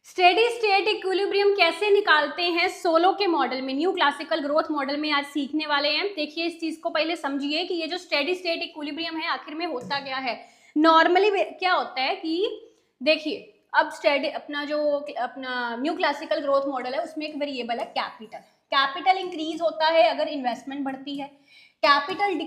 Steady state equilibrium कैसे निकालते हैं सोलो के मॉडल में, न्यू क्लासिकल ग्रोथ मॉडल में आज सीखने वाले हैं। देखिए इस चीज को पहले समझिए कि ये जो स्टेडी स्टेट इक्विलिब्रियम है आखिर में होता क्या है। नॉर्मली क्या होता है कि देखिए अब स्टेडी अपना न्यू क्लासिकल ग्रोथ मॉडल है उसमें एक वेरिएबल है कैपिटल। कैपिटल इंक्रीज होता है अगर इन्वेस्टमेंट बढ़ती है, कैपिटल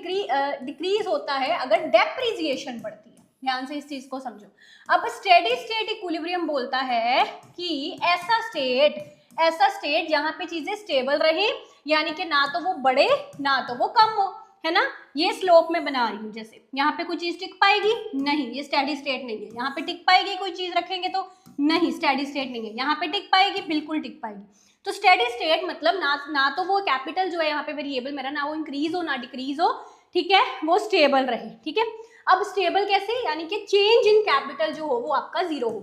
डिक्रीज होता है अगर डेप्रिसिएशन बढ़ती है। ध्यान से इस चीज को समझो। अब स्टेडी स्टेट इक्विलिब्रियम बोलता है कि ऐसा स्टेट जहां पे चीजें स्टेबल रहे, यानी कि ना तो वो बढ़े ना तो वो कम हो, है ना। ये स्लोप में बना रही हूँ, जैसे यहाँ पे कोई चीज टिक पाएगी नहीं, ये स्टेडी स्टेट नहीं है। यहाँ पे टिक पाएगी कोई चीज रखेंगे तो नहीं, स्टेडी स्टेट नहीं है। यहाँ पे टिक पाएगी, बिल्कुल टिक पाएगी। तो स्टेडी स्टेट मतलब ना तो वो कैपिटल जो है यहाँ पे वेरिएबल मेरा ना वो इंक्रीज हो ना डिक्रीज हो, ठीक है, वो स्टेबल रहे। ठीक है, अब स्टेबल कैसे, यानी कि चेंज इन कैपिटल जो हो वो आपका जीरो हो।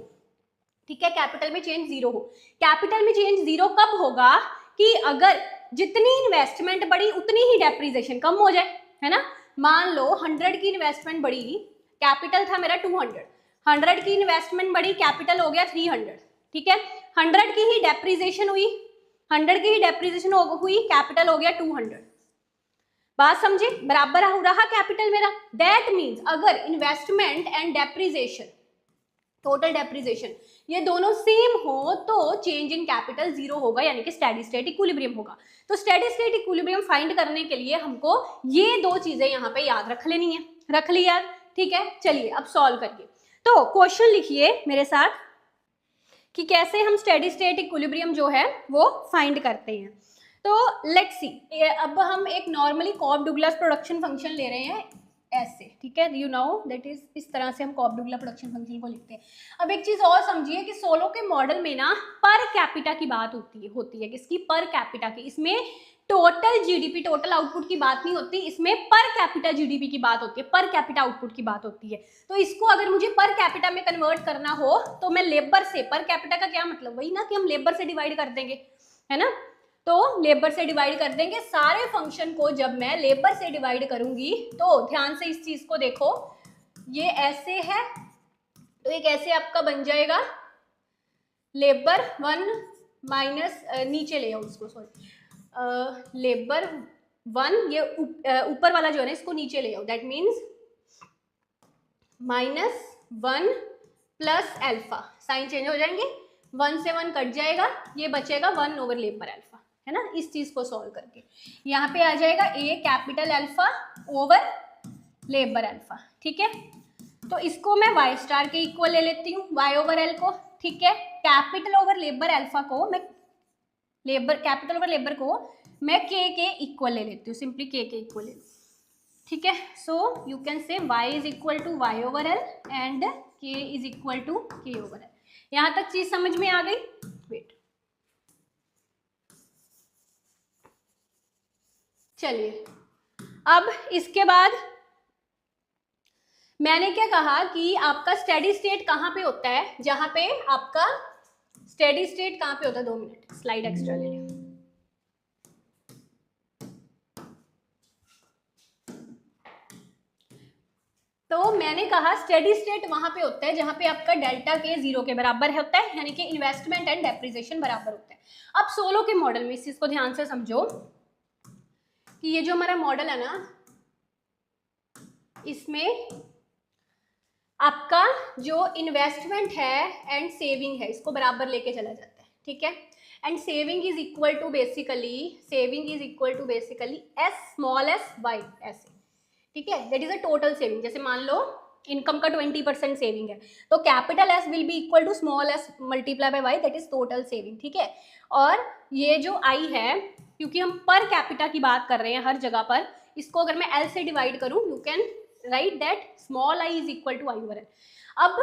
ठीक है, कैपिटल में चेंज जीरो हो। कैपिटल में चेंज जीरो कब होगा कि अगर जितनी इन्वेस्टमेंट बढ़ी उतनी ही डेप्रिसिएशन कम हो जाए, है ना। मान लो 100 की इन्वेस्टमेंट बढ़ी, कैपिटल था मेरा 200, 100 की इन्वेस्टमेंट बढ़ी, कैपिटल हो गया 300। ठीक है, 100 की ही डेप्रिसिएशन हुई, 100 की ही डेप्रिसिएशन हुई, कैपिटल हो गया 200। बात समझे, बराबर हो रहा कैपिटल मेरा। दैट मीन्स अगर investment and depreciation, total depreciation ये दोनों सेम हो तो चेंज इन कैपिटल जीरो होगा, यानी कि स्टेडी स्टेट इक्विलिब्रियम होगा। तो स्टेडी स्टेट इक्विलिब्रियम फाइंड करने के लिए हमको ये दो चीजें यहाँ पे याद रख लेनी है। रख ली याद, ठीक है। चलिए अब सॉल्व करिए। तो क्वेश्चन लिखिए मेरे साथ कि कैसे हम स्टेडी स्टेट इक्विलिब्रियम जो है वो फाइंड करते हैं। तो लेट्स सी, अब हम एक नॉर्मली कॉब डुगलास प्रोडक्शन फंक्शन ले रहे हैं ऐसे, ठीक है, यू नो दैट इज, इस तरह से हम कॉब डुगलास प्रोडक्शन फंक्शन को लिखते हैं। अब एक चीज और समझिए कि सोलो के मॉडल में ना पर कैपिटा की बात होती है किसकी, पर कैपिटा की। इसमें टोटल जीडीपी, टोटल आउटपुट की बात नहीं होती, इसमें पर कैपिटा जीडीपी की बात होती है, पर कैपिटा आउटपुट की बात होती है। तो इसको अगर मुझे पर कैपिटा में कन्वर्ट करना हो तो मैं लेबर से, पर कैपिटा का क्या मतलब, वही ना कि हम लेबर से डिवाइड कर देंगे, है ना। तो लेबर से डिवाइड कर देंगे सारे फंक्शन को। जब मैं लेबर से डिवाइड करूंगी तो ध्यान से इस चीज को देखो, ये ऐसे है तो एक ऐसे आपका बन जाएगा लेबर 1 माइनस, नीचे ले आओ उसको, सॉरी, लेबर 1, ये ऊपर वाला जो है ना इसको नीचे ले आओ, that means -1 plus alpha, sign change हो जाएंगे, 1 से 1 कट जाएगा, ये बचेगा 1 ओवर लेबर अल्फा, है ना। इस चीज को सॉल्व करके यहाँ पे आ जाएगा A capital alpha over labour alpha, ठीक है। तो इसको मैं वाई स्टार के इक्वल ले लेती हूँ, वाई ओवर एल को, ठीक है। कैपिटल ओवर लेबर अल्फा को मैं, कैपिटल ओवर लेबर को मैं के इक्वल ले लेती हूँ, सिंपली के इक्वल ले, ठीक है। So you can say y is equal to y over L and k is equal to k over L. यहां तक चीज समझ में आ गई। वेट, चलिए अब इसके बाद मैंने क्या कहा कि आपका स्टेडी स्टेट कहां पे होता है, जहां पे आपका स्टेडी स्टेट कहां पे होता है, 2 मिनट स्लाइड एक्स्ट्रा ले लें। तो मैंने कहा स्टेडी स्टेट वहां पे होता है जहां पे आपका डेल्टा के 0 के बराबर होता है, यानी कि इन्वेस्टमेंट एंड डेप्रिसिएशन बराबर होता है। अब सोलो के मॉडल में इस चीज को ध्यान से समझो कि ये जो हमारा मॉडल है ना, इसमें आपका जो इन्वेस्टमेंट है एंड सेविंग है इसको बराबर लेके चला जाता है, ठीक है। And saving is equal to basically s small s y, ऐसे, ठीक है। That is a total saving. जैसे मान लो इनकम का 20% सेविंग है तो capital S will be equal to small s multiply by y, that is total saving, ठीक है। और ये जो आई है, क्योंकि हम पर कैपिटा की बात कर रहे हैं हर जगह पर, इसको अगर मैं एल से डिवाइड करूं, you can write that small i is equal to i over L. अब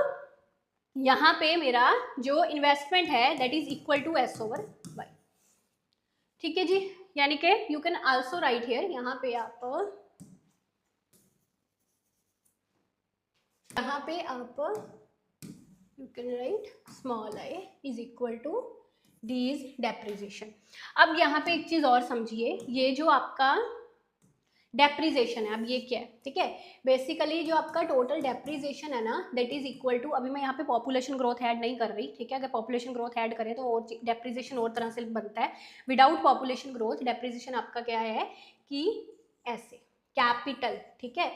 यहाँ पे मेरा जो इन्वेस्टमेंट है that is equal to S over y, ठीक है जी। यानी कि you can also write here, यहाँ पे आप you can write small i is equal to d is depreciation. अब यहाँ पे एक चीज और समझिए, ये जो आपका डेप्रीजिएशन है। अब ये क्या है, ठीक है, बेसिकली जो आपका टोटल डेप्रीजिएशन है ना, दैट इज इक्वल टू, अभी मैं यहाँ पे पॉपुलेशन ग्रोथ ऐड नहीं कर रही, ठीक है, अगर पॉपुलेशन ग्रोथ ऐड करें तो और डेप्रीजिएशन और तरह से बनता है। विदाउट पॉपुलेशन ग्रोथ डेप्रीजिएशन आपका क्या है कि ऐसे कैपिटल, ठीक है,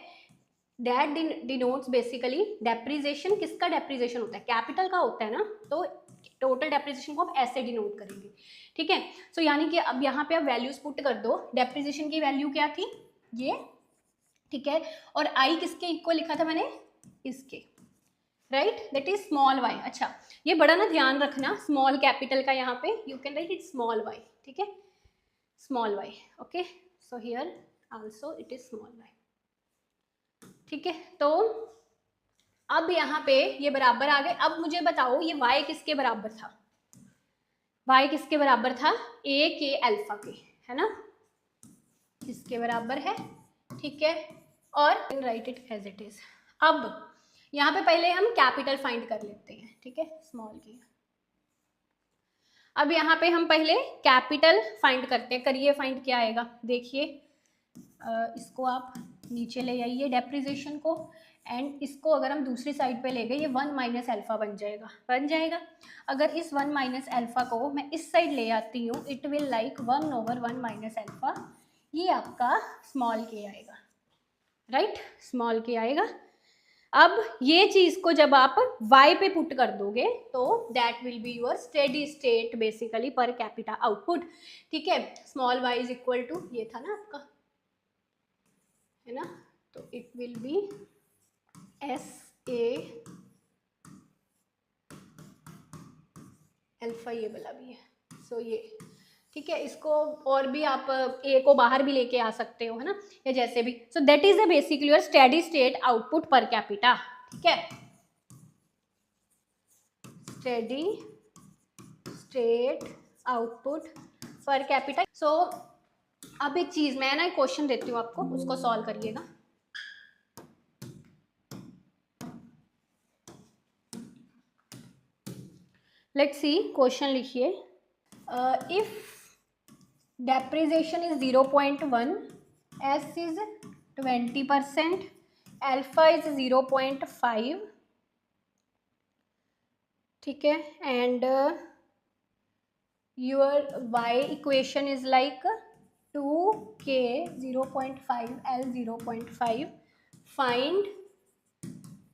दैट डिनोट्स बेसिकली डेप्रीजिएशन। किसका डेप्रीजिएशन होता है, कैपिटल का होता है ना, तो टोटल डेप्रीजिएशन को आप ऐसे डिनोट करेंगे, ठीक है। सो यानी कि अब यहाँ पे आप वैल्यूज पुट कर दो, डेप्रीजिएशन की वैल्यू क्या थी ये, ठीक है, और आई किसके इक्वल लिखा था मैंने, इसके, right, that is small y. अच्छा, ये बड़ा ना ध्यान रखना, स्मॉल कैपिटल का यहाँ पे you can write it small y, ठीक है, small y, okay, so here also it is small y, ठीक है। तो अब यहाँ पे ये बराबर आ गए। अब मुझे बताओ ये y किसके बराबर था, y किसके बराबर था, a के अल्फा के, है ना, किसके बराबर है, ठीक है, और write it as it is. अब यहाँ पे पहले हम कैपिटल फाइंड कर लेते हैं, ठीक है, स्मॉल की। अब यहाँ पे हम पहले कैपिटल फाइंड करते हैं, करिए फाइंड क्या आएगा, देखिए, इसको आप नीचे ले आइए डेप्रीजिएशन को, एंड इसको अगर हम दूसरी साइड पे ले गए, ये 1 माइनस अल्फा बन जाएगा। अगर इस 1 माइनस अल्फा को मैं इस साइड ले आती हूँ, it will like 1/1 minus alpha, ये आपका स्मॉल के आएगा, राइट, स्मॉल के आएगा। अब ये चीज को जब आप y पे पुट कर दोगे तो that will be your steady state basically per capita output, ठीक है। Small y is equal to, ये था ना आपका, है ना, तो it will be SA alpha, ये वाला भी है, सो ये, ठीक है। इसको और भी आप a को बाहर भी लेके आ सकते हो, है ना, या जैसे भी। So that is the basically your steady state output per capita, ठीक है, steady state output per capita. सो अब एक चीज मैं ना क्वेश्चन देती हूँ आपको, उसको सॉल्व करिएगा। लेट्स सी, क्वेश्चन लिखिए, if depreciation is 0.1, S is 20%, alpha is 0.5, ठीक है, and your y equation is like 2k 0.5 L 0.5, find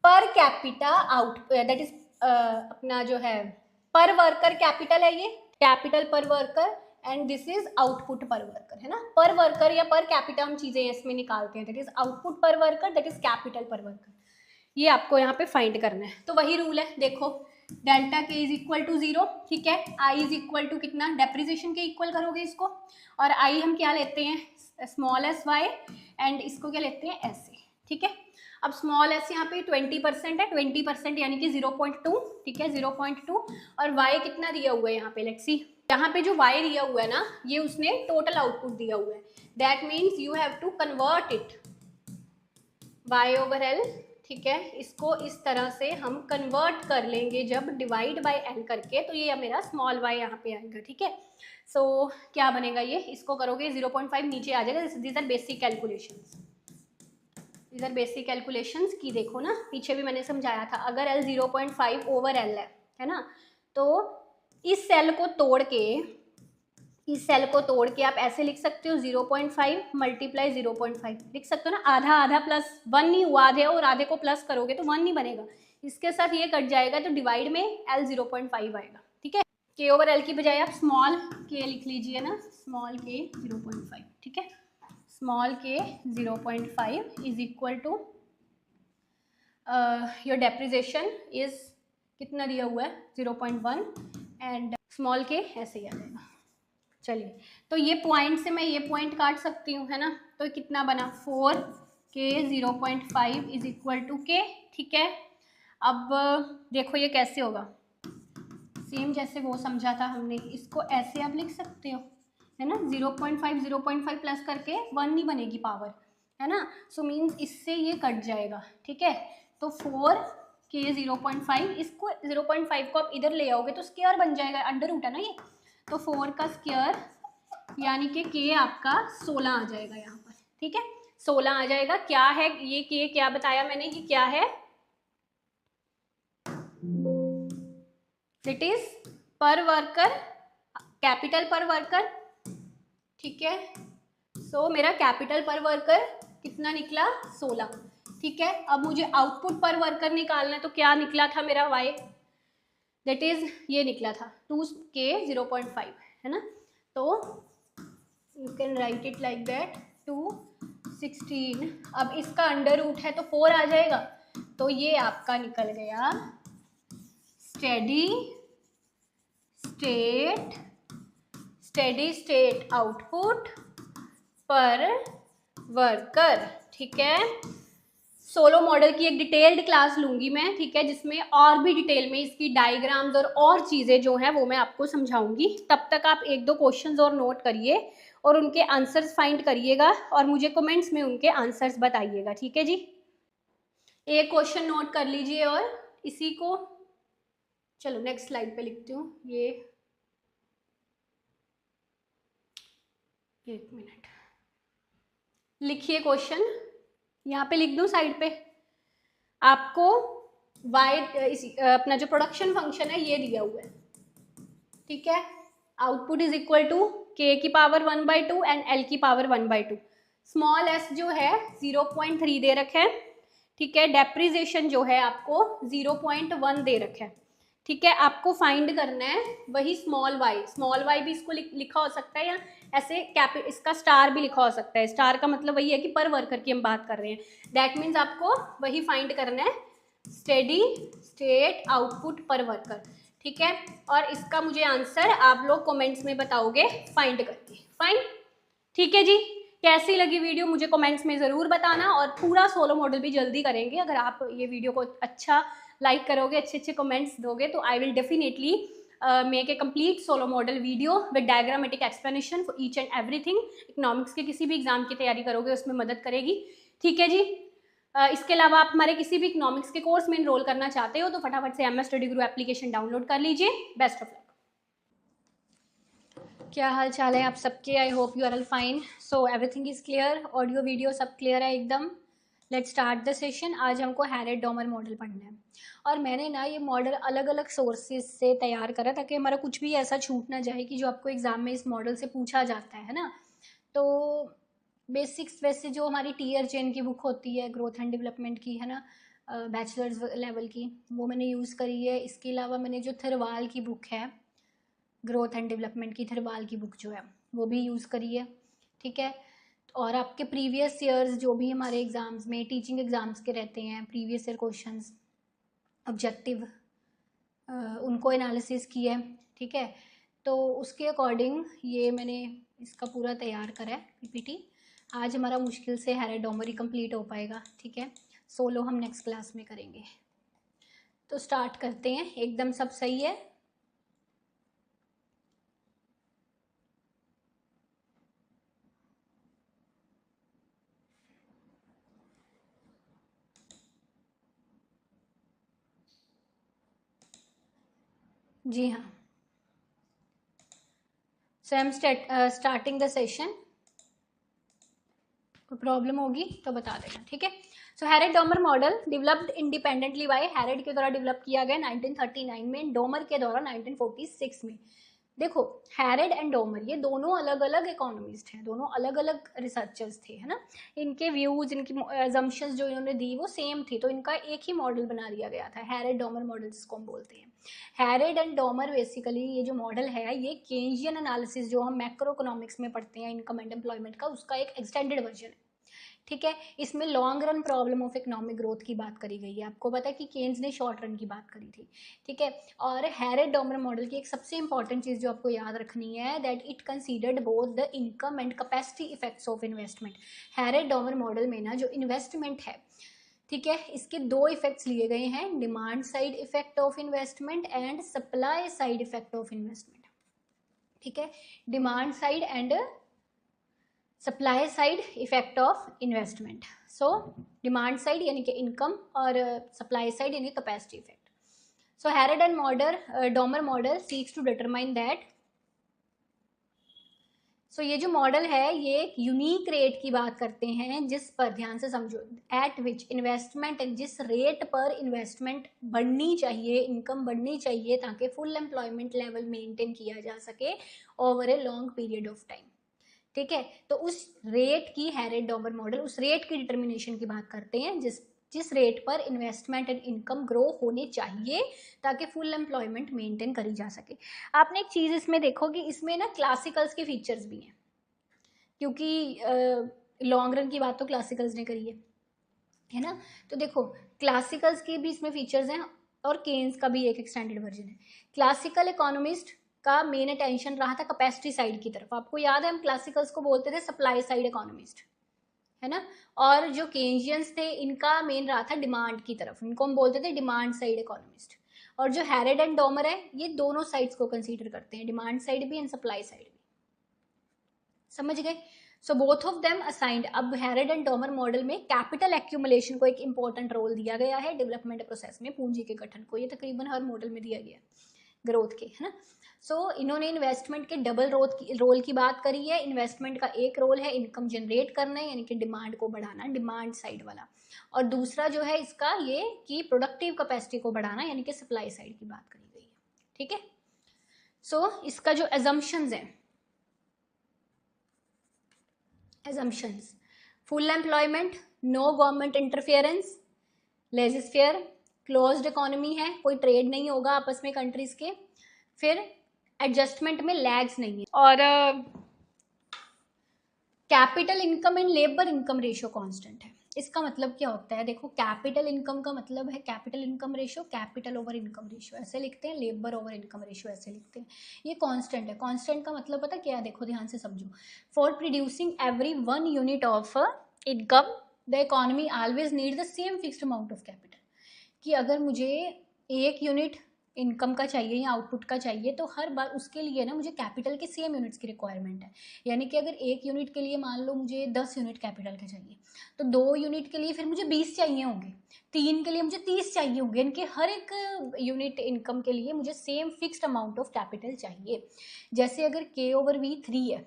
per capita out, that is अपना जो है पर वर्कर कैपिटल है, ये capital per worker, and this is output per worker, है ना, पर वर्कर या पर कैपिटा हम चीजें इसमें निकालते हैं, that is output per worker, that is capital per worker, ये आपको यहाँ पे फाइंड करना है। तो वही रूल है, देखो, डेल्टा के इज इक्वल टू 0, ठीक है, आई इज इक्वल टू कितना, डेप्रीजिएशन के इक्वल करोगे इसको, और आई हम क्या लेते हैं, स्मॉल एस वाई, एंड इसको क्या लेते हैं, ऐसे, ठीक है। अब स्मॉल एस यहाँ पे 20% है, 20% यानी कि 0.2, ठीक है, 0.2, और y कितना दिया हुआ है यहाँ पे, लेट्स सी, यहाँ पे जो y दिया हुआ है ना, ये उसने टोटल आउटपुट दिया हुआ है, that means you have to convert it y/L, ठीक है, इसको इस तरह से हम कन्वर्ट कर लेंगे जब डिवाइड बाय L करके, तो ये मेरा स्मॉल y यहाँ पे आएगा, ठीक है। सो क्या बनेगा ये, इसको करोगे 0.5 नीचे आ जाएगा, दीज आर बेसिक कैलकुलेशंस, इधर बेसिक कैलकुलेशंस की देखो ना, पीछे भी मैंने समझाया था, अगर L 0.5 ओवर L है ना, तो इस सेल को तोड़ के आप ऐसे लिख सकते हो, 0.5 मल्टीप्लाई 0.5 लिख सकते हो ना, आधा आधा प्लस 1 नहीं हुआ, आधे और आधे को प्लस करोगे तो 1 नहीं बनेगा, इसके साथ ये कट जाएगा, तो डिवाइड में L 0.5 आएगा, ठीक है। K ओवर L की बजाय आप स्मॉल k लिख लीजिए ना, स्मॉल k 0.5, ठीक है, small k 0.5 is equal to your depreciation is कितना दिया हुआ है, 0.1, एंड स्मॉल k ऐसे ही आ जाएगा। चलिए, तो ये पॉइंट से मैं ये पॉइंट काट सकती हूँ, है ना, तो कितना बना, 4k 0.5 is equal to k, ठीक है। अब देखो ये कैसे होगा, सेम जैसे वो समझा था हमने, इसको ऐसे आप लिख सकते हो, है ना, 0.5 प्लस करके 1 नहीं बनेगी पावर, है ना, सो मीन्स इससे ये कट जाएगा, ठीक है। तो 4k 0.5, इसको 0.5 को आप इधर ले आओगे तो स्क्वायर बन जाएगा, अंडर रूट है ना ये, तो 4 का स्क्वायर यानी कि k आपका 16 आ जाएगा यहाँ पर, ठीक है, 16 आ जाएगा। क्या है ये क्या बताया मैंने, ये क्या है, इट इज पर वर्कर, कैपिटल पर वर्कर, ठीक है। सो मेरा कैपिटल पर वर्कर कितना निकला, 16, ठीक है। अब मुझे आउटपुट पर वर्कर निकालना है, तो क्या निकला था मेरा y, दैट इज ये निकला था 2k 0.5, है ना। तो you can write it like that 216। अब इसका अंडर रूट है तो 4 आ जाएगा, तो ये आपका निकल गया steady state output per worker, ठीक है। सोलो मॉडल की एक डिटेल्ड क्लास लूंगी मैं, ठीक है, जिसमें और भी डिटेल में इसकी डायग्राम्स और चीज़ें जो हैं वो मैं आपको समझाऊंगी। तब तक आप 1-2 क्वेश्चंस और नोट करिए और उनके आंसर्स फाइंड करिएगा और मुझे कमेंट्स में उनके आंसर्स बताइएगा, ठीक है जी। एक क्वेश्चन नोट कर लीजिए और इसी को, चलो नेक्स्ट स्लाइड पे लिखती हूँ। ये 1 मिनट, लिखिए क्वेश्चन, यहाँ पे लिख दूँ साइड पे। आपको अपना जो प्रोडक्शन फंक्शन है ये दिया हुआ है, ठीक है। Output is equal to k की पावर 1/2 एंड l की पावर 1/2। स्मॉल s जो है 0.3 दे रखा है, ठीक है। डेप्रिसिएशन जो है आपको 0.1 दे रखा है, ठीक है। आपको फाइंड करना है वही स्मॉल y भी इसको लिखा हो सकता है, या ऐसे इसका स्टार भी लिखा हो सकता है। स्टार का मतलब वही है कि पर वर्कर की हम बात कर रहे हैं, दैट मीन्स आपको वही फाइंड करना है, steady state output per worker, ठीक है। और इसका मुझे आंसर आप लोग कमेंट्स में बताओगे फाइंड करके, फाइन, ठीक है जी। कैसी लगी वीडियो मुझे कमेंट्स में ज़रूर बताना, और पूरा सोलो मॉडल भी जल्दी करेंगे। अगर आप ये वीडियो को अच्छा लाइक करोगे, अच्छे कमेंट्स दोगे, तो I will definitely make a complete Solow model video with diagrammatic explanation for each and everything. Economics के किसी भी एग्जाम की तैयारी करोगे उसमें मदद करेगी, ठीक है जी। इसके अलावा आप हमारे किसी भी इकोनॉमिक्स के कोर्स में एनरोल करना चाहते हो तो फटाफट से MS study Guru application download कर लीजिए। Best of luck. क्या हाल चाल है आप सबके, I hope you are all fine. So everything is clear, audio video सब क्लियर है एकदम। Let's start the session. आज हमको हैरेड डॉमर मॉडल पढ़ना है, और मैंने ना ये मॉडल अलग अलग सोर्सेज से तैयार करा ताकि हमारा कुछ भी ऐसा छूट ना जाए कि जो आपको एग्जाम में इस मॉडल से पूछा जाता है ना। तो बेसिक्स वैसे जो हमारी टीयर चेन की बुक होती है ग्रोथ एंड डेवलपमेंट की, है ना, बैचलर्स लेवल की, वो मैंने यूज़ करी है। इसके अलावा मैंने जो थरवाल की बुक है, ग्रोथ एंड डेवलपमेंट की थरवाल की बुक जो है वो भी यूज़ करी है, ठीक है। और आपके प्रीवियस ईयर्स जो भी हमारे एग्ज़ाम्स में टीचिंग एग्ज़ाम्स के रहते हैं, प्रीवियस ईयर क्वेश्चंस ऑब्जेक्टिव, उनको एनालिसिस किया है, ठीक है। तो उसके अकॉर्डिंग ये मैंने इसका पूरा तैयार करा है PPT। आज हमारा मुश्किल से हैरेड डॉमर ही कंप्लीट हो पाएगा, ठीक है। सोलो हम नेक्स्ट क्लास में करेंगे। तो स्टार्ट करते हैं, एकदम सब सही है। जी हाँ, so I am starting the session. कोई प्रॉब्लम होगी तो बता देना, ठीक है। So Harrod Domar model developed independently by Harrod के द्वारा डेवलप किया गया 1939 में, डॉमर के द्वारा 1946 में। देखो, हैरेड एंड डॉमर ये दोनों अलग अलग इकोनॉमिस्ट हैं, दोनों अलग अलग रिसर्चर्स थे, है ना। इनके व्यूज, इनकी अजम्पशंस जो इन्होंने दी वो सेम थी, तो इनका एक ही मॉडल बना दिया गया था, हैरेड डॉमर मॉडल जिसको हम बोलते हैं। हैरेड एंड डॉमर बेसिकली ये जो मॉडल है ये केन्जियन एनालिसिस जो हम मैक्रो इकोनॉमिक्स में पढ़ते हैं इनकम एंड एम्प्लॉयमेंट का, उसका एक एक्सटेंडेड वर्जन है, ठीक है। इसमें long run problem of economic growth की बात करी गई है। आपको पता है कि केन्स ने शॉर्ट रन की बात करी थी, ठीक है। और हैरेड डॉमर मॉडल की एक सबसे इंपॉर्टेंट चीज़ जो आपको याद रखनी है, that it considered both the income and capacity effects of investment. Harrod Domar model में ना जो इन्वेस्टमेंट है, ठीक है, इसके 2 इफेक्ट्स लिए गए हैं, demand side effect of investment and supply side effect of investment, ठीक है। Demand side and supply side effect of investment. So demand side यानी कि इनकम और सप्लाई साइड यानी capacity effect. So Harrod and Domar model seeks to determine that so ये जो model है ये एक यूनिक रेट की बात करते हैं, जिस पर ध्यान से समझो, एट विच इन्वेस्टमेंट, जिस रेट पर इन्वेस्टमेंट बढ़नी चाहिए, इनकम बढ़नी चाहिए ताकि फुल एम्प्लॉयमेंट लेवल मेंटेन किया जा सके over a long period of time. ठीक है, तो उस रेट की हैरेड डॉमर मॉडल, उस रेट की डिटर्मिनेशन की बात करते हैं जिस रेट पर इन्वेस्टमेंट एंड इनकम ग्रो होने चाहिए ताकि फुल एम्प्लॉयमेंट मेंटेन करी जा सके। आपने एक चीज़ इसमें देखो कि इसमें ना क्लासिकल्स के फीचर्स भी हैं, क्योंकि लॉन्ग रन की बात तो क्लासिकल्स ने करी है ना। तो देखो क्लासिकल्स के भी इसमें फीचर्स हैं और केन्स का भी एक एक्सटेंडेड वर्जन है। क्लासिकल इकोनॉमिस्ट का मेन अटेंशन रहा था कैपेसिटी साइड की तरफ। आपको याद है हम क्लासिकल्स को बोलते थे सप्लाई साइड इकोनॉमिस्ट, है ना, और जो केन्जियंस थे इनका मेन रहा था डिमांड की तरफ, इनको हम बोलते थे डिमांड साइड इकोनॉमिस्ट। और जो हैरेड एंड डॉमर है ये दोनों साइड्स को कंसीडर करते हैं, डिमांड साइड भी एंड सप्लाई साइड भी। समझ गए? So both of them assigned. अब हैरेड एंड डॉमर मॉडल में कैपिटल एक्यूमुलेशन को एक इंपॉर्टेंट रोल दिया गया है डेवलपमेंट प्रोसेस में, पूंजी के गठन को। ये तकरीबन हर मॉडल में दिया गया ग्रोथ के, है ना। सो इन्होंने इन्वेस्टमेंट के डबल रोल की बात करी है। इन्वेस्टमेंट का एक रोल है इनकम जनरेट करना, यानी कि डिमांड को बढ़ाना, डिमांड साइड वाला, और दूसरा जो है इसका ये कि प्रोडक्टिव कैपेसिटी को बढ़ाना, यानी कि सप्लाई साइड की बात करी गई है। ठीक है, सो इसका जो एजम्पशंस है, assumptions, full employment, no government interference, laissez faire, closed economy है, कोई ट्रेड नहीं होगा आपस में कंट्रीज के, फिर एडजस्टमेंट में लैग्स नहीं है, और capital income and labour income ratio constant है। इसका मतलब क्या होता है? देखो कैपिटल इनकम का मतलब है capital income ratio, capital over income ratio ऐसे लिखते हैं, लेबर ओवर इनकम रेशियो ऐसे लिखते हैं। ये कांस्टेंट है। कांस्टेंट का मतलब पता क्या है? देखो ध्यान से समझो। For producing every 1 unit of income the economy always need the same fixed amount of capital. कि अगर मुझे 1 यूनिट इनकम का चाहिए या आउटपुट का चाहिए तो हर बार उसके लिए ना मुझे कैपिटल के सेम यूनिट्स की रिक्वायरमेंट है। यानी कि अगर 1 यूनिट के लिए मान लो मुझे 10 यूनिट कैपिटल के चाहिए, तो 2 यूनिट के लिए फिर मुझे 20 चाहिए होंगे, 3 के लिए मुझे 30 चाहिए होंगे। इनके हर एक यूनिट इनकम के लिए मुझे same fixed amount of capital चाहिए। जैसे अगर K/V 3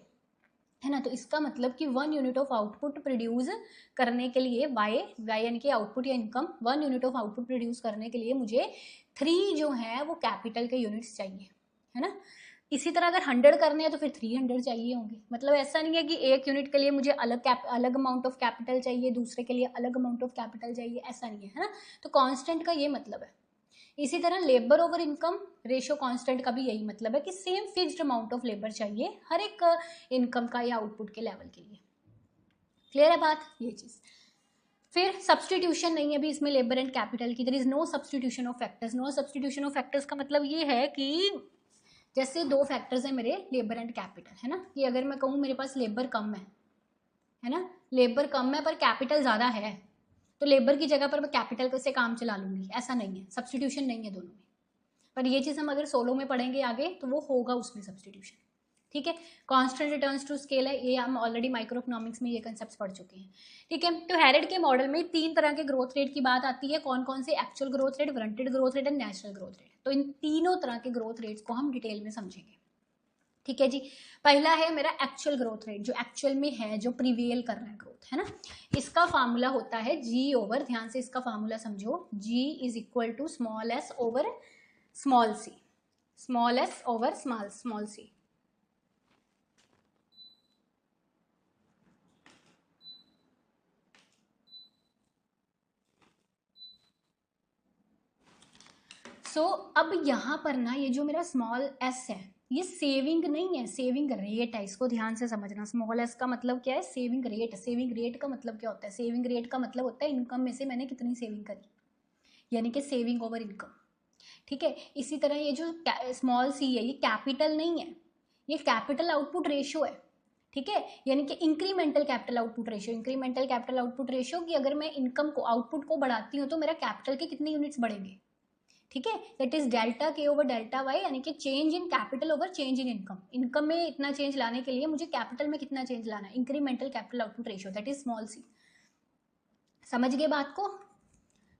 है ना, तो इसका मतलब कि 1 यूनिट ऑफ आउटपुट प्रोड्यूस करने के लिए वाई यानी कि आउटपुट या income, 1 unit of output produce करने के लिए मुझे 3 जो है वो कैपिटल के यूनिट्स चाहिए, है ना। इसी तरह अगर 100 करने हैं तो फिर 300 चाहिए होंगे। मतलब ऐसा नहीं है कि 1 यूनिट के लिए मुझे अलग अमाउंट ऑफ कैपिटल चाहिए, दूसरे के लिए अलग अमाउंट ऑफ कैपिटल चाहिए, ऐसा नहीं है ना। तो कांस्टेंट का ये मतलब है। इसी तरह labour over income ratio constant का भी यही मतलब है कि same fixed amount of labour चाहिए हर एक इनकम का या आउटपुट के लेवल के लिए। क्लियर है बात? ये चीज। फिर सब्सटीट्यूशन नहीं है अभी इसमें लेबर एंड कैपिटल की। There is no substitution of factors. No substitution of factors का मतलब ये है कि जैसे 2 फैक्टर्स है मेरे, लेबर एंड कैपिटल, है ना, कि अगर मैं कहूँ मेरे पास लेबर कम है ना, लेबर कम है पर कैपिटल ज़्यादा है, तो लेबर की जगह पर मैं कैपिटल से काम चला लूँगी, ऐसा नहीं है। सब्सटीट्यूशन नहीं है दोनों में, पर ये चीज़ हम अगर सोलो में पढ़ेंगे आगे तो वो होगा उसमें सब्सटीट्यूशन। ठीक है, कांस्टेंट रिटर्न्स टू स्केल है, ये हम ऑलरेडी माइक्रो इकोनॉमिक्स में ये कंसेप्ट्स पढ़ चुके हैं। ठीक है, तो हैरेड के मॉडल में 3 तरह के ग्रोथ रेट की बात आती है। कौन कौन से? Actual growth rate, warranted growth rate and natural growth rate. तो इन तीनों तरह के ग्रोथ रेट्स को हम डिटेल में समझेंगे। ठीक है जी, पहला है मेरा एक्चुअल ग्रोथ रेट, जो एक्चुअल में है, जो प्रिवेल कर रहा है ग्रोथ, है ना। इसका फार्मूला होता है G ओवर, ध्यान से इसका फार्मूला समझो, G is equal to small s over small c, small s over small c। अब यहाँ पर ना ये जो मेरा स्मॉल s है ये सेविंग नहीं है, सेविंग रेट है। इसको ध्यान से समझना। स्मॉल s का मतलब क्या है? Saving rate. सेविंग रेट का मतलब क्या होता है? सेविंग रेट का मतलब होता है इनकम में से मैंने कितनी सेविंग करी, यानी कि सेविंग ओवर इनकम। ठीक है, इसी तरह ये जो स्मॉल c है ये कैपिटल नहीं है, ये कैपिटल आउटपुट रेशियो है। ठीक है, यानी कि incremental capital output ratio. Incremental capital output ratio कि अगर मैं इनकम को, आउटपुट को बढ़ाती हूँ तो मेरा कैपिटल के कितने यूनिट्स बढ़ेंगे। ठीक है, that is delta K over delta y, यानी कि change in capital over change in income. Income में इतना चेंज लाने के लिए मुझे कैपिटल में कितना चेंज लाना है, incremental capital output ratio, that is small c। समझ गए बात को?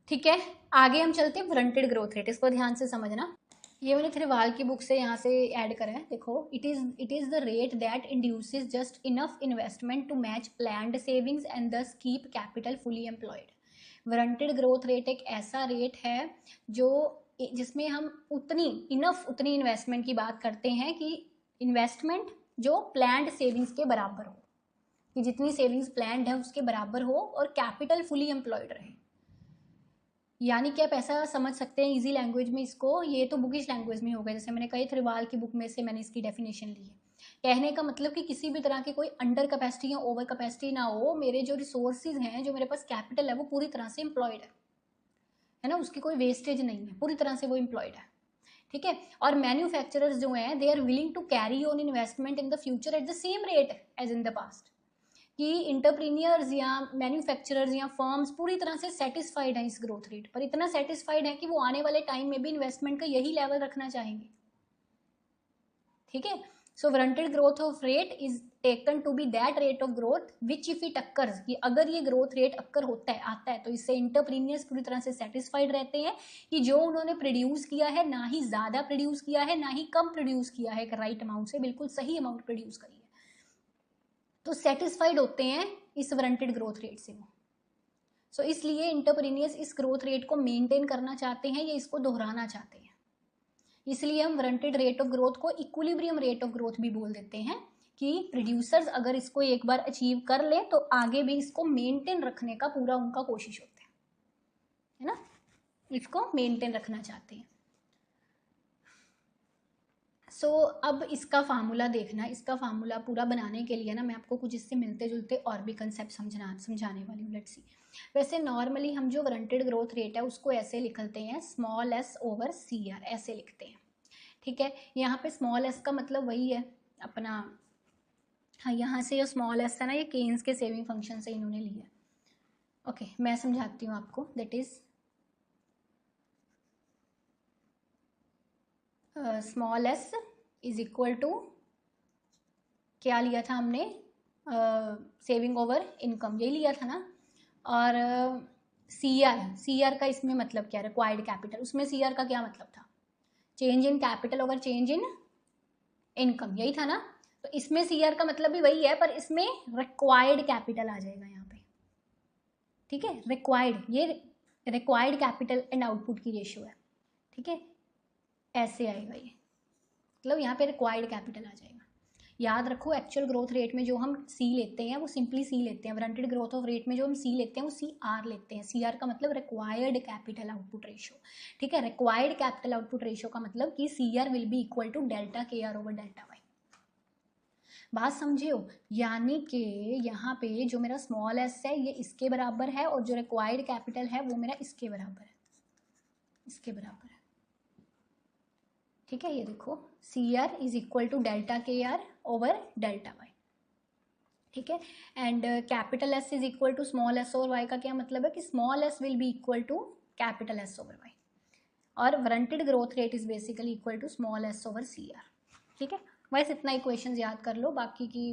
ठीक है, आगे हम चलते हैं वारंटेड ग्रोथ रेट। इसको ध्यान से समझना। ये मैंने थ्रिवाल की बुक से यहाँ से ऐड करा है, देखो, it is the rate that induces just enough investment to match planned savings and thus keep capital fully employed. Warranted growth rate एक ऐसा रेट है जो जिसमें हम उतनी इन्वेस्टमेंट की बात करते हैं कि इन्वेस्टमेंट जो प्लान्ड सेविंग्स के बराबर हो, कि जितनी सेविंग्स प्लान्ड है उसके बराबर हो और कैपिटल फुली एम्प्लॉयड रहे। यानी कि आप ऐसा समझ सकते हैं इजी लैंग्वेज में इसको, ये तो बुकिश लैंग्वेज में हो गया, जैसे मैंने कही थ्रिवाल की बुक में से मैंने इसकी डेफिनेशन ली है। कहने का मतलब कि किसी भी तरह की कोई अंडर कैपेसिटी या ओवर कैपेसिटी ना हो, मेरे जो रिसोर्सेज हैं, जो मेरे पास कैपिटल है, वो पूरी तरह से एम्प्लॉयड है ना, उसकी कोई वेस्टेज नहीं है, पूरी तरह से वो एम्प्लॉयड है, ठीक है। और मैन्युफैक्चरर्स जो हैं, they are willing to carry on investment in the future at the same rate as in the past, कि इंटरप्रीनियर्स या मैन्युफैक्चरर्स या फर्म्स पूरी तरह से सेटिस्फाइड हैं इस ग्रोथ रेट पर, इतना सेटिस्फाइड है कि वो आने वाले टाइम में भी इन्वेस्टमेंट का यही लेवल रखना चाहेंगे, ठीक है। So warranted growth of rate is taken to be that rate of growth which if it occurs, कि अगर ये ग्रोथ रेट अक्कर होता है, आता है, तो इससे इंटरप्रीनियर्स पूरी तरह से सेटिस्फाइड रहते हैं कि जो उन्होंने प्रोड्यूस किया है, ना ही ज्यादा प्रोड्यूस किया है ना ही कम प्रोड्यूस किया है, एक राइट अमाउंट से, बिल्कुल सही अमाउंट प्रोड्यूस करी है, तो सेटिस्फाइड होते हैं इस वारंटेड ग्रोथ रेट से वो। सो इसलिए इंटरप्रेन्योर्स इस ग्रोथ रेट को मेंटेन करना चाहते हैं या इसको दोहराना चाहते हैं, इसलिए हम वारंटेड रेट ऑफ ग्रोथ को इक्विलिब्रियम रेट ऑफ ग्रोथ भी बोल देते हैं, कि प्रोड्यूसर्स अगर इसको एक बार अचीव कर ले तो आगे भी इसको मेंटेन रखने का पूरा उनका कोशिश होता है ना, इसको मेंटेन रखना चाहते हैं। सो अब इसका फार्मूला देखना, इसका फार्मूला पूरा बनाने के लिए ना मैं आपको कुछ इससे मिलते जुलते और भी कंसेप्ट समझाने वाली हूँ। लेट्स सी, वैसे नॉर्मली हम जो वारंटेड ग्रोथ रेट है उसको ऐसे लिखते हैं, स्मॉल एस ओवर सी आर, ऐसे लिखते हैं, ठीक है। यहाँ पे स्मॉल एस का मतलब वही है अपना, हाँ, यहाँ से जो स्मॉल एस है ना, ये केन्स के सेविंग फंक्शन से इन्होंने लिया। ओके, मैं समझाती हूँ आपको, that is small s is equal to, क्या लिया था हमने, सेविंग ओवर इनकम, यही लिया था ना। और सी आर का इसमें मतलब क्या, रिक्वायर्ड कैपिटल, उसमें सी आर का क्या मतलब था, change in capital over change in income, यही था ना। तो इसमें सी आर का मतलब भी वही है, पर इसमें रिक्वायर्ड कैपिटल आ जाएगा यहाँ पे, ठीक है। रिक्वायर्ड, ये रिक्वायर्ड कैपिटल एंड आउटपुट की रेशियो है, ठीक है, ऐसे आएगा ये, मतलब यहाँ पे रिक्वायर्ड कैपिटल आ जाएगा। याद रखो, एक्चुअल ग्रोथ रेट में जो हम सी लेते हैं वो सिंपली सी लेते हैं, वारंटेड ग्रोथ ऑफ रेट में जो हम सी लेते हैं वो सी आर लेते हैं। सी आर का मतलब रिक्वायर्ड कैपिटल आउटपुट रेशियो, ठीक है। रिक्वायर्ड कैपिटल आउटपुट रेशियो का मतलब कि c r will be equal to delta के आर ओवर डेल्टा वाई। बात समझे हो, यानी कि यहाँ पे जो मेरा स्मॉल एस है ये इसके बराबर है, और जो रिक्वायर्ड कैपिटल है वो मेरा इसके बराबर है, इसके बराबर है, ठीक है। ये देखो, C are is equal to delta के आर ओवर डेल्टा वाई, ठीक है। And capital S is equal to small S over Y का क्या मतलब है कि small S will be equal to capital S over Y, और warranted growth rate is basically equal to small S over C R, ठीक है। बस इतना इक्वेशंस याद कर लो, बाकी की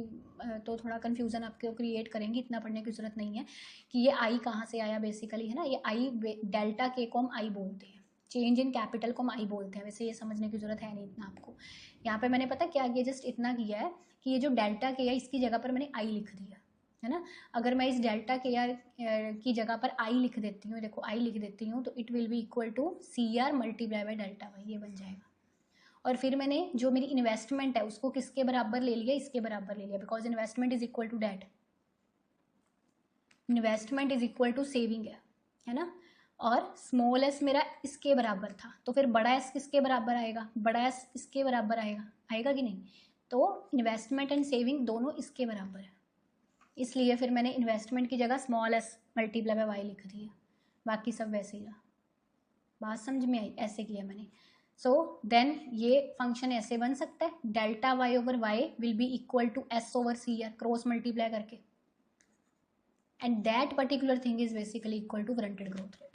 तो थोड़ा कन्फ्यूजन आपके क्रिएट करेंगी, इतना पढ़ने की जरूरत नहीं है कि ये आई कहाँ से आया बेसिकली, है ना। ये आई, डेल्टा के को हम आई बोलते हैं, चेंज इन कैपिटल को हम आई बोलते हैं, वैसे ये समझने की जरूरत है नहीं इतना आपको। यहाँ पे मैंने पता क्या किया, जस्ट इतना किया है कि ये जो डेल्टा के है इसकी जगह पर मैंने आई लिख दिया, है ना। अगर मैं इस डेल्टा के आर की जगह पर आई लिख देती हूँ, देखो आई लिख देती हूँ, तो it will be equal to c r multiply by delta y, ये बन जाएगा। और फिर मैंने जो मेरी इन्वेस्टमेंट है उसको किसके बराबर ले लिया, इसके बराबर ले लिया, because investment is equal to that, investment is equal to saving है ना। और स्मॉल एस मेरा इसके बराबर था, तो फिर बड़ा एस किसके बराबर आएगा, बड़ा एस इसके बराबर आएगा, आएगा कि नहीं। तो इन्वेस्टमेंट एंड सेविंग दोनों इसके बराबर है, इसलिए फिर मैंने इन्वेस्टमेंट की जगह small s multiply by y लिख दिया, बाकी सब वैसे ही रहा। बात समझ में आई, ऐसे किया मैंने। सो देन ये फंक्शन ऐसे बन सकता है, delta Y over Y will be equal to S over C R, cross multiply करके, and that particular thing is basically equal to warranted growth rate,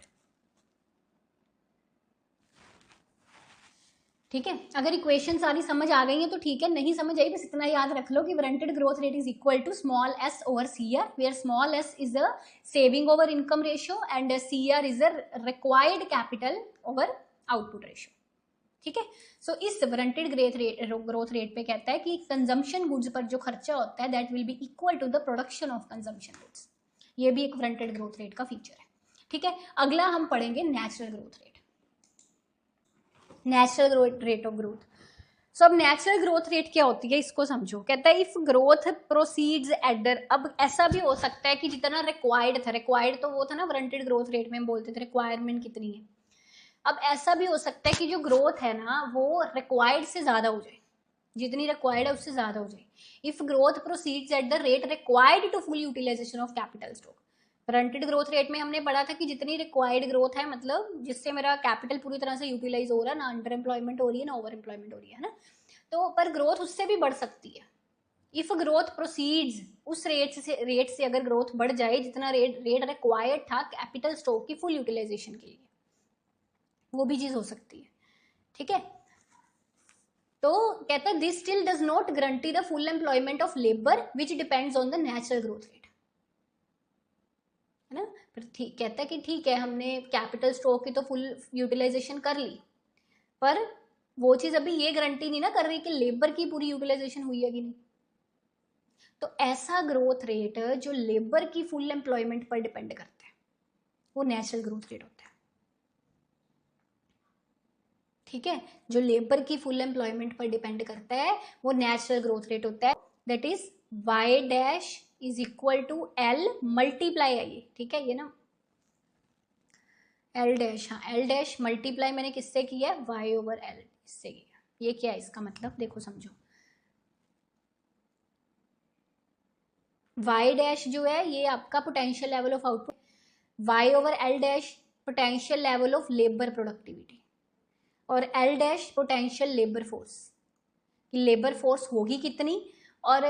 ठीक है। अगर इक्वेशन सारी समझ आ गई है तो ठीक है, नहीं समझ आई बस इतना याद रख लो कि warranted growth rate is equal to small S over C r, where small s is a saving over income ratio and c are is a required capital over output ratio, ठीक है। सो इस वारंटेड ग्रोथ रेट पे कहता है कि consumption goods पर जो खर्चा होता है that will be equal to the production of consumption goods. ये भी एक वारंटेड ग्रोथ रेट का फीचर है। ठीक है, अगला हम पढ़ेंगे natural growth rate. Natural rate of growth. So अब नेचुरल ग्रोथ रेट क्या होती है इसको समझो। कहता है इफ ग्रोथ प्रोसीड्स एट, अब ऐसा भी हो सकता है कि जितना रिक्वायर्ड था, रिक्वायर्ड तो वो था ना वारंटेड ग्रोथ रेट में हम बोलते थे रिक्वायरमेंट कितनी है। अब ऐसा भी हो सकता है कि जो ग्रोथ है ना वो रिक्वायर्ड से ज्यादा हो जाए, जितनी रिक्वायर्ड है उससे ज्यादा हो जाए। If growth proceeds at the rate required to full utilisation of capital stock. Warranted growth rate में हमने पढ़ा था कि जितनी रिक्वायर्ड ग्रोथ है, मतलब जिससे मेरा कैपिटल पूरी तरह से यूटिलाइज हो रहा है, ना अंडर एम्प्लॉयमेंट हो रही है ना ओवर एम्प्लॉयमेंट हो रही है ना, तो पर ग्रोथ उससे भी बढ़ सकती है। इफ ग्रोथ प्रोसीड्स, उस रेट से अगर ग्रोथ बढ़ जाए जितना रेट रिक्वायर्ड था कैपिटल स्टॉक की फुल यूटिलाइजेशन के लिए, वो भी चीज हो सकती है। ठीक है, तो कहता है this still does not guarantee the full employment of labour which depends on the natural growth rate, है ना। फिर ठीक कहता है कि ठीक है हमने कैपिटल स्टॉक की तो फुल यूटिलाइजेशन कर ली, पर वो चीज अभी ये गारंटी नहीं ना कर रही कि लेबर की पूरी यूटिलाइजेशन हुई है कि नहीं। तो ऐसा ग्रोथ रेट जो लेबर की फुल एम्प्लॉयमेंट पर डिपेंड करता है वो नेचुरल ग्रोथ रेट होता है। ठीक है, जो लेबर की फुल एम्प्लॉयमेंट पर डिपेंड करता है वो नेचुरल ग्रोथ रेट होता है। That is y dash is equal to l multiply है ये। ठीक है, ये ना l डैश, हाँ l डैश मल्टीप्लाई मैंने किससे किया है, y ओवर l इससे किया। ये क्या है इसका मतलब, देखो समझो। y डैश जो है ये आपका potential level of output, y over l dash potential level of labour productivity, और L dash potential labour force, labour force होगी कितनी। और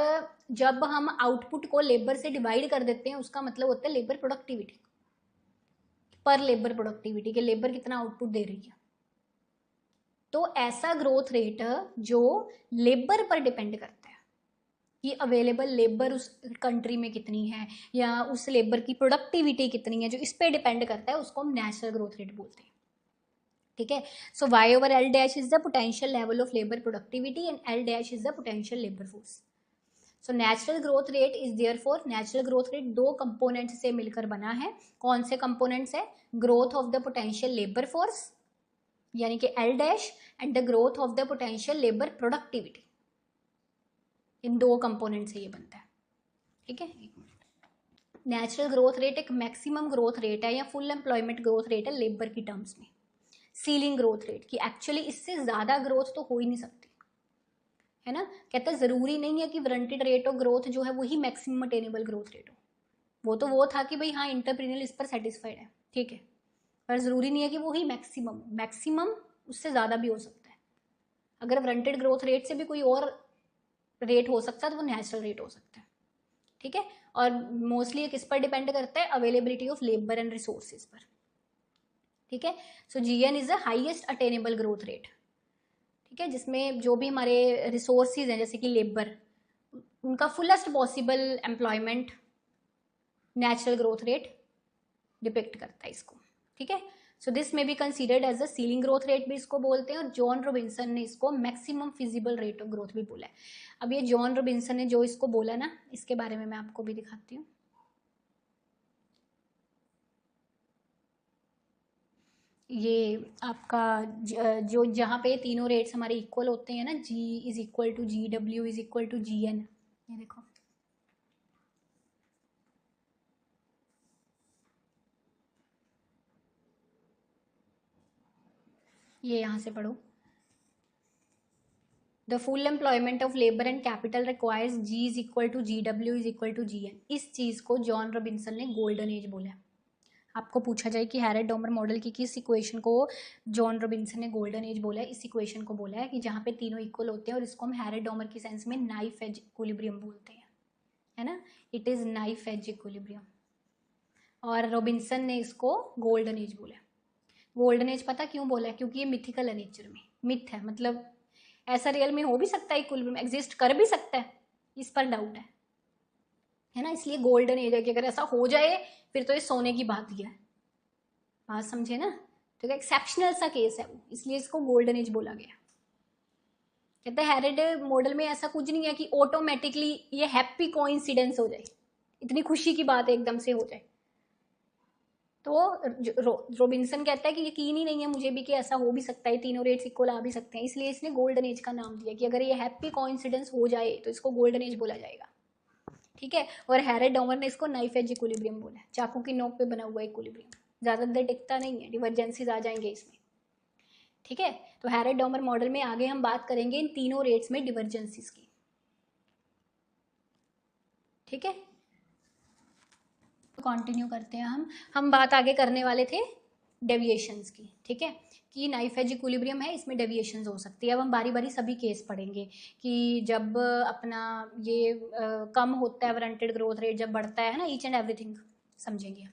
जब हम आउटपुट को लेबर से डिवाइड कर देते हैं उसका मतलब होता है लेबर प्रोडक्टिविटी, पर लेबर प्रोडक्टिविटी के लेबर कितना आउटपुट दे रही है। तो ऐसा ग्रोथ रेट जो लेबर पर डिपेंड करता है कि अवेलेबल लेबर उस कंट्री में कितनी है या उस लेबर की प्रोडक्टिविटी कितनी है, जो इस पे डिपेंड करता है उसको हम नेचुरल ग्रोथ रेट बोलते हैं। ठीक है, so y over l dash is the potential level of labour productivity and l dash is the potential labour force. So natural growth rate is therefore, natural growth rate दो components से मिलकर बना है। कौन से कंपोनेंट्स है, growth of the potential labour force यानी कि l dash and the growth of the potential labour productivity, इन दो कंपोनेंट से ये बनता है। ठीक है, नेचुरल ग्रोथ रेट एक मैक्सिमम ग्रोथ रेट है या फुल एम्प्लॉयमेंट ग्रोथ रेट है लेबर की टर्म्स में, सीलिंग ग्रोथ रेट की एक्चुअली इससे ज्यादा ग्रोथ तो हो ही नहीं सकती, है ना। कहता है जरूरी नहीं है कि वारंटेड रेट ऑफ ग्रोथ जो है वही मैक्सिमम अटेनेबल ग्रोथ रेट हो। वो था कि भाई हाँ इंटरप्रेन्योर इस पर सेटिस्फाइड है, ठीक है, पर जरूरी नहीं है कि वो ही मैक्सिमम उससे ज्यादा भी हो सकता है। अगर वारंटेड ग्रोथ रेट से भी कोई और रेट हो सकता है तो वो नेचुरल रेट हो सकता है। ठीक है, और मोस्टली किस पर डिपेंड करता है, availability of labour and resources पर। ठीक है, सो GN is the highest attainable growth rate. ठीक है, जिसमें जो भी हमारे रिसोर्सेज हैं जैसे कि लेबर, उनका fullest possible employment natural growth rate depict करता है इसको। ठीक है, so this may be considered as the ceiling growth rate भी इसको बोलते हैं, और जॉन रॉबिन्सन ने इसको maximum feasible rate of growth भी बोला है। अब ये जॉन रॉबिन्सन ने जो इसको बोला ना, इसके बारे में मैं आपको भी दिखाती हूँ। ये आपका जो जहाँ पे तीनों रेट्स हमारे इक्वल होते हैं ना, G is equal to G, W is equal to GN, ये देखो ये यहाँ से पढ़ो, the full employment of labour and capital requires G is equal to GW is equal to GN। इस चीज को जॉन रॉबिन्सन ने गोल्डन एज बोला। आपको पूछा जाए कि हैरेट डोमर मॉडल की किस इक्वेशन को जॉन रॉबिन्सन ने गोल्डन एज बोला है, इस इक्वेशन को बोला है कि जहाँ पे तीनों इक्वल होते हैं, और इसको हम हैरेट डोमर की सेंस में नाइफ एज इक्विलिब्रियम बोलते हैं, है ना। It is knife edge equilibrium, और रॉबिन्सन ने इसको गोल्डन एज बोला। गोल्डन एज पता क्यों बोला है, क्योंकि ये मिथिकल है, नेचर में मिथ है, मतलब ऐसा रियल में हो भी सकता है, इक्विलिब्रियम एग्जिस्ट कर भी सकता है, इस पर डाउट है ना, इसलिए गोल्डन एज है कि अगर ऐसा हो जाए फिर तो ये सोने की बात ही है। बात समझे ना, ठीक है, एक्सेप्शनल सा केस है वो, इसलिए इसको गोल्डन एज बोला गया। कहते हैं हेरेड मॉडल में ऐसा कुछ नहीं है कि ऑटोमेटिकली ये हैप्पी कोइंसिडेंस हो जाए, इतनी खुशी की बात एकदम से हो जाए। तो रोबिन्सन कहता है कि यकीन ही नहीं है मुझे भी कि ऐसा हो भी सकता है, तीनों रेट्स इक्वल आ भी सकते हैं, इसलिए इसने गोल्डन एज का नाम दिया कि अगर ये हैप्पी कोइंसिडेंस हो जाए तो इसको गोल्डन एज बोला जाएगा। ठीक है, और हैरेड डॉमर ने इसको नाइफ एज इक्विलिब्रियम बोला, चाकू की नोक पे बना हुआ इक्विलिब्रियम, ज्यादा देर टिकता नहीं है, डिवर्जेंसीज आ जाएंगे इसमें। ठीक है, तो हैरेड डॉमर मॉडल में आगे हम बात करेंगे इन तीनों रेट्स में डिवर्जेंसीज की। ठीक है, तो कंटिन्यू करते हैं हम बात आगे करने वाले थे डेविएशंस की। ठीक है, कि नाइफ एज इक्विलिब्रियम है, इसमें डेविएशंस हो सकती है। अब हम बारी बारी सभी केस पढ़ेंगे कि जब अपना ये कम होता है वारंटेड ग्रोथ रेट, जब बढ़ता है ना, ईच एंड एवरीथिंग समझेंगे।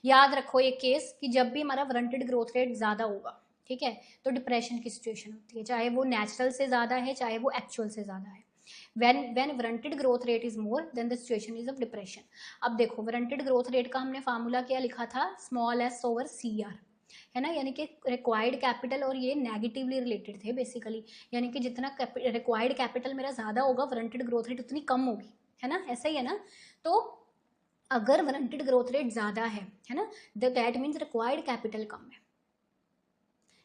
याद रखो एक केस कि जब भी हमारा वारंटेड ग्रोथ रेट ज़्यादा होगा, ठीक है, तो डिप्रेशन की सिचुएशन होती है, चाहे वो नेचुरल से ज़्यादा है चाहे वो एक्चुअल से ज़्यादा है। when warranted growth rate is more than the situation is of depression. अब देखो वारंटेड ग्रोथ रेट का हमने फार्मूला क्या लिखा था, स्मॉल एस ओवर सी आर, है ना, यानी कि रिक्वायर्ड कैपिटल और ये नेगेटिवली रिलेटेड थे बेसिकली, यानी कि जितना रिक्वायर्ड कैपिटल मेरा ज़्यादा होगा वारंटेड ग्रोथ रेट उतनी कम होगी, है ना, ऐसा ही है ना। तो अगर वारंटेड ग्रोथ रेट ज़्यादा है ना, दैट मीन्स रिक्वायर्ड कैपिटल कम है।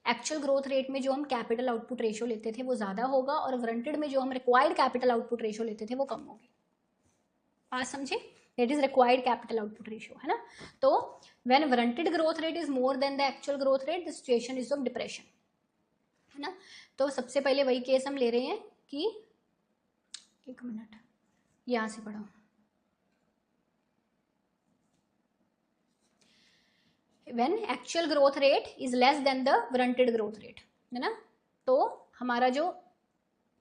एक्चुअल ग्रोथ रेट में जो हम कैपिटल आउटपुट रेशियो लेते थे वो ज़्यादा होगा, और वारंटेड में जो हम रिक्वायर्ड कैपिटल आउटपुट रेशियो लेते थे वो कम होगी। बात समझे, that is required capital output ratio, है ना। तो when warranted growth rate is more than the actual growth rate the situation is of depression, है ना। तो सबसे पहले वही केस हम ले रहे हैं कि, एक मिनट यहाँ से पढ़ो, when actual growth rate is less than the warranted growth rate, है ना। तो हमारा जो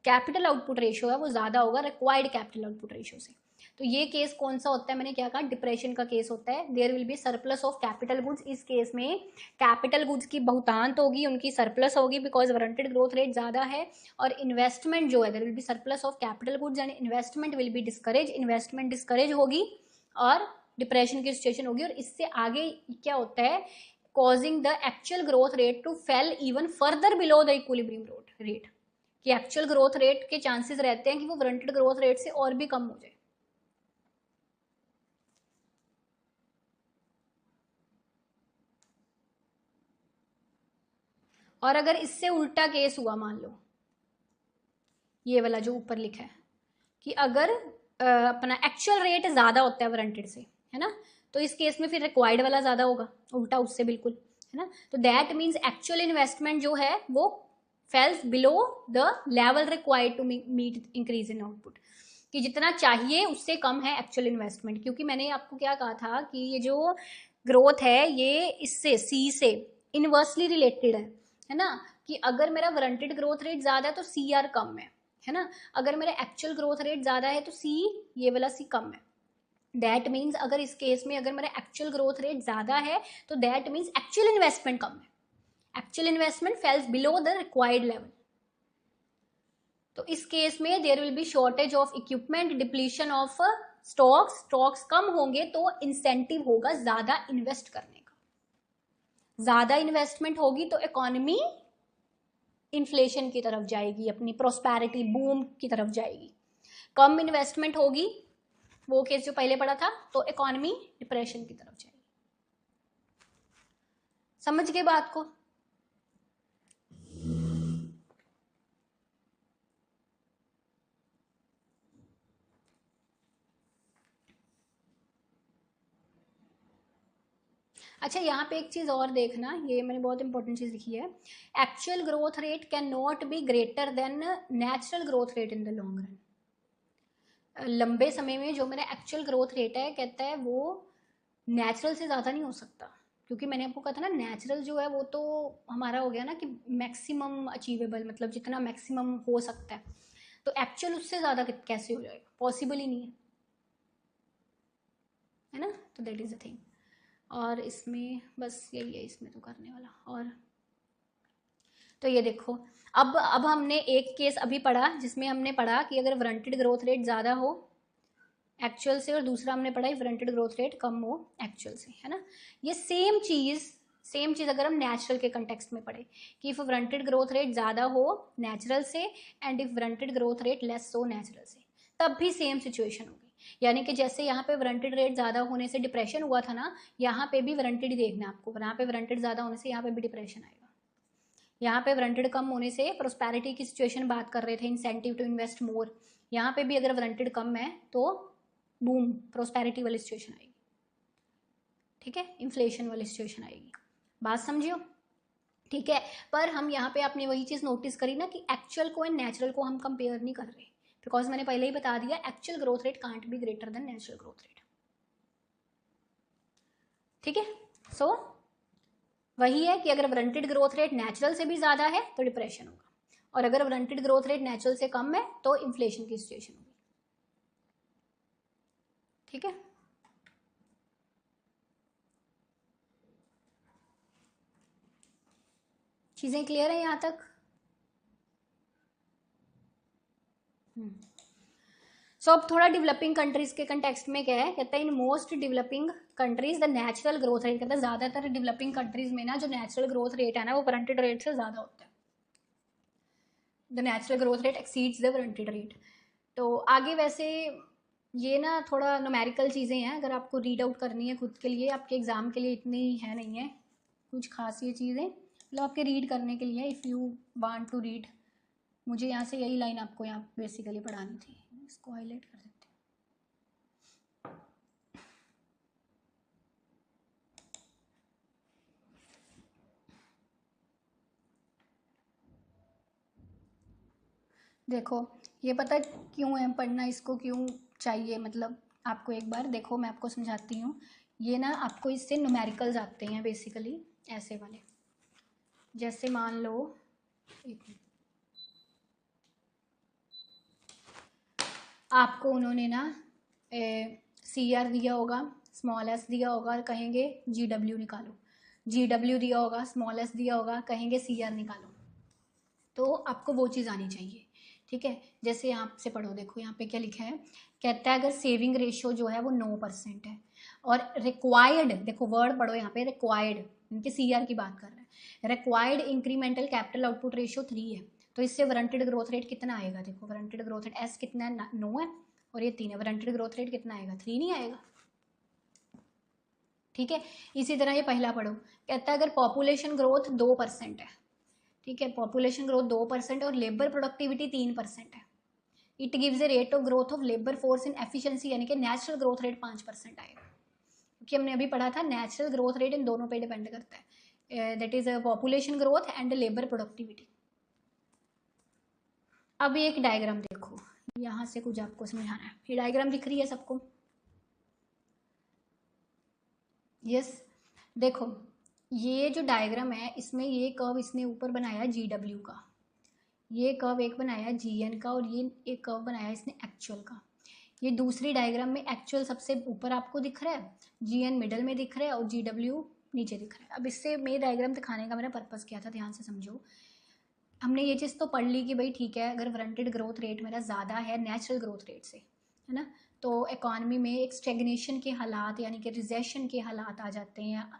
कैपिटल आउटपुट रेशियो है वो ज़्यादा होगा रिक्वायर्ड कैपिटल आउटपुट रेशियो से। तो ये केस कौन सा होता है, मैंने क्या कहा, डिप्रेशन का केस होता है। There will be surplus of capital goods, इस केस में कैपिटल गुड्स की बहुतांत होगी, उनकी सरप्लस होगी बिकॉज वारंटेड ग्रोथ रेट ज़्यादा है, और इन्वेस्टमेंट जो है, there will be surplus of capital goods and investment will be discourage, investment discourage होगी और डिप्रेशन की सिचुएशन होगी। और इससे आगे क्या होता है, causing the actual growth rate to fall even further below the equilibrium rate, कि एक्चुअल ग्रोथ रेट के चांसेस रहते हैं कि वो वारंटेड ग्रोथ रेट से और भी कम हो जाए। और अगर इससे उल्टा केस हुआ, मान लो ये वाला जो ऊपर लिखा है कि अगर अपना एक्चुअल रेट ज्यादा होता है वारंटेड से, है ना, तो इस केस में फिर रिक्वायर्ड वाला ज्यादा होगा, उल्टा उससे बिल्कुल, है ना। तो दैट मीन्स एक्चुअल इन्वेस्टमेंट जो है वो falls below the level required to meet increase in output, कि जितना चाहिए उससे कम है एक्चुअल इन्वेस्टमेंट। क्योंकि मैंने आपको क्या कहा था कि ये जो ग्रोथ है ये इससे सी से इनवर्सली रिलेटेड है ना, कि अगर मेरा वारंटेड ग्रोथ रेट ज्यादा है तो सी आर कम है ना, अगर मेरा एक्चुअल ग्रोथ रेट ज्यादा है तो सी, ये वाला सी कम है। दैट मीन्स अगर इस केस में अगर मेरा एक्चुअल ग्रोथ रेट ज्यादा है तो दैट मीन्स एक्चुअल इन्वेस्टमेंट कम है, actual investment falls below the required level. तो इस केस में there will be shortage of equipment, depletion of stocks कम होंगे तो इंसेंटिव होगा ज्यादा इन्वेस्ट करने का, ज्यादा इन्वेस्टमेंट होगी तो इकोनॉमी इन्फ्लेशन की तरफ जाएगी, अपनी प्रोस्पेरिटी बूम की तरफ जाएगी। कम इन्वेस्टमेंट होगी, वो केस जो पहले पढ़ा था, तो इकोनॉमी डिप्रेशन की तरफ जाएगी। समझ गए बात को। अच्छा, यहाँ पे एक चीज और देखना, ये मैंने बहुत इंपॉर्टेंट चीज लिखी है, actual growth rate can not be greater then natural growth rate in the long run. लंबे समय में जो मेरा एक्चुअल ग्रोथ रेट है, कहता है वो नेचुरल से ज़्यादा नहीं हो सकता, क्योंकि मैंने आपको कहा था ना नेचुरल जो है वो तो हमारा हो गया ना कि मैक्सिमम अचीवेबल, मतलब जितना मैक्सिमम हो सकता है, तो एक्चुअल उससे ज़्यादा कैसे हो जाएगा, पॉसिबल ही नहीं है ना। तो दैट इज़ द थिंग। और इसमें बस यही है इसमें तो करने वाला। और तो ये देखो, अब हमने एक केस अभी पढ़ा जिसमें हमने पढ़ा कि अगर वारंटेड ग्रोथ रेट ज़्यादा हो एक्चुअल से, और दूसरा हमने पढ़ा वारंटेड ग्रोथ रेट कम हो एक्चुअल से, है ना। ये सेम चीज़ सेम चीज़ अगर हम नेचुरल के कंटेक्स्ट में पढ़े कि इफ वांटेड ग्रोथ रेट ज़्यादा हो नेचुरल से and if wanted growth rate less हो नेचुरल से, तब भी सेम सिचुएशन होगी। यानी कि जैसे यहाँ पे वांटेड रेट ज़्यादा होने से डिप्रेशन हुआ था ना, यहाँ पे भी वांटेड ही देखना आपको, यहाँ पे वांटेड ज़्यादा होने से यहाँ पे भी डिप्रेशन आएगा। यहाँ पे वांटेड कम होने से प्रोस्पैरिटी की सिचुएशन बात कर रहे थे, इंसेंटिव टू इन्वेस्ट मोर, यहाँ पे भी अगर वांटेड कम है तो बूम प्रोस्पैरिटी वाली सिचुएशन आएगी, ठीक है, इन्फ्लेशन वाली सिचुएशन आएगी। बात समझियो, ठीक है। पर हम यहाँ पे आपने वही चीज़ नोटिस करी ना कि एक्चुअल को एंड नेचुरल को हम कंपेयर नहीं कर रहे, बिकॉज मैंने पहले ही बता दिया actual growth rate can't be greater then natural growth rate, ठीक है। सो वही है कि अगर वांटेड ग्रोथ रेट नेचुरल से भी ज़्यादा है तो डिप्रेशन होगा, और अगर वांटेड ग्रोथ रेट नेचुरल से कम है तो इन्फ्लेशन की सिचुएशन होगी, ठीक है। चीज़ें क्लियर है यहाँ तक? सो अब थोड़ा डेवलपिंग कंट्रीज के कंटेक्स्ट में क्या है, कहता है in most developing countries the natural growth rate, कहता है ज़्यादातर डेवलपिंग कंट्रीज में ना जो नेचुरल ग्रोथ रेट है ना वो वांटेड रेट से ज़्यादा होता है, the natural growth rate exceeds the wanted rate. तो आगे वैसे ये ना थोड़ा न्यूमेरिकल चीज़ें हैं, अगर आपको रीड आउट करनी है खुद के लिए, आपके एग्जाम के लिए इतनी है नहीं है कुछ खास ये चीज़ें, मतलब आपके रीड करने के लिए, if you want to read. मुझे यहाँ से यही लाइन आपको यहाँ बेसिकली पढ़ानी थी, इसको हाईलाइट कर देते हैं। देखो ये पता क्यों है पढ़ना, इसको क्यों चाहिए, मतलब आपको एक बार देखो मैं आपको समझाती हूँ। ये ना आपको इससे न्यूमेरिकल्स आते हैं बेसिकली ऐसे वाले, जैसे मान लो एक मिनट, आपको उन्होंने ना CR दिया होगा, स्मॉल s दिया होगा, कहेंगे GW निकालो, GW दिया होगा, स्मॉल s दिया होगा, कहेंगे CR निकालो, तो आपको वो चीज़ आनी चाहिए, ठीक है। जैसे यहाँ से पढ़ो, देखो यहाँ पे क्या लिखा है, कहता है अगर सेविंग रेशियो जो है वो 9% है और रिक्वायर्ड, देखो वर्ड पढ़ो यहाँ पे, रिक्वायर्ड, इनके CR की बात कर रहे हैं, required incremental capital output ratio 3 है, तो इससे वांटेड ग्रोथ रेट कितना आएगा, देखो वांटेड ग्रोथ रेट S कितना है, 9 है और ये 3 है, वांटेड ग्रोथ रेट कितना आएगा, 3 नहीं आएगा, ठीक है। इसी तरह ये पहला पढ़ो, कहता है अगर पॉपुलेशन ग्रोथ 2% है, ठीक है, पॉपुलेशन ग्रोथ 2% और लेबर प्रोडक्टिविटी 3% है, it gives a rate of growth of labour force in efficiency, यानी कि नेचुरल ग्रोथ रेट 5% आएगा, क्योंकि हमने अभी पढ़ा था नेचुरल ग्रोथ रेट इन दोनों पे डिपेंड करता है, that is population growth and labour productivity. अब एक डायग्राम देखो, यहाँ से कुछ आपको समझाना है, ये डायग्राम दिख रही है सबको? यस देखो ये जो डायग्राम है इसमें ये कर्व इसने ऊपर बनाया GW का, ये कर्व एक बनाया GN का, और ये एक कर्व बनाया इसने एक्चुअल का। ये दूसरी डायग्राम में एक्चुअल सबसे ऊपर आपको दिख रहा है, GN मिडल में दिख रहा है और GW नीचे दिख रहा है। अब इससे मेरे डायग्राम दिखाने का मेरा पर्पस क्या था, ध्यान से समझो। हमने ये चीज़ तो पढ़ ली कि भाई ठीक है, अगर वांटेड ग्रोथ रेट मेरा ज़्यादा है नेचुरल ग्रोथ रेट से, है ना, तो इकॉनमी में एक स्टेगनेशन के हालात यानी कि रिजेशन के हालात आ जाते हैं,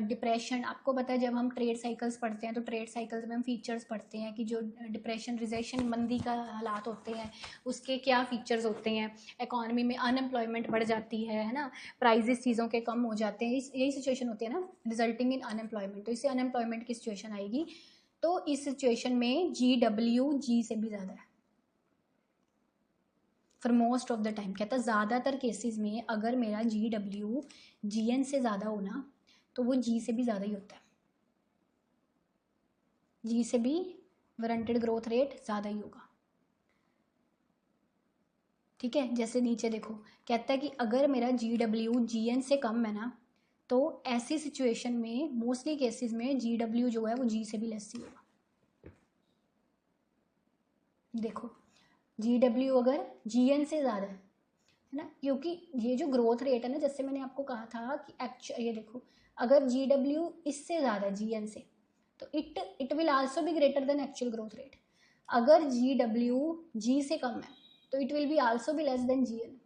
डिप्रेशन। आपको पता है जब हम ट्रेड साइकिल्स पढ़ते हैं तो ट्रेड साइकिल्स में हम फीचर्स पढ़ते हैं कि जो डिप्रेशन, रिजेशन, मंदी का हालात होते हैं उसके क्या फीचर्स होते हैं, इकॉनमी में अनएम्प्लॉयमेंट बढ़ जाती है ना, प्राइजेस चीज़ों के कम हो जाते हैं, यही सिचुएशन होती है ना, रिजल्टिंग इन अनएम्प्लॉयमेंट। तो इससे अनएम्प्लॉयमेंट की सिचुएशन आएगी, तो इस सिचुएशन में GW G से भी ज़्यादा है for most of the time. कहता है ज़्यादातर केसेस में अगर मेरा GW GN से ज़्यादा होना तो वो G से भी ज़्यादा ही होता है, G से भी वांटेड ग्रोथ रेट ज़्यादा ही होगा, ठीक है। जैसे नीचे देखो कहता है कि अगर मेरा GW GN से कम है ना, तो ऐसी सिचुएशन में मोस्टली केसेस में GW जो है वो G से भी लेस ही होगा। देखो GW अगर GN से ज़्यादा है ना, क्योंकि ये जो ग्रोथ रेट है ना, जैसे मैंने आपको कहा था कि ये देखो अगर GW इससे ज़्यादा GN से, तो it will also be greater then actual growth rate. अगर GW G से कम है तो it will be also be less than GN।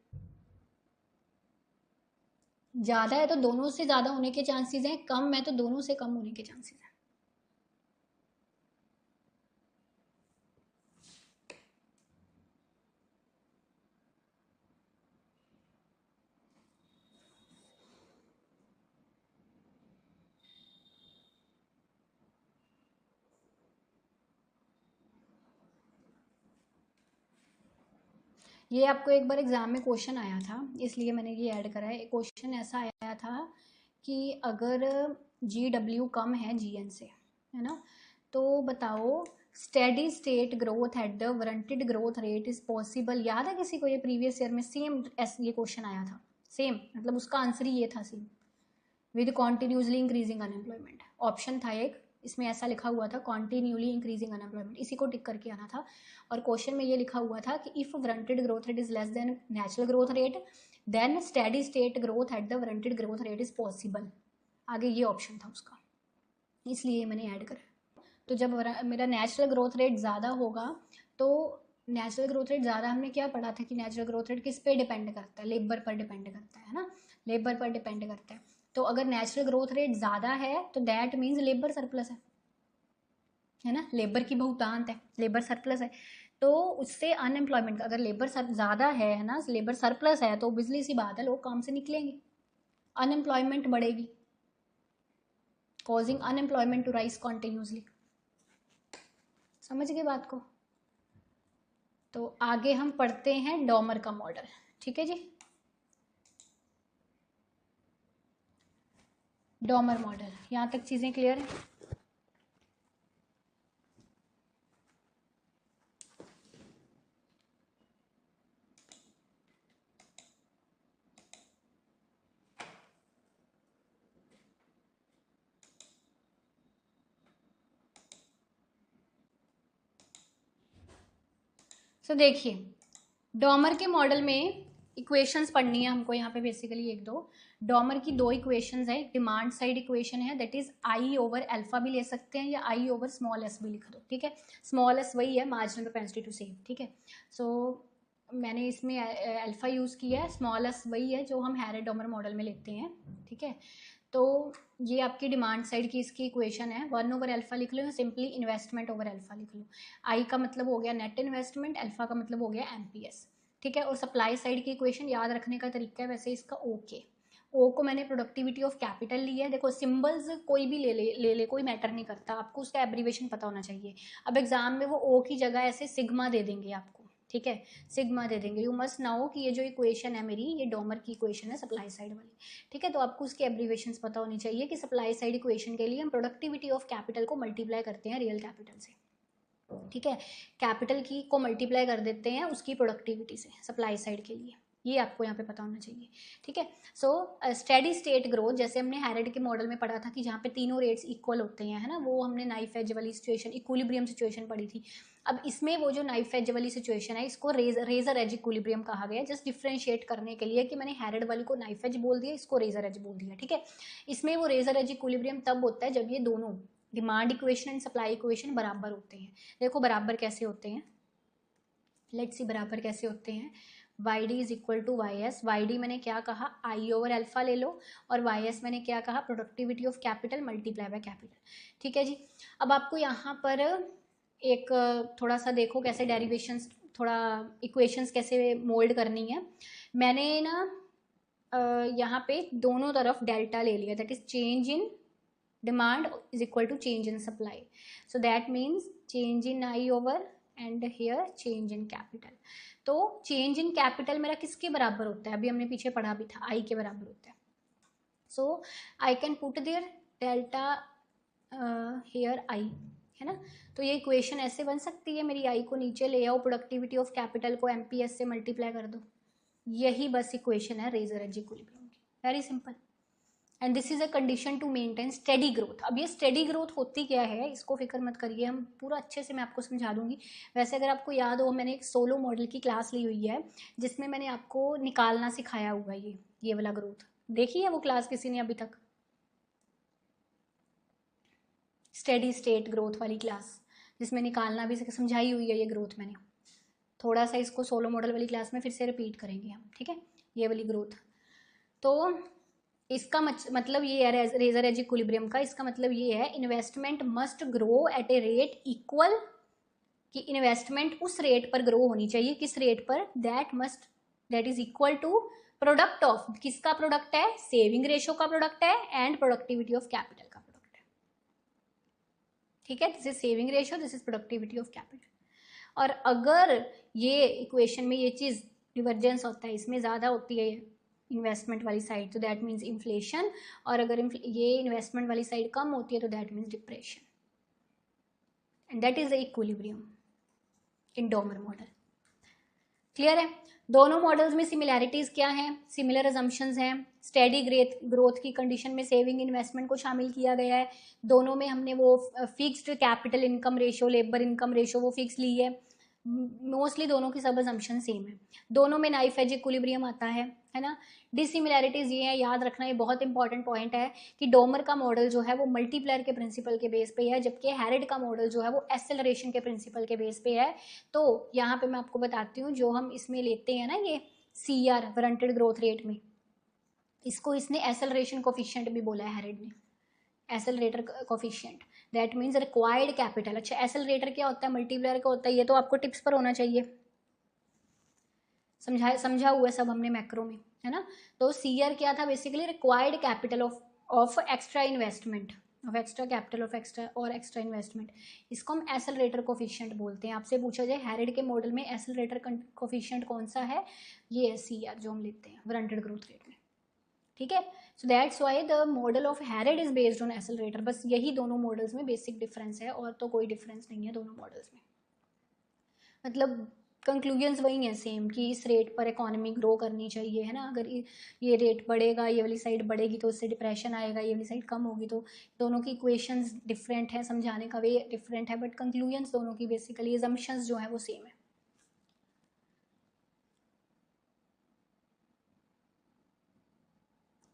ज़्यादा है तो दोनों से ज़्यादा होने के चांसेस हैं, कम है तो दोनों से कम होने के चांसेस हैं। ये आपको एक बार एग्जाम में क्वेश्चन आया था, इसलिए मैंने ये ऐड करा है। क्वेश्चन ऐसा आया था कि अगर GW कम है GN से, है ना, तो बताओ steady state growth at the warranted growth rate is possible. याद है किसी को? ये प्रीवियस ईयर में सेम ये क्वेश्चन आया था, सेम मतलब उसका आंसर ही ये था, same, with continuously increasing unemployment. Option था एक, इसमें ऐसा लिखा हुआ था कॉन्टिन्यूली इंक्रीजिंग अनएम्प्लॉयमेंट, इसी को टिक करके आना था। और क्वेश्चन में ये लिखा हुआ था कि if warranted growth rate is less than natural growth rate then steady state growth at the warranted growth rate is possible. आगे ये ऑप्शन था उसका, इसलिए मैंने ऐड करा। तो जब मेरा नेचुरल ग्रोथ रेट ज़्यादा होगा, तो नेचुरल ग्रोथ रेट ज़्यादा, हमने क्या पढ़ा था कि नेचुरल ग्रोथ रेट किस पे डिपेंड करता है? लेबर पर डिपेंड करता है ना, लेबर पर डिपेंड करता है। तो अगर नेचुरल ग्रोथ रेट ज़्यादा है तो दैट मीन्स लेबर सरप्लस है ना, लेबर की बहुतांत है, लेबर सरप्लस है। तो उससे अनएम्प्लॉयमेंट, अगर लेबर ज़्यादा है ना, लेबर सरप्लस है, तो बिजली सी बात है लोग काम से निकलेंगे, अनएम्प्लॉयमेंट बढ़ेगी, causing unemployment to rise continuously. समझ गए बात को? तो आगे हम पढ़ते हैं डॉमर का मॉडल। ठीक है जी, डॉमर मॉडल, यहाँ तक चीज़ें क्लियर है? तो देखिए, डॉमर के मॉडल में इक्वेशंस पढ़नी है हमको यहाँ पे बेसिकली एक दो। डॉमर की दो इक्वेशंस है, डिमांड साइड इक्वेशन है that is I over alpha भी ले सकते हैं या आई ओवर स्मॉल एस भी लिख दो। ठीक है, स्मॉल एस वही है मार्जिनल प्रोपेंसिटी टू सेव। ठीक है, सो मैंने इसमें अल्फा यूज़ किया है, स्मॉल एस वही है जो हम हैरेड डॉमर मॉडल में लेते हैं। ठीक है, तो ये आपकी डिमांड साइड की इसकी इक्वेशन है। 1 ओवर अल्फा लिख लो, सिंपली इन्वेस्टमेंट ओवर अल्फा लिख लो। आई का मतलब हो गया नेट इन्वेस्टमेंट, अल्फा का मतलब हो गया एमपीएस। ठीक है, और सप्लाई साइड की इक्वेशन याद रखने का तरीका है वैसे इसका ओके। ओ को मैंने प्रोडक्टिविटी ऑफ कैपिटल लिया है। देखो सिंबल्स कोई भी ले ले कोई मैटर नहीं करता, आपको उसका एब्रीवेशन पता होना चाहिए। अब एग्जाम में वो ओ की जगह ऐसे सिग्मा दे देंगे आपको, ठीक है, सिग्मा दे देंगे। यू मस्ट नाउ कि ये जो इक्वेशन है मेरी, ये डॉमर की इक्वेशन है सप्लाई साइड वाली। ठीक है, तो आपको उसके एब्रीवेशंस पता होनी चाहिए कि सप्लाई साइड इक्वेशन के लिए हम प्रोडक्टिविटी ऑफ कैपिटल को मल्टीप्लाई करते हैं रियल कैपिटल से। ठीक है, कैपिटल की को मल्टीप्लाई कर देते हैं उसकी प्रोडक्टिविटी से सप्लाई साइड के लिए, ये आपको यहाँ पे पता होना चाहिए। ठीक है, सो स्टेडी स्टेट ग्रोथ जैसे हमने हैरेड के मॉडल में पढ़ा था कि जहाँ पे तीनों रेट्स इक्वल होते हैं, है ना, वो हमने नाइफ एज वाली सिचुएशन, इक्विलिब्रियम सिचुएशन पढ़ी थी। अब इसमें वो जो नाइफ एज वाली सिचुएशन है इसको रेजर एज इक्विलिब्रियम कहा गया, जस्ट डिफ्रेंशिएट करने के लिए कि मैंने हैरेड वाली को नाइफ एज बोल दिया, इसको रेजर एज बोल दिया। ठीक है, इसमें वो रेजर एज इक्विलिब्रियम तब होता है जब ये दोनों demand equation and supply equation बराबर होते हैं। देखो बराबर कैसे होते हैं, लेट्स सी बराबर कैसे होते हैं। Y d is equal to y s, y d मैंने क्या कहा, आई ओवर अल्फा ले लो, और वाई एस मैंने क्या कहा, productivity of capital multiply by capital. ठीक है जी, अब आपको यहाँ पर एक थोड़ा सा देखो कैसे डेरिवेशंस, थोड़ा इक्वेशंस कैसे मोल्ड करनी है। मैंने ना यहाँ पे दोनों तरफ डेल्टा ले लिया, that is change in demand is equal to change in supply, so that means change in I over and here change in capital। तो change in capital मेरा किसके बराबर होता है, अभी हमने पीछे पढ़ा भी था, I के बराबर होता है। so I can put there delta here I, है ना। तो ये इक्वेशन ऐसे बन सकती है मेरी, I को नीचे ले आओ, प्रोडक्टिविटी ऑफ कैपिटल को MPS से मल्टीप्लाई कर दो, यही बस इक्वेशन है रेजर एज इक्विलिब्रियम की, very simple. And this is a condition to maintain steady growth. अब ये स्टेडी ग्रोथ होती क्या है इसको फिक्र मत करिए, हम पूरा अच्छे से मैं आपको समझा दूंगी। वैसे अगर आपको याद हो, मैंने एक सोलो मॉडल की क्लास ली हुई है जिसमें मैंने आपको निकालना सिखाया हुआ है, ये वाला ग्रोथ। देखी है वो क्लास किसी ने अभी तक? स्टेडी स्टेट ग्रोथ वाली क्लास जिसमें निकालना भी समझाई हुई है ये ग्रोथ मैंने। थोड़ा सा इसको सोलो मॉडल वाली क्लास में फिर से रिपीट करेंगे हम, ठीक है, ये वाली ग्रोथ। तो इसका मतलब ये है रेजर एज इक्विलिब्रियम का, इसका मतलब ये है investment must grow at a rate equal, कि इन्वेस्टमेंट उस रेट पर ग्रो होनी चाहिए, किस रेट पर, that is equal to product of, किसका प्रोडक्ट है, सेविंग रेशियो का प्रोडक्ट है एंड प्रोडक्टिविटी ऑफ कैपिटल का प्रोडक्ट है। ठीक है, this is saving ratio, this is productivity of capital. और अगर ये इक्वेशन में ये चीज डिवर्जेंस होता है, इसमें ज्यादा होती है इन्वेस्टमेंट वाली साइड, तो दैट मीन्स इन्फ्लेशन, और अगर ये इन्वेस्टमेंट वाली साइड कम होती है तो that means depression, and that is the equilibrium in Domar model. Clear है? दोनों मॉडल्स में सिमिलैरिटीज क्या हैं, सिमिलर अजम्पशंस हैं, स्टेडी ग्रोथ की कंडीशन में सेविंग इन्वेस्टमेंट को शामिल किया गया है, दोनों में हमने वो fixed capital income ratio, labour income ratio वो फिक्स ली है, मोस्टली दोनों की सब अजम्पशन सेम है, दोनों में नाइफ एज इक्विलिब्रियम आता है ना। डिसिमिलैरिटीज ये है, याद रखना, ये बहुत इंपॉर्टेंट पॉइंट है कि डोमर का मॉडल जो है वो मल्टीप्लायर के प्रिंसिपल के बेस पे है, जबकि हैरिड का मॉडल जो है वो एक्सेलरेशन के प्रिंसिपल के बेस पे है। तो यहाँ पे मैं आपको बताती हूँ, जो हम इसमें लेते हैं ना ये CR वारंटेड ग्रोथ रेट में, इसको इसने एक्सेलरेशन कोफिशिएंट भी बोला है हैरिड ने, accelerator coefficient, that means required capital. अच्छा, एक्सेलरेटर क्या होता है, मल्टीप्लायर क्या होता है, ये तो आपको टिप्स पर होना चाहिए, समझा हुआ सब हमने मैक्रो में, है ना। तो CR क्या था, basically required capital of extra investment, of extra capital of extra और एक्स्ट्रा इन्वेस्टमेंट, इसको हम एक्सेलरेटर कोफिशिएंट बोलते हैं। आपसे पूछा जाए हैरिड के मॉडल में एक्सेलरेटर कोफिशिएंट कौन सा है, ये है CR जो हम लेते हैं वारंटेड ग्रोथ रेट में। ठीक है, so that's why the model of Harrod is based on accelerator. बस यही दोनों मॉडल्स में बेसिक डिफरेंस है, और तो कोई डिफरेंस नहीं है दोनों मॉडल्स में। मतलब कंक्लूजन्स वही हैं सेम, कि इस रेट पर इकोनॉमी ग्रो करनी चाहिए, है ना। अगर ये रेट बढ़ेगा, ये वाली साइड बढ़ेगी तो उससे डिप्रेशन आएगा, ये वाली साइड कम होगी, तो दोनों की इक्वेशंस डिफरेंट है, समझाने का वे डिफरेंट है, बट कंक्लूजन्स दोनों की बेसिकली असम्पशंस जो है वो सेम है।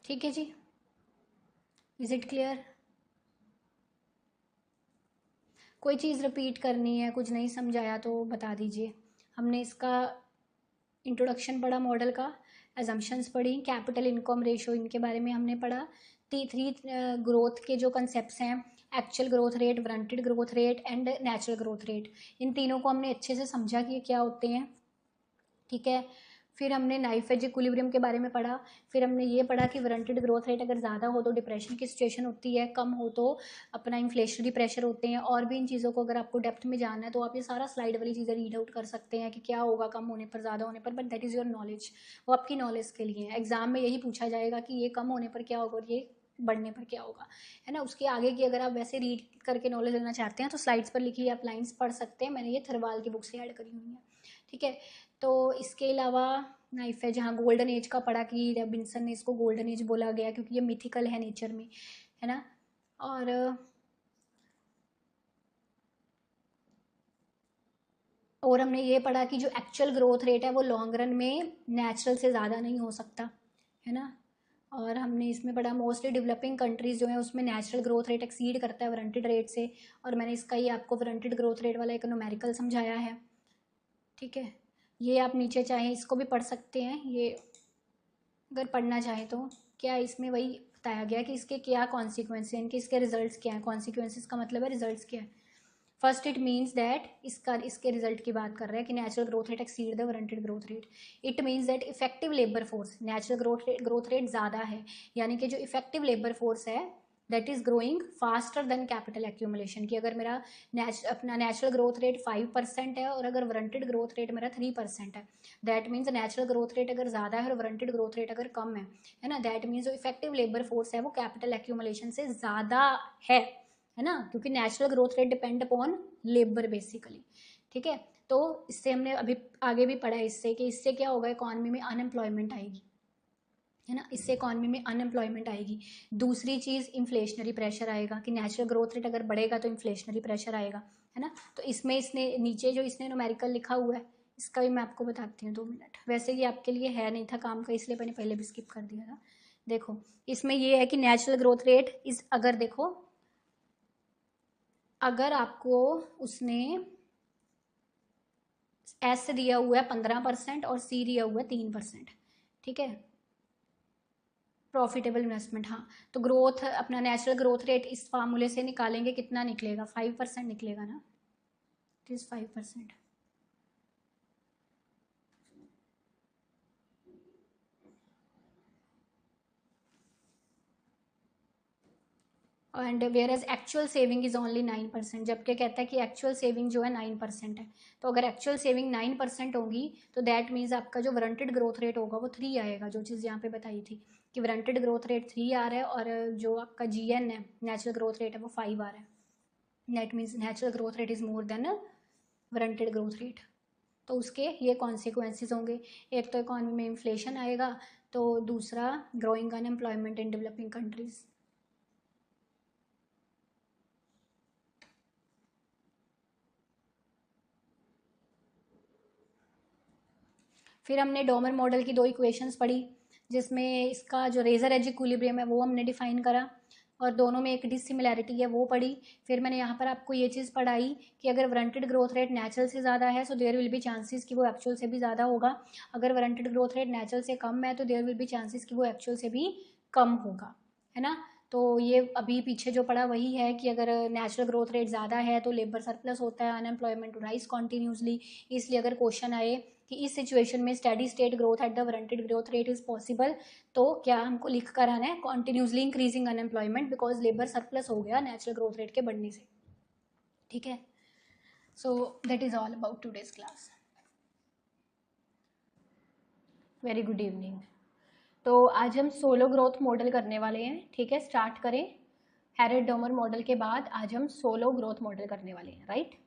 ठीक है जी, इज इट क्लियर? कोई चीज़ रिपीट करनी है, कुछ नहीं समझाया तो बता दीजिए। हमने इसका इंट्रोडक्शन पढ़ा मॉडल का, एजम्पशंस पढ़ी, कैपिटल इनकम रेशियो इनके बारे में हमने पढ़ा, थ्री ग्रोथ के जो कंसेप्ट्स हैं, actual growth rate, warranted growth rate and natural growth rate, इन तीनों को हमने अच्छे से समझा कि क्या होते हैं। ठीक है, फिर हमने नाइफ एज इक्विलिब्रियम के बारे में पढ़ा, फिर हमने ये पढ़ा कि वारंटेड ग्रोथ रेट अगर ज़्यादा हो तो डिप्रेशन की सिचुएशन होती है, कम हो तो अपना इन्फ्लेशनरी प्रेशर होते हैं। और भी इन चीज़ों को अगर आपको डेप्थ में जानना है तो आप ये सारा स्लाइड वाली चीज़ें रीड आउट कर सकते हैं कि क्या होगा कम होने पर, ज़्यादा होने पर, but that is your knowledge, वो आपकी नॉलेज के लिए है। एग्जाम में यही पूछा जाएगा कि ये कम होने पर क्या होगा और ये बढ़ने पर क्या होगा, है ना। उसके आगे की अगर आप वैसे रीड करके नॉलेज लेना चाहते हैं तो स्लाइड्स पर लिखी आप लाइन्स पढ़ सकते हैं, मैंने ये थरवाल की बुक से ऐड करी हुई है। ठीक है, तो इसके अलावा नाइफ है, जहाँ गोल्डन एज का पढ़ा कि रॉबिन्सन ने इसको गोल्डन एज बोला गया क्योंकि ये मिथिकल है नेचर में, है ना। और हमने ये पढ़ा कि जो एक्चुअल ग्रोथ रेट है वो लॉन्ग रन में नेचुरल से ज़्यादा नहीं हो सकता, है ना। और हमने इसमें पढ़ा मोस्टली डेवलपिंग कंट्रीज जो है उसमें नेचुरल ग्रोथ रेट एक्सीड करता है वारंटेड रेट से, और मैंने इसका ही आपको वारंटेड ग्रोथ रेट वाला एक न्यूमेरिकल समझाया है। ठीक है, ये आप नीचे चाहें इसको भी पढ़ सकते हैं, ये अगर पढ़ना चाहें तो। क्या इसमें वही बताया गया कि इसके क्या कॉन्सिक्वेंस हैं, इनके इसके रिजल्ट्स क्या हैं। कॉन्सिक्वेंसेस का मतलब है रिजल्ट्स क्या है। फर्स्ट इट मीन्स दैट इसके रिजल्ट की बात कर रहे हैं कि natural growth rate exceed the warranted growth rate. It means that effective labour force, natural growth rate ज़्यादा है, यानी कि जो इफेक्टिव लेबर फोर्स है that is growing faster than capital accumulation. की अगर मेरा अपना नेचुरल ग्रोथ रेट 5% है और अगर वारंटेड ग्रोथ रेट मेरा 3% है, that means natural growth rate अगर ज़्यादा है और वारंटेड ग्रोथ रेट अगर कम है ना, दैट मीन्स जो इफेक्टिव लेबर फोर्स है वो कैपिटल एक्यूमुलेशन से ज़्यादा है ना, क्योंकि natural growth rate depend upon labour basically. ठीक है, तो इससे हमने अभी आगे भी पढ़ा है इससे कि इससे क्या होगा, इकॉनमी में अनएम्प्लॉयमेंट आएगी, है ना, इससे इकॉनमी में अनएम्प्लॉयमेंट आएगी। दूसरी चीज़ इन्फ्लेशनरी प्रेशर आएगा, कि नेचुरल ग्रोथ रेट अगर बढ़ेगा तो इन्फ्लेशनरी प्रेशर आएगा, है ना। तो इसमें इसने नीचे जो इसने न्यूमेरिकल लिखा हुआ है इसका भी मैं आपको बताती हूँ, 2 मिनट। वैसे ये आपके लिए है नहीं था काम का, इसलिए मैंने पहले भी स्किप कर दिया था। देखो इसमें ये है कि नेचुरल ग्रोथ रेट इस, अगर देखो अगर आपको उसने एस दिया हुआ है 15% और सी दिया हुआ है 3%, ठीक है, प्रॉफिटेबल इन्वेस्टमेंट, हाँ। तो ग्रोथ, अपना नेचुरल ग्रोथ रेट इस फार्मूले से निकालेंगे, कितना निकलेगा? 5% निकलेगा ना, it is 5%। And where as actual saving is only 9%, जबकि कहता है कि एक्चुअल सेविंग जो है 9% है। तो अगर एक्चुअल सेविंग 9% होगी तो दैट मीन्स आपका जो वारंटेड ग्रोथ रेट होगा वो 3 आएगा, जो चीज़ यहाँ पे बताई थी कि वारंटेड ग्रोथ रेट 3 आ रहा है और जो आपका GN है, नेचुरल ग्रोथ रेट है, वो 5 आ रहा है। That means natural growth rate is more than warranted growth rate. तो उसके ये कॉन्सिक्वेंसेज होंगे, एक तो इकॉनमी में इन्फ्लेशन आएगा, तो दूसरा growing unemployment in developing countries. फिर हमने डोमर मॉडल की 2 इक्वेशंस पढ़ी, जिसमें इसका जो रेजर एज इक्विलिब्रियम है वो हमने डिफाइन करा और दोनों में एक डिसिमिलैरिटी है वो पढ़ी। फिर मैंने यहाँ पर आपको ये चीज़ पढ़ाई कि अगर वारंटेड ग्रोथ रेट नेचुरल से ज़्यादा है so there will be chances कि वो एक्चुअल से भी ज़्यादा होगा। अगर वारंटेड ग्रोथ रेट नेचुरल से कम है तो देयर विल बी चांसेस कि वो एक्चुअल से भी कम होगा, है ना। तो ये अभी पीछे जो पढ़ा वही है कि अगर नेचुरल ग्रोथ रेट ज़्यादा है तो लेबर सरप्लस होता है, अनएम्प्लॉयमेंट राइज कॉन्टीन्यूसली। इसलिए अगर क्वेश्चन आए कि इस सिचुएशन में steady state growth at the warranted growth rate is possible, तो क्या हमको लिख कर आना है continuously increasing unemployment because labour surplus हो गया नेचुरल ग्रोथ रेट के बढ़ने से। ठीक है, सो that is all about today's class. Very good evening. तो आज हम सोलो ग्रोथ मॉडल करने वाले हैं। ठीक है, स्टार्ट करें। हैरेड डोमर मॉडल के बाद आज हम सोलो ग्रोथ मॉडल करने वाले हैं, राइट।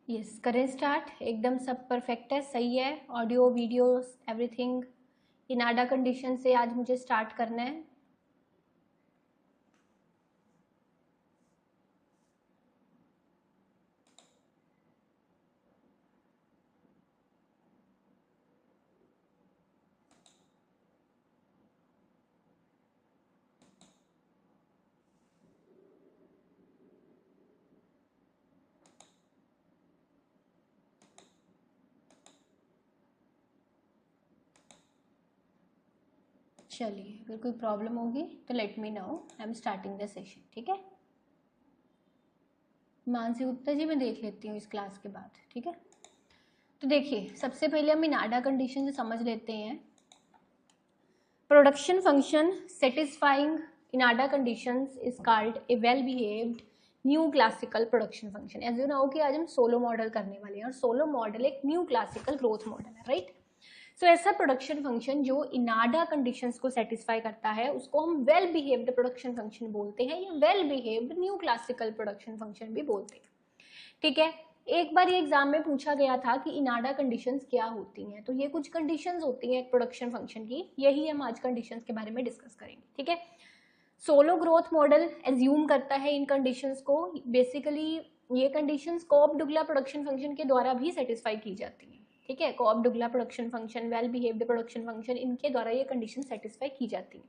यस, करें स्टार्ट। एकदम सब परफेक्ट है, सही है, audio video everything Inada condition से आज मुझे स्टार्ट करना है। चलिए, अगर कोई प्रॉब्लम होगी तो let me know, I am starting the session. ठीक है, मानसी गुप्ता जी मैं देख लेती हूँ इस क्लास के बाद। ठीक है, तो देखिए सबसे पहले हम इनाडा कंडीशन से समझ लेते हैं। Production function satisfying Inada conditions is called a well behaved neoclassical production function. As you know कि आज हम सोलो मॉडल करने वाले हैं और सोलो मॉडल एक न्यू क्लासिकल ग्रोथ मॉडल है, राइट। सो ऐसा प्रोडक्शन फंक्शन जो इनाडा कंडीशंस को सेटिस्फाई करता है उसको हम वेल बिहेव्ड प्रोडक्शन फंक्शन बोलते हैं या well behaved neoclassical production function भी बोलते हैं। ठीक है, एक बार ये एग्जाम में पूछा गया था कि इनाडा कंडीशंस क्या होती हैं, तो ये कुछ कंडीशंस होती हैं एक प्रोडक्शन फंक्शन की, यही हम आज कंडीशंस के बारे में डिस्कस करेंगे। ठीक है, सोलो ग्रोथ मॉडल एज्यूम करता है इन कंडीशंस को। बेसिकली ये conditions Cobb Douglas production function के द्वारा भी सेटिस्फाई की जाती हैं। ठीक है, Cobb Douglas production function, well behaved production function, इनके द्वारा ये कंडीशन सेटिस्फाई की जाती हैं।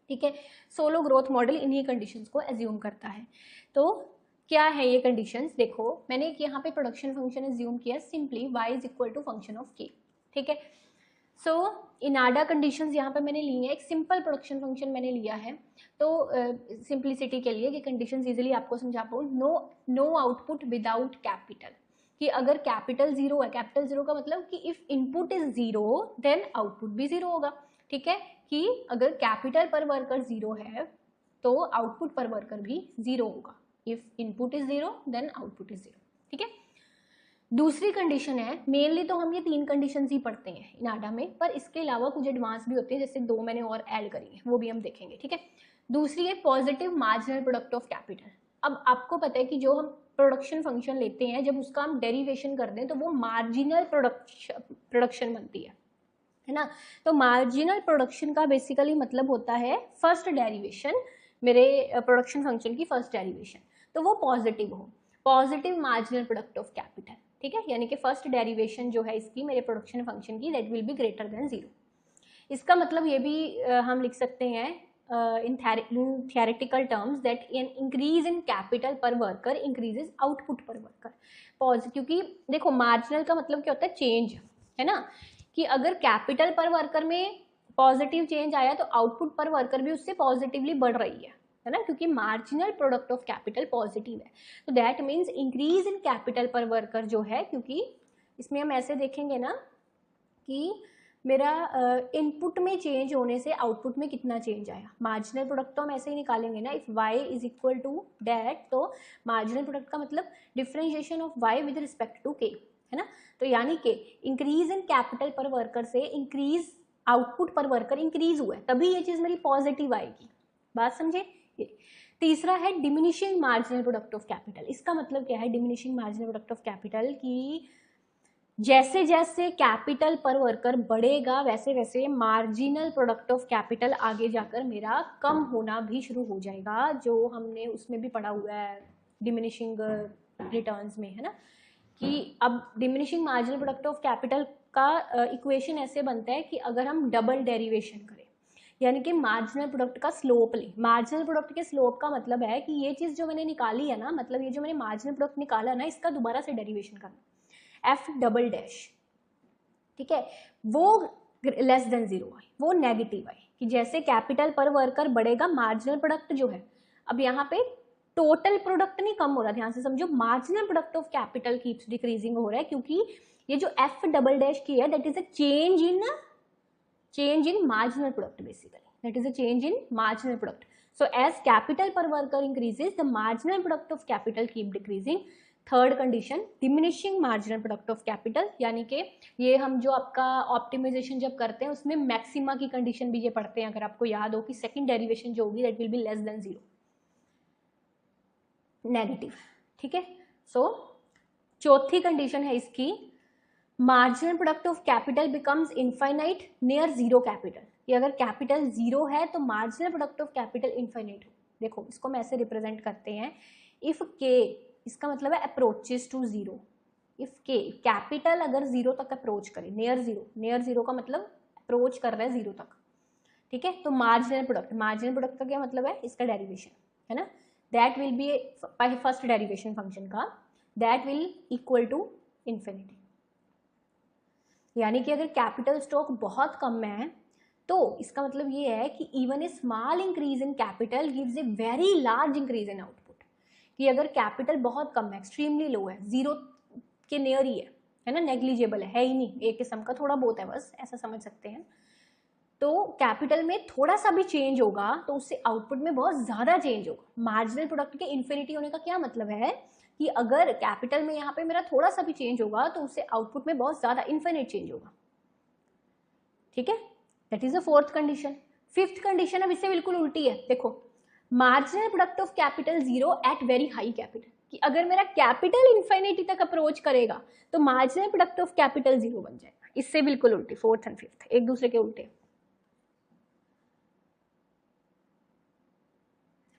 ठीक है, सोलो ग्रोथ मॉडल इन्हीं कंडीशंस को एज्यूम करता है। तो क्या है ये कंडीशंस? देखो मैंने यहाँ पे प्रोडक्शन फंक्शन एज्यूम किया simply y is equal to function of k। ठीक है, सो इनाडा कंडीशंस यहाँ पे मैंने ली है, एक सिंपल प्रोडक्शन फंक्शन मैंने लिया है। तो सिंप्लिसिटी के लिए कि कंडीशंस इजीली आपको समझा पाऊँ, नो आउटपुट विदाउट कैपिटल, कि अगर कैपिटल जीरो है, कैपिटल जीरो का मतलब कि if input is zero then output भी जीरो होगा। ठीक है, कि अगर कैपिटल पर वर्कर जीरो है तो आउटपुट पर वर्कर भी जीरो होगा। If input is zero then output is zero. ठीक है, दूसरी कंडीशन है, मेनली तो हम ये 3 कंडीशन ही पढ़ते हैं इनाडा में, पर इसके अलावा कुछ एडवांस भी होते हैं, जैसे 2 मैंने और ऐड करी है, वो भी हम देखेंगे। ठीक है, दूसरी है positive marginal product of capital. अब आपको पता है कि जो हम प्रोडक्शन फंक्शन लेते हैं जब उसका हम डेरिवेशन कर दें तो वो मार्जिनल प्रोडक्शन बनती है ना। तो मार्जिनल प्रोडक्शन का बेसिकली मतलब होता है फर्स्ट डेरिवेशन, मेरे प्रोडक्शन फंक्शन की फर्स्ट डेरिवेशन, तो वो पॉजिटिव हो, positive marginal product of capital. ठीक है, यानी कि फर्स्ट डेरिवेशन जो है इसकी मेरे प्रोडक्शन फंक्शन की, that will B greater than zero. इसका मतलब ये भी हम लिख सकते हैं इन theoretical terms that an increase in capital per worker increases output per worker। क्योंकि देखो मार्जिनल का मतलब क्या होता है? चेंज, है ना, कि अगर कैपिटल पर वर्कर में पॉजिटिव चेंज आया तो आउटपुट पर वर्कर भी उससे पॉजिटिवली बढ़ रही है ना, क्योंकि marginal product of capital positive है। तो that means increase in capital per worker जो है, क्योंकि इसमें हम ऐसे देखेंगे ना कि मेरा इनपुट में चेंज होने से आउटपुट में कितना चेंज आया। मार्जिनल प्रोडक्ट तो हम ऐसे ही निकालेंगे ना, if y is equal to that, तो मार्जिनल प्रोडक्ट का मतलब differentiation of y with respect to k, है ना। तो यानी कि increase in capital per worker से increase output per worker increase हुआ है, तभी ये चीज मेरी पॉजिटिव आएगी। बात समझे। तीसरा है diminishing marginal product of capital. इसका मतलब क्या है diminishing marginal product of capital, कि जैसे जैसे कैपिटल पर वर्कर बढ़ेगा वैसे वैसे मार्जिनल प्रोडक्ट ऑफ कैपिटल आगे जाकर मेरा कम होना भी शुरू हो जाएगा, जो हमने उसमें भी पढ़ा हुआ है डिमिनिशिंग रिटर्न्स में, है ना, कि अब diminishing marginal product of capital का इक्वेशन ऐसे बनता है कि अगर हम डबल डेरिवेशन करें, यानी कि मार्जिनल प्रोडक्ट का स्लोप ले। मार्जिनल प्रोडक्ट के स्लोप का मतलब है कि ये चीज जो मैंने निकाली है ना, मतलब ये जो मैंने मार्जिनल प्रोडक्ट निकाला ना, इसका दोबारा से डेरिवेशन करना, एफ डबल डैश, ठीक है, वो लेस देन जीरो आए, वो नेगेटिव आए, कि जैसे कैपिटल पर वर्कर बढ़ेगा मार्जिनल प्रोडक्ट जो है, अब यहाँ पे टोटल प्रोडक्ट नहीं कम हो रहा, ध्यान से समझो, marginal product of capital keeps decreasing हो रहा है, क्योंकि ये जो एफ डबल डैश की है that is a change in marginal product, basically that is a change in marginal product. So as capital per worker increases the marginal product of capital keep decreasing. Third condition diminishing marginal product of capital, यानी कि ये हम जो आपका optimisation जब करते हैं उसमें मैक्सिमा की कंडीशन भी ये पढ़ते हैं, अगर आपको याद हो कि सेकंड डेरिवेशन जो होगी that will be less than zero, negative, ठीक है। सो चौथी कंडीशन है इसकी, marginal product of capital becomes infinite near zero capital, कि अगर कैपिटल जीरो है तो marginal product of capital infinite हो। देखो इसको हम ऐसे रिप्रेजेंट करते हैं, इफ के, इसका मतलब है अप्रोचेस टू जीरो, इफ के कैपिटल अगर जीरो तक अप्रोच करे, नियर जीरो का मतलब अप्रोच कर रहा है जीरो तक, ठीक है, तो मार्जिनल प्रोडक्ट का क्या मतलब है, इसका डेरिवेशन, है ना, that will be first derivation function का, that will equal to infinity. यानी कि अगर कैपिटल स्टॉक बहुत कम है तो इसका मतलब ये है कि even a small increase in capital gives a very large increase in output, कि अगर कैपिटल बहुत कम है, एक्सट्रीमली लो है, जीरो के नियर ही है ना, नेग्लिजिबल है ही नहीं, एक किस्म का थोड़ा बहुत है बस, ऐसा समझ सकते हैं, तो कैपिटल में थोड़ा सा भी चेंज होगा तो उससे आउटपुट में बहुत ज्यादा चेंज होगा। मार्जिनल प्रोडक्ट के इन्फिनिटी होने का क्या मतलब है कि अगर कैपिटल में यहाँ पे मेरा थोड़ा सा भी चेंज होगा तो उससे आउटपुट में बहुत ज्यादा इन्फिनिट चेंज होगा, ठीक है, that is the fourth condition. Fifth condition अब इससे बिल्कुल उल्टी है, देखो, marginal product of capital zero at very high capital, कि अगर मेरा कैपिटल इन्फिनिटी तक अप्रोच करेगा तो marginal product of capital zero बन जाएगा। इससे बिल्कुल उल्टी, फोर्थ एंड फिफ्थ एक दूसरे के उल्टे।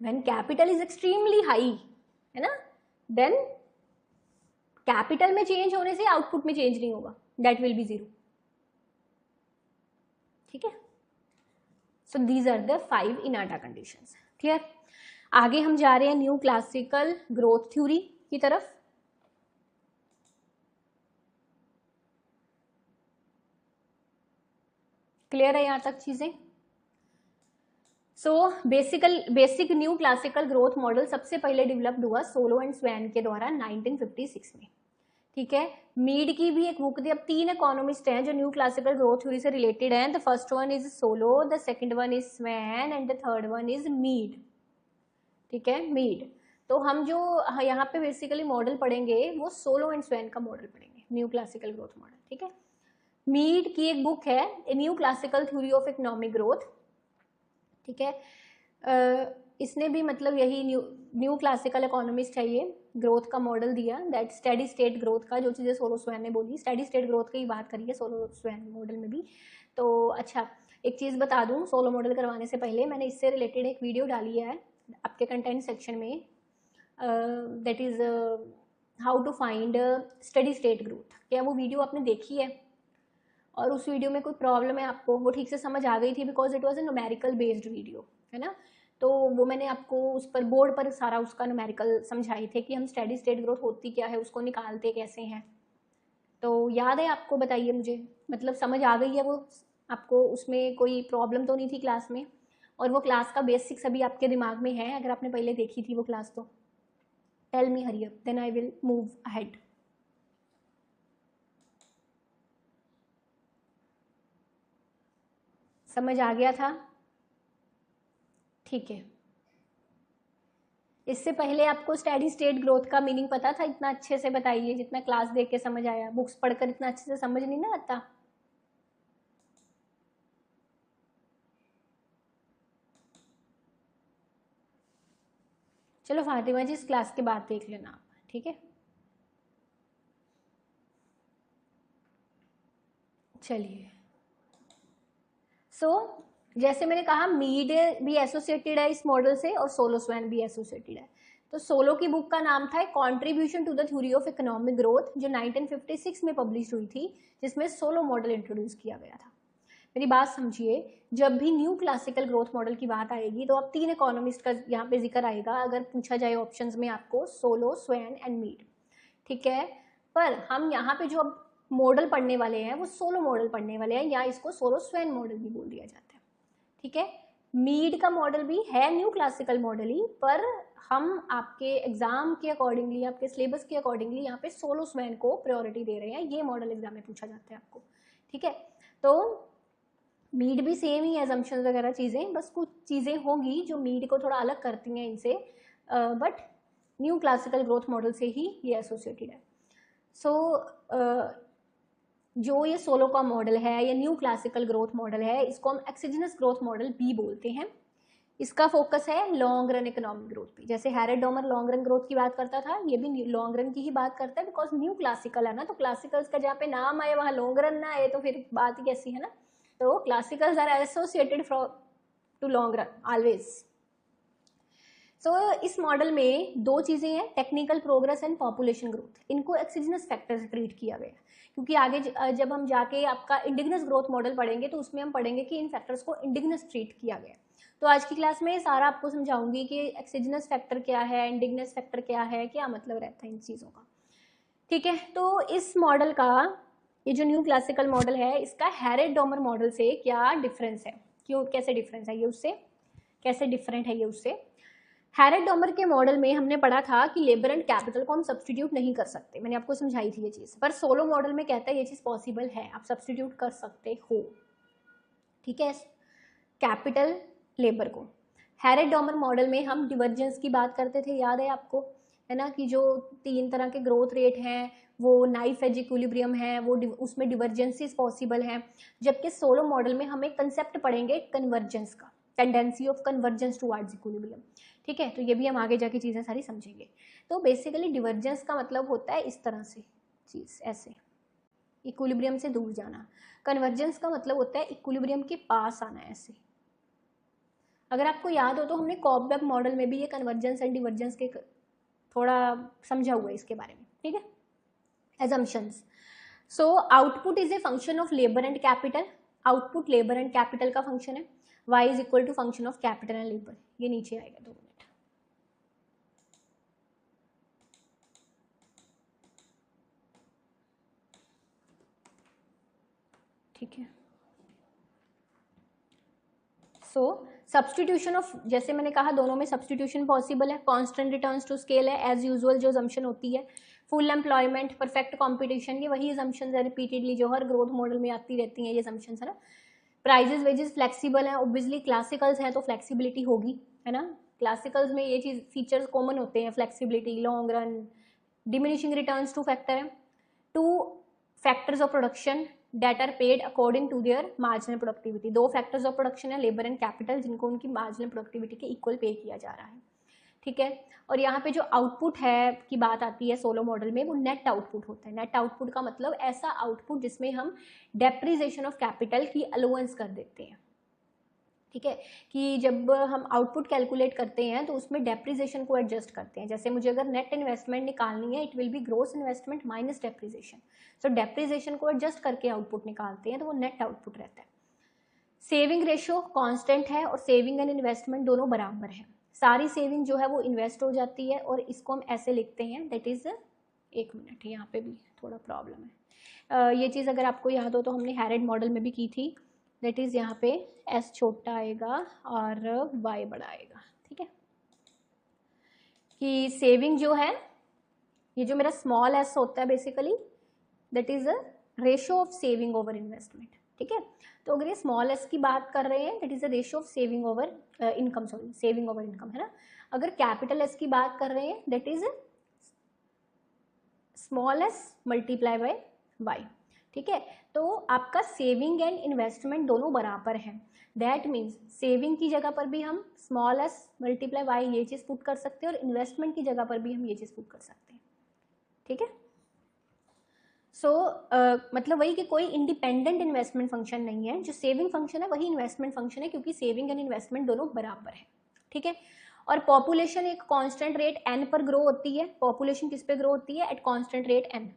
When capital is extremely high, है ना, then कैपिटल में चेंज होने से आउटपुट में चेंज नहीं होगा, दैट विल बी जीरो, ठीक है। So these are the 5 Inada conditions, clear. आगे हम जा रहे हैं न्यू क्लासिकल ग्रोथ थ्योरी की तरफ। क्लियर है यहाँ तक चीजें। So basic new classical growth model सबसे पहले डेवलप्ड हुआ सोलो एंड स्वैन के द्वारा 1956 में, ठीक है। मीड की भी एक बुक थी। अब 3 इकोनॉमिस्ट हैं जो न्यू क्लासिकल ग्रोथ थ्योरी से रिलेटेड हैं। The first one is Solow, the second one is Swan and the third one is Meade, ठीक है, मीड। तो हम जो यहाँ पे बेसिकली मॉडल पढ़ेंगे वो सोलो एंड स्वैन का मॉडल पढ़ेंगे, न्यू क्लासिकल ग्रोथ मॉडल, ठीक है। मीड की एक बुक है a new classical theory of economic growth, ठीक है। इसने भी मतलब यही न्यू क्लासिकल इकोनॉमिस्ट है ये, ग्रोथ का मॉडल दिया, दैट स्टेडी स्टेट ग्रोथ का, जो चीज़ें सोलो स्वैन ने बोली, स्टेडी स्टेट ग्रोथ की बात करिए सोलो स्वैन मॉडल में भी। तो अच्छा एक चीज़ बता दूं, सोलो मॉडल करवाने से पहले मैंने इससे रिलेटेड एक वीडियो डाली है आपके कंटेंट सेक्शन में, that is how to find steady state growth. क्या वो वीडियो आपने देखी है? और उस वीडियो में कोई प्रॉब्लम है आपको? वो ठीक से समझ आ गई थी because it was a numerical based video, है ना। तो वो मैंने आपको उस पर बोर्ड पर सारा उसका न्यूमेरिकल समझाए थे कि हम स्टेडी स्टेट ग्रोथ होती क्या है, उसको निकालते कैसे हैं, तो याद है आपको? बताइए मुझे, मतलब समझ आ गई है वो आपको? उसमें कोई प्रॉब्लम तो नहीं थी क्लास में? और वो क्लास का बेसिक्स अभी आपके दिमाग में है अगर आपने पहले देखी थी वो क्लास तो? Tell me, hurry up, then I will move ahead. समझ आ गया था? ठीक है। इससे पहले आपको स्टेडी स्टेट ग्रोथ का मीनिंग पता था? इतना अच्छे से बताइए जितना क्लास देख के समझ आया। बुक्स पढ़कर इतना अच्छे से समझ नहीं ना आता। चलो फातिमा जी, इस क्लास के बाद देख लेना आप, ठीक है? चलिए, जैसे मैंने कहा मीड भी एसोसिएटेड है इस मॉडल से और सोलो स्वैन भी एसोसिएटेड है। तो सोलो की बुक का नाम था contribution to the theory of economic growth, जो 1956 में पब्लिश हुई थी, जिसमें सोलो मॉडल इंट्रोड्यूस किया गया था। मेरी बात समझिए, जब भी न्यू क्लासिकल ग्रोथ मॉडल की बात आएगी तो अब 3 इकोनॉमिस्ट का यहाँ पे जिक्र आएगा अगर पूछा जाए ऑप्शंस में आपको, सोलो, स्वैन एंड मीड, ठीक है? पर हम यहाँ पे जो अब मॉडल पढ़ने वाले हैं वो सोलो मॉडल पढ़ने वाले हैं, या इसको सोलो स्वैन मॉडल भी बोल दिया जाता है, ठीक है? मीड का मॉडल भी है न्यू क्लासिकल मॉडल ही, पर हम आपके एग्जाम के अकॉर्डिंगली, आपके सिलेबस के अकॉर्डिंगली यहाँ पे सोलो स्वैन को प्रायोरिटी दे रहे हैं। ये मॉडल एग्जाम में पूछा जाता है आपको, ठीक है? तो मीड भी सेम ही एजम्पशंस वगैरह चीज़ें, बस कुछ चीज़ें होंगी जो मीड को थोड़ा अलग करती हैं इनसे, but new classical growth model से ही ये एसोसिएटेड है। जो ये सोलो का मॉडल है, ये न्यू क्लासिकल ग्रोथ मॉडल है, इसको हम एक्सोजेनस ग्रोथ मॉडल भी बोलते हैं। इसका फोकस है लॉन्ग रन इकोनॉमिक ग्रोथ पे। जैसे हैरेड डॉमर लॉन्ग रन ग्रोथ की बात करता था, ये भी लॉन्ग रन की ही बात करता है, बिकॉज न्यू क्लासिकल है ना, तो क्लासिकल्स का जहाँ पे नाम आए वहाँ लॉन्ग रन ना आए तो फिर बात ही कैसी है ना। तो classicals are associated to long run always. इस मॉडल में 2 चीजें हैं, technical progress and population growth. इनको एक्सोजेनस फैक्टर से ट्रीट किया गया, क्योंकि आगे जब हम जाके आपका इंडिजिनस ग्रोथ मॉडल पढ़ेंगे तो उसमें हम पढ़ेंगे कि इन फैक्टर्स को इंडिजिनस ट्रीट किया गया। तो आज की क्लास में सारा आपको समझाऊंगी कि एक्सोजेनस फैक्टर क्या है, इंडिजिनस फैक्टर क्या है, क्या मतलब रहता है इन चीज़ों का, ठीक है? तो इस मॉडल का, ये जो न्यू क्लासिकल मॉडल है, इसका हैरेड डॉमर मॉडल से क्या डिफरेंस है, क्यों, कैसे डिफरेंस है ये उससे, कैसे डिफरेंट है ये उससे? हैरेड डॉमर के मॉडल में हमने पढ़ा था कि लेबर एंड कैपिटल को हम सब्सटीट्यूट नहीं कर सकते, मैंने आपको समझाई थी ये चीज़, पर सोलो मॉडल में कहता है ये चीज़ पॉसिबल है, आप सब्सटीट्यूट कर सकते हो, ठीक है? कैपिटल, लेबर को। हैरेड डॉमर मॉडल में हम डिवर्जेंस की बात करते थे, याद है आपको, है ना, कि जो 3 तरह के ग्रोथ रेट हैं वो नाइफ एज इक्विलिब्रियम है, वो उसमें डिवर्जेंसीज पॉसिबल हैं। जबकि सोलो मॉडल में हम एक कंसेप्ट पढ़ेंगे कन्वर्जेंस का, tendency of convergence towards equilibrium, ठीक है? तो ये भी हम आगे जाके चीज़ें सारी समझेंगे। तो बेसिकली डिवर्जेंस का मतलब होता है इस तरह से चीज़, ऐसे इक्विलिब्रियम से दूर जाना। कन्वर्जेंस का मतलब होता है इक्विलिब्रियम के पास आना, ऐसे। अगर आपको याद हो तो हमने कॉबवेब मॉडल में भी ये कन्वर्जेंस एंड डिवर्जेंस के थोड़ा समझा हुआ है इसके बारे में, ठीक है? Assumptions. Output is a function of labour and capital. Output labour and capital का फंक्शन है। y is equal to function of capital and labour. ये नीचे आएगा, 2 मिनट, ठीक है? सब्सटीट्यूशन ऑफ, जैसे मैंने कहा दोनों में सब्सटीट्यूशन पॉसिबल है। कांस्टेंट रिटर्न्स टू स्केल है एज यूजुअल, जो असम्पशन होती है। फुल एम्प्लॉयमेंट, परफेक्ट कॉम्पिटिशन, ये वही असम्पशंस है रिपीटेडली जो हर ग्रोथ मॉडल में आती रहती हैं, ये असम्पशंस है ना। प्राइजेस वेजेस फ्लेक्सिबल है, ऑब्वियसली क्लासिकल्स है तो फ्लेक्सिबिलिटी होगी, है ना? क्लासिकल्स में ये चीज फीचर्स कॉमन होते हैं, flexibility, long run, diminishing returns to factor है। 2 factors of production that are paid according to their marginal productivity. 2 factors of production है, लेबर एंड कैपिटल, जिनको उनकी मार्जिनल प्रोडक्टिविटी के इक्वल पे किया जा रहा है, ठीक है? और यहाँ पे जो आउटपुट है की बात आती है सोलो मॉडल में, वो नेट आउटपुट होता है। नेट आउटपुट का मतलब ऐसा आउटपुट जिसमें हम डेप्रिसिएशन ऑफ कैपिटल की अलाउंस कर देते हैं, ठीक है? कि जब हम आउटपुट कैलकुलेट करते हैं तो उसमें डेप्रिसिएशन को एडजस्ट करते हैं। जैसे मुझे अगर नेट इन्वेस्टमेंट निकालनी है, it will be gross investment minus depreciation. So depreciation को एडजस्ट करके आउटपुट निकालते हैं, तो वो नेट आउटपुट रहता है। सेविंग रेशियो कांस्टेंट है और सेविंग एंड इन्वेस्टमेंट दोनों बराबर है। सारी सेविंग जो है वो इन्वेस्ट हो जाती है और इसको हम ऐसे लिखते हैं, दैट इज एक मिनट, यहाँ पे भी थोड़ा प्रॉब्लम है। ये चीज़ अगर आपको याद हो तो हमने हैरेड मॉडल में भी की थी, दैट इज़ यहाँ पे s छोटा आएगा और y बड़ा आएगा, ठीक है। कि सेविंग जो है, ये जो मेरा स्मॉल s होता है basically, that is a ratio of saving over investment, ठीक है। तो अगर ये स्मॉल s की बात कर रहे हैं, that is a ratio of saving over income, sorry saving over income, है ना। अगर कैपिटल S की बात कर रहे हैं, that is small s multiply by y, ठीक है। तो आपका सेविंग एंड इन्वेस्टमेंट दोनों बराबर हैं, दैट मीन्स सेविंग की जगह पर भी हम स्मॉल s मल्टीप्लाई y ये चीज़ पुट कर सकते हैं और इन्वेस्टमेंट की जगह पर भी हम ये चीज़ पुट कर सकते हैं, ठीक है। सो मतलब वही कि कोई इंडिपेंडेंट इन्वेस्टमेंट फंक्शन नहीं है, जो सेविंग फंक्शन है वही इन्वेस्टमेंट फंक्शन है, क्योंकि सेविंग एंड इन्वेस्टमेंट दोनों बराबर है, ठीक है। और पॉपुलेशन एक कांस्टेंट रेट n पर ग्रो होती है। पॉपुलेशन किस पे ग्रो होती है? At constant rate n।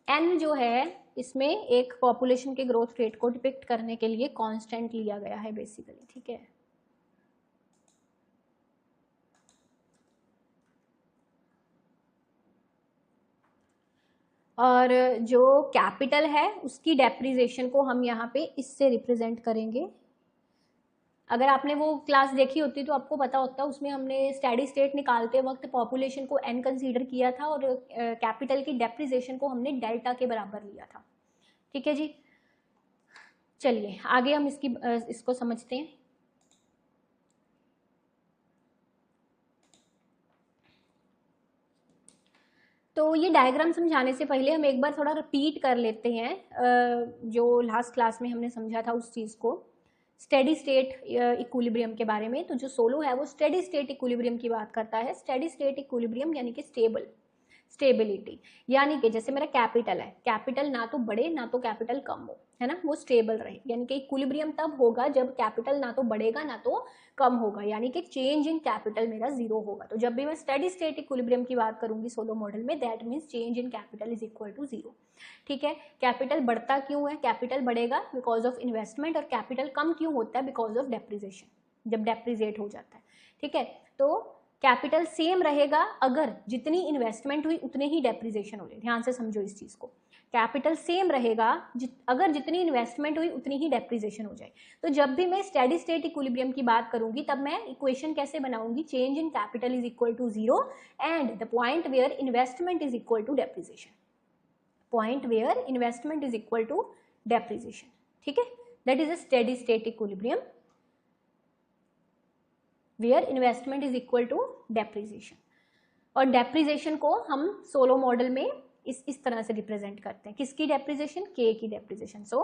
n जो है इसमें एक पॉपुलेशन के ग्रोथ रेट को डिपिक्ट करने के लिए कांस्टेंट लिया गया है बेसिकली, ठीक है। और जो कैपिटल है उसकी डेप्रिसिएशन को हम यहाँ पे इससे रिप्रेजेंट करेंगे। अगर आपने वो क्लास देखी होती तो आपको पता होता, उसमें हमने स्टेडी स्टेट निकालते वक्त पॉपुलेशन को n कंसीडर किया था और कैपिटल की डेप्रिसिएशन को हमने डेल्टा के बराबर लिया था, ठीक है जी। चलिए आगे हम इसको समझते हैं। तो ये डायग्राम समझाने से पहले हम एक बार थोड़ा रिपीट कर लेते हैं जो लास्ट क्लास में हमने समझा था उस चीज़ को, स्टेडी स्टेट इक्विलिब्रियम के बारे में। तो जो सोलो है वो स्टेडी स्टेट इक्विलिब्रियम की बात करता है। स्टेडी स्टेट इक्विलिब्रियम यानी कि स्टेबिलिटी, यानी कि जैसे मेरा कैपिटल है, कैपिटल ना तो बढ़े ना तो कैपिटल कम हो, है ना, वो स्टेबल रहे। यानी कि इक्विलिब्रियम तब होगा जब कैपिटल ना तो बढ़ेगा ना तो कम होगा, यानी कि चेंज इन कैपिटल मेरा जीरो होगा। तो जब भी मैं स्टेडी स्टेट इक्विलिब्रियम की बात करूंगी सोलो मॉडल में, that means change in capital is equal to zero, ठीक है। कैपिटल बढ़ता क्यों है? कैपिटल बढ़ेगा बिकॉज ऑफ इन्वेस्टमेंट, और कैपिटल कम क्यों होता है? बिकॉज ऑफ डेप्रिसिएशन, जब डेप्रिसिएट हो जाता है, ठीक है। तो कैपिटल सेम रहेगा अगर जितनी इन्वेस्टमेंट हुई उतने ही डेप्रिसिएशन हो जाए। ध्यान से समझो इस चीज को, कैपिटल सेम रहेगा अगर जितनी इन्वेस्टमेंट हुई उतनी ही डेप्रिसिएशन हो जाए। तो जब भी मैं स्टेडी स्टेट इक्विलिब्रियम की बात करूंगी तब मैं इक्वेशन कैसे बनाऊंगी? Change in capital is equal to zero and the point where investment is equal to depreciation, point where investment is equal to depreciation, ठीक है। That is a steady state equilibrium where investment is equal to depreciation. और depreciation को हम Solow model में इस तरह से represent करते हैं। किसकी डेप्रिसिएशन? के की डेप्रिसिएशन। सो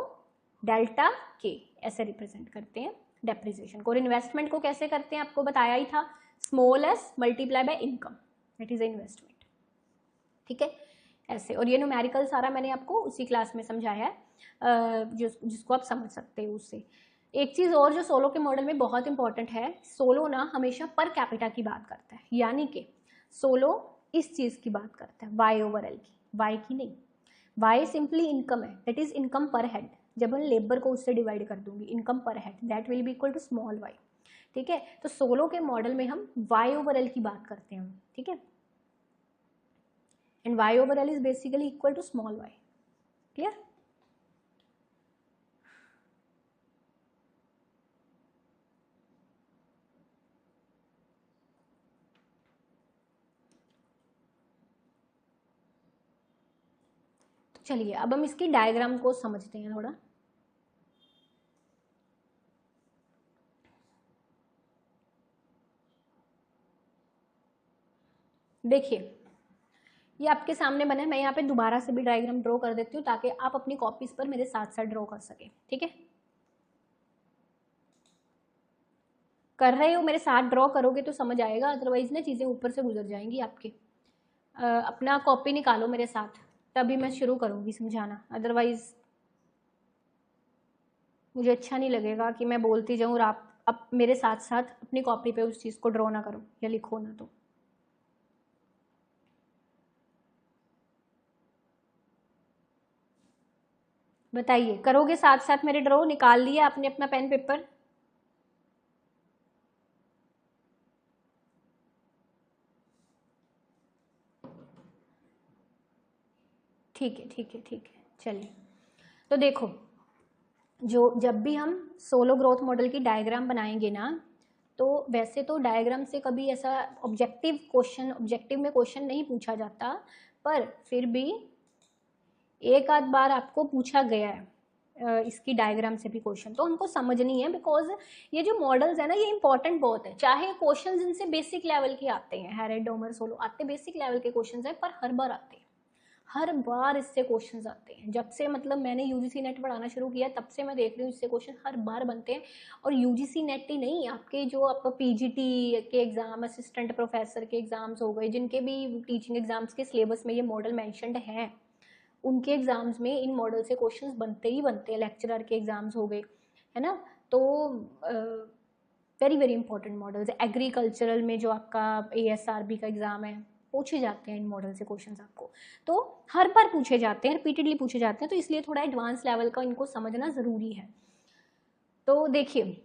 डेल्टा के ऐसे रिप्रेजेंट करते हैं डेप्रिसिएशन को। और इन्वेस्टमेंट को कैसे करते हैं आपको बताया ही था, small s multiply bye income, that is investment, ठीक है, ऐसे। और ये न्यूमेरिकल सारा मैंने आपको उसी क्लास में समझाया है, जिसको आप समझ सकते हो उससे। एक चीज़ और जो सोलो के मॉडल में बहुत इंपॉर्टेंट है, सोलो ना हमेशा पर कैपिटा की बात करता है, यानी कि सोलो इस चीज़ की बात करता है वाई ओवर एल की, वाई की नहीं। वाई सिंपली इनकम है, that is income per head. जब मैं लेबर को उससे डिवाइड कर दूंगी, income per head, that will be equal to small y, ठीक है। तो सोलो के मॉडल में हम वाई ओवर एल की बात करते हैं, ठीक है, and y over L is basically equal to small y, clear. चलिए अब हम इसकी डायग्राम को समझते हैं थोड़ा। देखिए ये आपके सामने बना है, मैं यहाँ पे दोबारा से भी डायग्राम ड्रॉ कर देती हूँ ताकि आप अपनी कॉपीज पर मेरे साथ साथ ड्रॉ कर सके, ठीक है। कर रहे हो मेरे साथ ड्रॉ करोगे तो समझ आएगा, अदरवाइज ना चीज़ें ऊपर से गुजर जाएंगी आपके। अपना कॉपी निकालो मेरे साथ, तभी मैं शुरू करूँगी समझाना, अदरवाइज मुझे अच्छा नहीं लगेगा कि मैं बोलती जाऊँ और आप मेरे साथ साथ अपनी कॉपी पे उस चीज़ को ड्रॉ ना करो या लिखो ना। तो बताइए, करोगे साथ साथ मेरे ड्रॉ? निकाल लिया आपने अपना पेन पेपर? ठीक है ठीक है ठीक है, चलिए। तो देखो, जब भी हम सोलो ग्रोथ मॉडल की डायग्राम बनाएंगे ना, तो वैसे तो डायग्राम से कभी ऐसा ऑब्जेक्टिव में क्वेश्चन नहीं पूछा जाता, पर फिर भी एक आध बार आपको पूछा गया है इसकी डायग्राम से भी क्वेश्चन, तो हमको समझनी है। बिकॉज ये जो मॉडल्स है ना, ये इंपॉर्टेंट बहुत है। चाहे क्वेश्चन इनसे बेसिक लेवल के आते हैं, हैरेड, डोमर, सोलो आते बेसिक लेवल के क्वेश्चन है, पर हर बार आते हैं, हर बार इससे क्वेश्चंस आते हैं। जब से मतलब मैंने यूजीसी नेट पढ़ाना शुरू किया, तब से मैं देख रही हूँ इससे क्वेश्चन हर बार बनते हैं। और यूजीसी नेट ही नहीं, आपके जो आप पीजीटी के एग्जाम, असिस्टेंट प्रोफेसर के एग्जाम्स हो गए, जिनके भी टीचिंग एग्जाम्स के सिलेबस में ये मॉडल मैंशनड है, उनके एग्जाम्स में इन मॉडल से क्वेश्चंस बनते ही बनते हैं। लेक्चरर के एग्जाम्स हो गए, है ना। तो very very important models. Agricultural में जो आपका ASRB का एग्जाम है, पूछे जाते हैं इन मॉडल से क्वेश्चंस आपको, तो हर बार पूछे जाते हैं, रिपीटेडली पूछे जाते हैं, तो इसलिए थोड़ा एडवांस लेवल का इनको समझना जरूरी है। तो देखिए,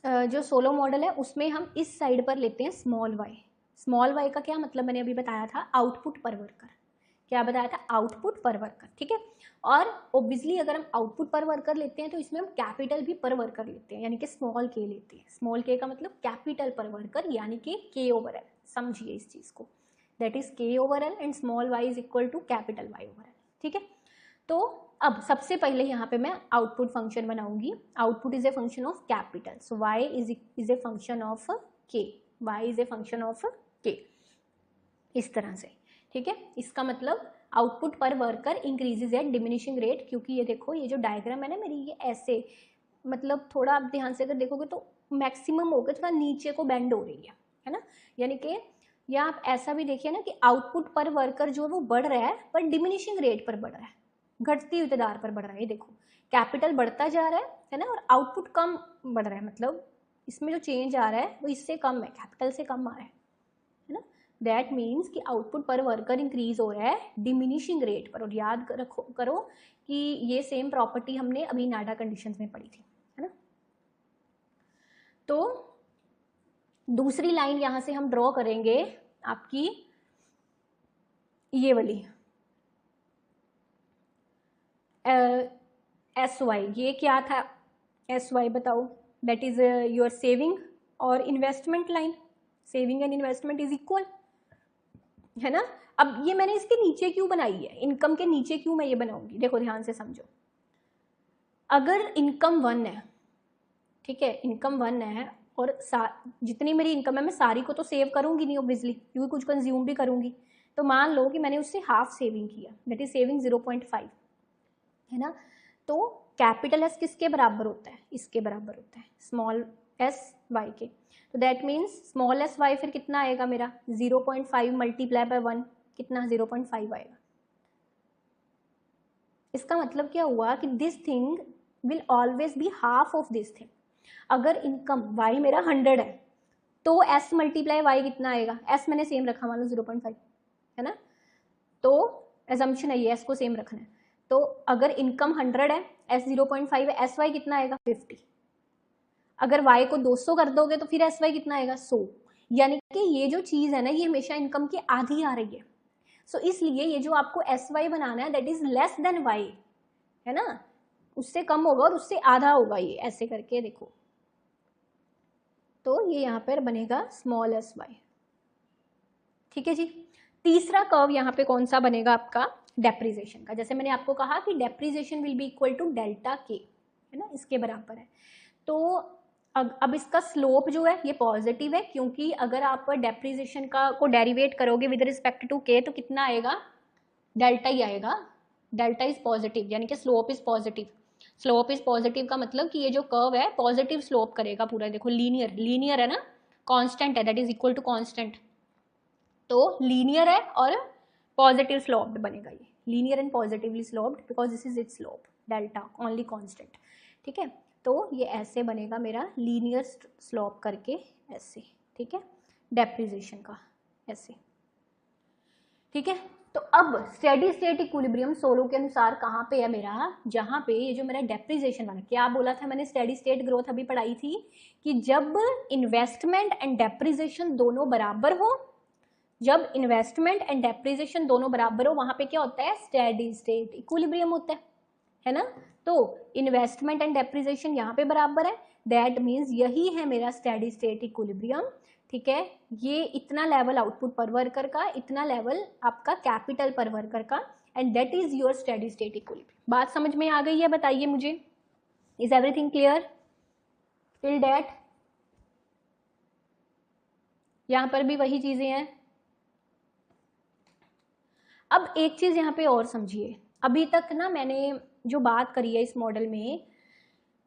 जो सोलो मॉडल है उसमें हम इस साइड पर लेते हैं स्मॉल वाई। स्मॉल वाई का क्या मतलब मैंने अभी बताया था, आउटपुट पर वर्कर। क्या बताया था? आउटपुट पर वर्कर, ठीक है। और ऑब्वियसली अगर हम आउटपुट पर वर्कर लेते हैं तो इसमें हम कैपिटल भी पर वर्कर लेते हैं, यानी कि स्मॉल के लेते हैं। स्मॉल के का मतलब कैपिटल पर वर्कर, यानी कि K/L। समझिए इस चीज को, that is K/L and small y is equal to capital Y/L, ठीक है। तो अब सबसे पहले यहाँ पे मैं आउटपुट फंक्शन बनाऊंगी। Output is a function of capital, so y is a function of k, y is a function of k, इस तरह से, ठीक है। इसका मतलब output per worker increases at diminishing rate, क्योंकि ये देखो, ये जो डायग्राम है ना मेरी, ये ऐसे मतलब थोड़ा आप ध्यान से अगर देखोगे तो मैक्सिमम होकर थोड़ा नीचे को बेंड हो रही है ना। यानी कि या आप ऐसा भी देखिए ना कि आउटपुट पर वर्कर जो है वो बढ़ रहा है, पर डिमिनिशिंग रेट पर बढ़ रहा है, घटती हुई तादाद पर बढ़ रहा है। ये देखो, कैपिटल बढ़ता जा रहा है ना, और आउटपुट कम बढ़ रहा है, मतलब इसमें जो चेंज आ रहा है वो इससे कम है, कैपिटल से कम आ रहा है ना। दैट मीन्स कि आउटपुट पर वर्कर इंक्रीज हो रहा है डिमिनिशिंग रेट पर। और याद करो कि ये सेम प्रॉपर्टी हमने अभी नाडा कंडीशंस में पढ़ी थी, है ना। तो दूसरी लाइन यहां से हम ड्रॉ करेंगे आपकी ये वाली SY। ये क्या था SY बताओ? दैट इज योर सेविंग और investment line. Saving and investment is equal, है ना। अब ये मैंने इसके नीचे क्यों बनाई है, इनकम के नीचे क्यों मैं ये बनाऊंगी? देखो ध्यान से समझो, अगर इनकम 1 है, ठीक है, इनकम 1 है, और जितनी मेरी इनकम है मैं सारी को तो सेव करूंगी नहीं ऑब्वियसली, क्योंकि कुछ कंज्यूम भी करूंगी। तो मान लो कि मैंने उससे हाफ सेविंग किया, दैट इज सेविंग 0.5, है ना। तो कैपिटल एस किसके बराबर होता है? इसके बराबर होता है, स्मॉल एस वाई के। तो that means small s y फिर कितना आएगा मेरा? 0.5 मल्टीप्लाई बाय 1, कितना? 0.5 आएगा। इसका मतलब क्या हुआ कि this thing will always be half of this thing. अगर इनकम y मेरा 100 है, तो s मल्टीप्लाई y कितना आएगा? s मैंने सेम रखा, मान लो 0.5, है ना। तो एजम्पशन है ये s को सेम रखना है। तो अगर इनकम 100 है, s 0.5 है, sy कितना आएगा? 50। अगर y को 200 कर दोगे तो फिर sy कितना आएगा? 100। यानी कि ये जो चीज है ना, ये हमेशा इनकम की आधी आ रही है। सो इसलिए ये जो आपको sy बनाना है, that is less then y, है ना, उससे कम होगा और उससे आधा होगा। ये ऐसे करके देखो, तो ये यहाँ पर बनेगा स्मॉल sy, ठीक है जी। तीसरा कर्व यहाँ पे कौन सा बनेगा आपका? डेप्रिसिएशन का। जैसे मैंने आपको कहा कि depreciation will be equal to delta k, है ना, इसके बराबर है। तो अब इसका स्लोप जो है ये पॉजिटिव है, क्योंकि अगर आप डेप्रिसिएशन को डेरिवेट करोगे विद रिस्पेक्ट टू के, तो कितना आएगा? डेल्टा ही आएगा। डेल्टा इज पॉजिटिव, यानी कि slope is positive. Slope is positive का मतलब कि ये जो कर्व है पॉजिटिव स्लोप करेगा पूरा। देखो लीनियर है ना, कांस्टेंट है, that is equal to constant. तो लीनियर है और पॉजिटिव स्लोप्ड बनेगा ये, linear and positively sloped, because this is its slope, delta only constant, ठीक है। तो ये ऐसे बनेगा मेरा लीनियर स्लोप करके ऐसे, ठीक है, डेप्रिसिएशन का ऐसे, ठीक है। तो अब स्टेडी स्टेट इक्विलिब्रियम सोलो के अनुसार कहाँ पे है मेरा? जहाँ पे ये जो मेरा डेप्रिसिएशन वाला, क्या बोला था मैंने? स्टेडी स्टेट ग्रोथ अभी पढ़ाई थी कि जब इन्वेस्टमेंट एंड डेप्रिसिएशन दोनों बराबर हो, जब इन्वेस्टमेंट एंड डेप्रिसिएशन दोनों बराबर हो वहां पे क्या होता है, स्टेडी स्टेट इक्विलिब्रियम होता है ना। तो इन्वेस्टमेंट एंड डेप्रिसिएशन यहाँ पे बराबर है, दैट मीन्स यही है मेरा स्टेडी स्टेट इक्विलिब्रियम। ठीक है, ये इतना लेवल आउटपुट पर वर्कर का, इतना लेवल आपका कैपिटल पर वर्कर का, and that is your steady state equilibrium. बात समझ में आ गई है, बताइए मुझे, is everything clear till that? यहां पर भी वही चीजें हैं। अब एक चीज यहाँ पे और समझिए, अभी तक ना मैंने जो बात करी है इस मॉडल में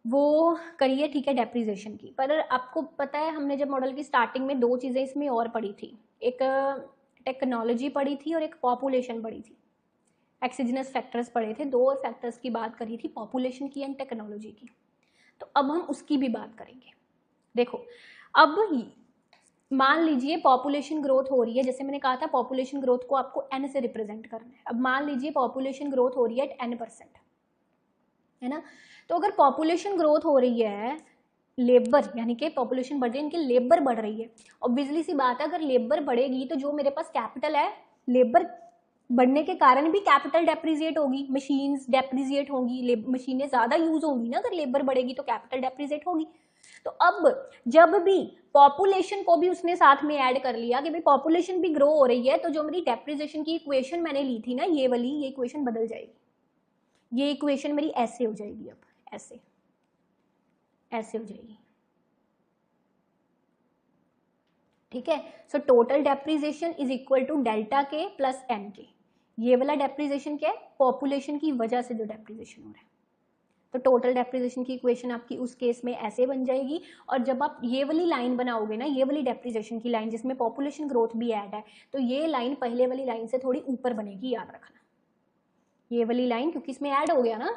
वो करी है, ठीक है, डेप्रिसिएशन की, पर आपको पता है हमने जब मॉडल की स्टार्टिंग में दो चीजें इसमें और पढ़ी थी, एक टेक्नोलॉजी पढ़ी थी और एक पॉपुलेशन पढ़ी थी, एक्सिजिनस फैक्टर्स पढ़े थे, दो और फैक्टर्स की बात करी थी, पॉपुलेशन की एंड टेक्नोलॉजी की। तो अब हम उसकी भी बात करेंगे। देखो, अब मान लीजिए पॉपुलेशन ग्रोथ हो रही है, जैसे मैंने कहा था पॉपुलेशन ग्रोथ को आपको n से रिप्रेजेंट करना है। अब मान लीजिए पॉपुलेशन ग्रोथ हो रही है एट n%, है ना। तो अगर पॉपुलेशन ग्रोथ हो रही है, लेबर यानी कि पॉपुलेशन बढ़ रही है, इनकी लेबर बढ़ रही है, ऑब्वियसली सी बात है अगर लेबर बढ़ेगी तो जो मेरे पास कैपिटल है, लेबर बढ़ने के कारण भी कैपिटल डेप्रिसिएट होगी, मशीन्स डेप्रिसिएट होंगी, मशीनें ज़्यादा यूज होंगी ना, अगर लेबर बढ़ेगी तो कैपिटल डेप्रिसिएट होगी। तो अब जब भी पॉपुलेशन को भी उसने साथ में ऐड कर लिया कि भाई पॉपुलेशन भी ग्रो हो रही है, तो जो मेरी डेप्रिसिएशन की इक्वेशन मैंने ली थी ना, ये वाली, ये इक्वेशन बदल जाएगी। ये इक्वेशन मेरी ऐसे हो जाएगी, अब ऐसे ऐसे हो जाएगी। ठीक है, so total depreciation is equal to delta k plus n k. ये वाला डेप्रिसिएशन क्या है, पॉपुलेशन की वजह से जो डेप्रिसिएशन हो रहा है। तो टोटल डेप्रिसिएशन की इक्वेशन आपकी उस केस में ऐसे बन जाएगी। और जब आप ये वाली लाइन बनाओगे ना, ये वाली डेप्रिसिएशन की लाइन जिसमें पॉपुलेशन ग्रोथ भी ऐड है, तो ये लाइन पहले वाली लाइन से थोड़ी ऊपर बनेगी, याद रखना। ये वाली लाइन क्योंकि इसमें ऐड हो गया ना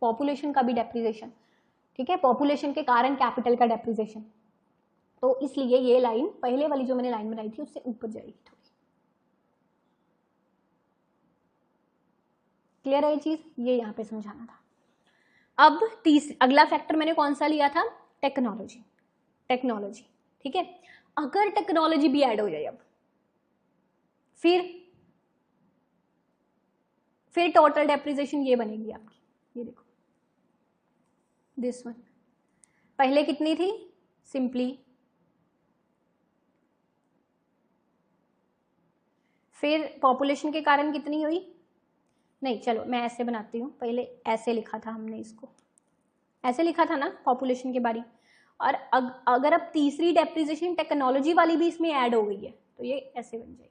पॉपुलेशन का भी डेप्रिसिएशन, ठीक है, पॉपुलेशन के कारण कैपिटल का डेप्रिसिएशन, तो इसलिए ये लाइन पहले वाली जो मैंने लाइन बनाई थी उससे ऊपर जाएगी थोड़ी। क्लियर है ये चीज, ये यहाँ पे समझाना था। अब अगला फैक्टर मैंने कौन सा लिया था, टेक्नोलॉजी। टेक्नोलॉजी, ठीक है, अगर टेक्नोलॉजी भी ऐड हो जाए अब, फिर टोटल डेप्रिसिएशन ये बनेगी आपकी, ये देखो दिस वन। पहले कितनी थी, सिंपली, फिर पॉपुलेशन के कारण कितनी हुई, नहीं चलो मैं ऐसे बनाती हूँ, पहले ऐसे लिखा था हमने, इसको ऐसे लिखा था ना पॉपुलेशन के बारे। और अगर अब तीसरी डेप्रिसिएशन टेक्नोलॉजी वाली भी इसमें ऐड हो गई है तो ये ऐसे बन जाएगी,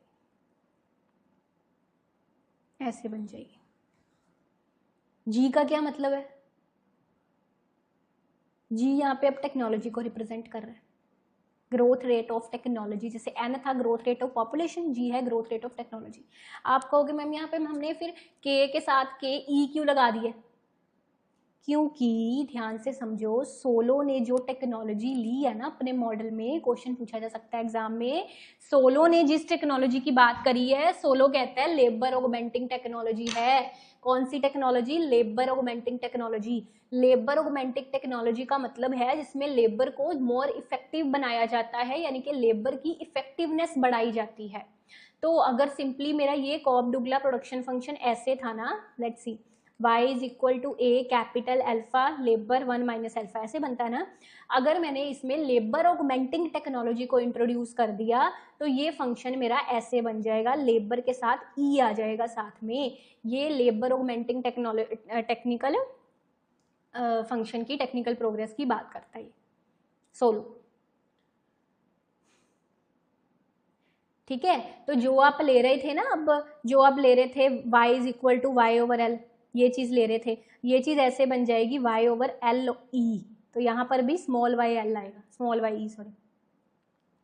ऐसे बन जाएगी। जी का क्या मतलब है, जी यहाँ पे अब टेक्नोलॉजी को रिप्रेजेंट कर रहा है, ग्रोथ रेट ऑफ टेक्नोलॉजी, जैसे एन था ग्रोथ रेट ऑफ पॉपुलेशन, जी है ग्रोथ रेट ऑफ टेक्नोलॉजी। आप कहोगे मैम यहाँ पे हमने फिर के के साथ के ई क्यों लगा दिए, क्योंकि ध्यान से समझो, सोलो ने जो टेक्नोलॉजी ली है ना अपने मॉडल में, क्वेश्चन पूछा जा सकता है एग्जाम में, सोलो ने जिस टेक्नोलॉजी की बात करी है, सोलो कहता है लेबर ऑगमेंटिंग टेक्नोलॉजी है। कौन सी technology, labour augmenting technology. Labour augmenting technology का मतलब है जिसमें लेबर को मोर इफेक्टिव बनाया जाता है, यानी कि लेबर की इफेक्टिवनेस बढ़ाई जाती है। तो अगर सिंपली मेरा ये कॉब-डुगला प्रोडक्शन फंक्शन ऐसे था ना, let's see y is equal to a capital alpha labour 1 minus alpha, ऐसे बनता है ना। अगर मैंने इसमें लेबर ऑगमेंटिंग टेक्नोलॉजी को इंट्रोड्यूस कर दिया तो ये फंक्शन मेरा ऐसे बन जाएगा, लेबर के साथ ई आ जाएगा साथ में। ये लेबर ऑगमेंटिंग टेक्निकल फंक्शन की टेक्निकल प्रोग्रेस की बात करता है सोलो। ठीक है, तो जो आप ले रहे थे ना, अब जो आप ले रहे थे y is equal to y over L, ये चीज ले रहे थे, ये चीज ऐसे बन जाएगी y ओवर एल ई। तो यहाँ पर भी स्मॉल y एल आएगा, small y E sorry,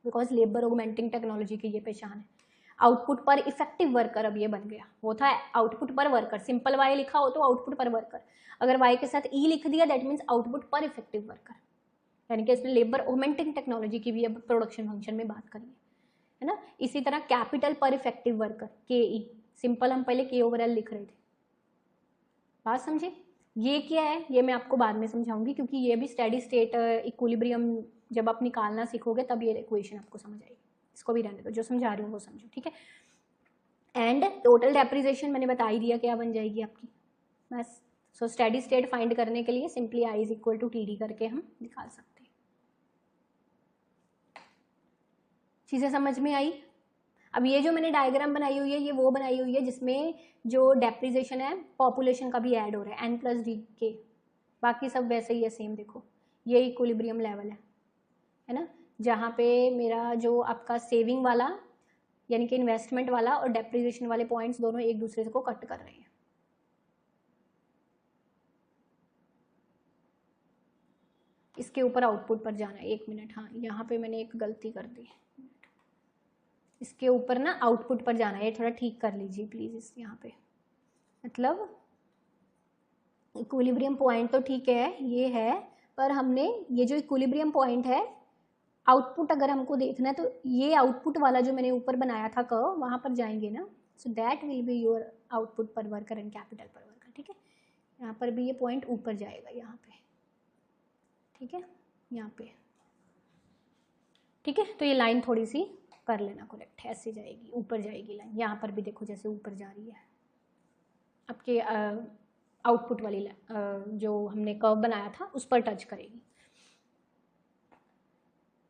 because labour augmenting technology की ये पहचान है। आउटपुट पर इफेक्टिव वर्कर अब ये बन गया, वो था output per worker, simple y लिखा हो तो आउटपुट पर वर्कर, अगर y के साथ ई लिख दिया दैट मीन्स आउटपुट पर इफेक्टिव वर्कर, यानी कि इसने लेबर ऑगमेंटिंग टेक्नोलॉजी की भी अब प्रोडक्शन फंक्शन में बात करी है ना। इसी तरह कैपिटल पर इफेक्टिव वर्कर के ई, सिंपल हम पहले के ओवर एल लिख रहे थे, बात समझे। ये क्या है ये मैं आपको बाद में समझाऊंगी, क्योंकि ये भी स्टेडी स्टेट इक्विलिब्रियम जब आप निकालना सीखोगे तब ये इक्वेशन आपको समझ आएगी, इसको भी रहने दो, जो समझा रही हूँ वो समझो, ठीक है। एंड टोटल डेप्रिसिएशन मैंने बता ही दिया क्या बन जाएगी आपकी, बस। सो स्टेडी स्टेट फाइंड करने के लिए simply I is equal to t d करके हम निकाल सकते हैं। चीज़ें समझ में आई। अब ये जो मैंने डायग्राम बनाई हुई है, ये वो बनाई हुई है जिसमें जो डेप्रिसिएशन है पॉपुलेशन का भी ऐड हो रहा है, n+d के, बाकी सब वैसे ही है सेम। देखो ये इक्विलिब्रियम लेवल है ना, जहाँ पे मेरा जो आपका सेविंग वाला यानी कि इन्वेस्टमेंट वाला और डेप्रिसिएशन वाले पॉइंट्स दोनों एक दूसरे को कट कर रहे हैं। इसके ऊपर आउटपुट पर जाना है, 1 मिनट, हाँ यहाँ पे मैंने एक गलती कर दी, इसके ऊपर ना आउटपुट पर जाना है, ये थोड़ा ठीक कर लीजिए प्लीज। इस यहाँ पे मतलब इक्विलिब्रियम पॉइंट तो ठीक है ये है, पर हमने ये जो इक्विलिब्रियम पॉइंट है, आउटपुट अगर हमको देखना है तो ये आउटपुट वाला जो मैंने ऊपर बनाया था कर्व, वहाँ पर जाएंगे ना, so that will be your output per worker and capital per worker, ठीक है। यहाँ पर भी ये पॉइंट ऊपर जाएगा यहाँ पे, ठीक है, यहाँ पे, ठीक है। तो ये लाइन थोड़ी सी कर लेना करेक्ट, ऐसे जाएगी, ऊपर जाएगी लाइन। यहाँ पर भी देखो जैसे ऊपर जा रही है आपके आउटपुट वाली जो हमने कर्व बनाया था उस पर टच करेगी,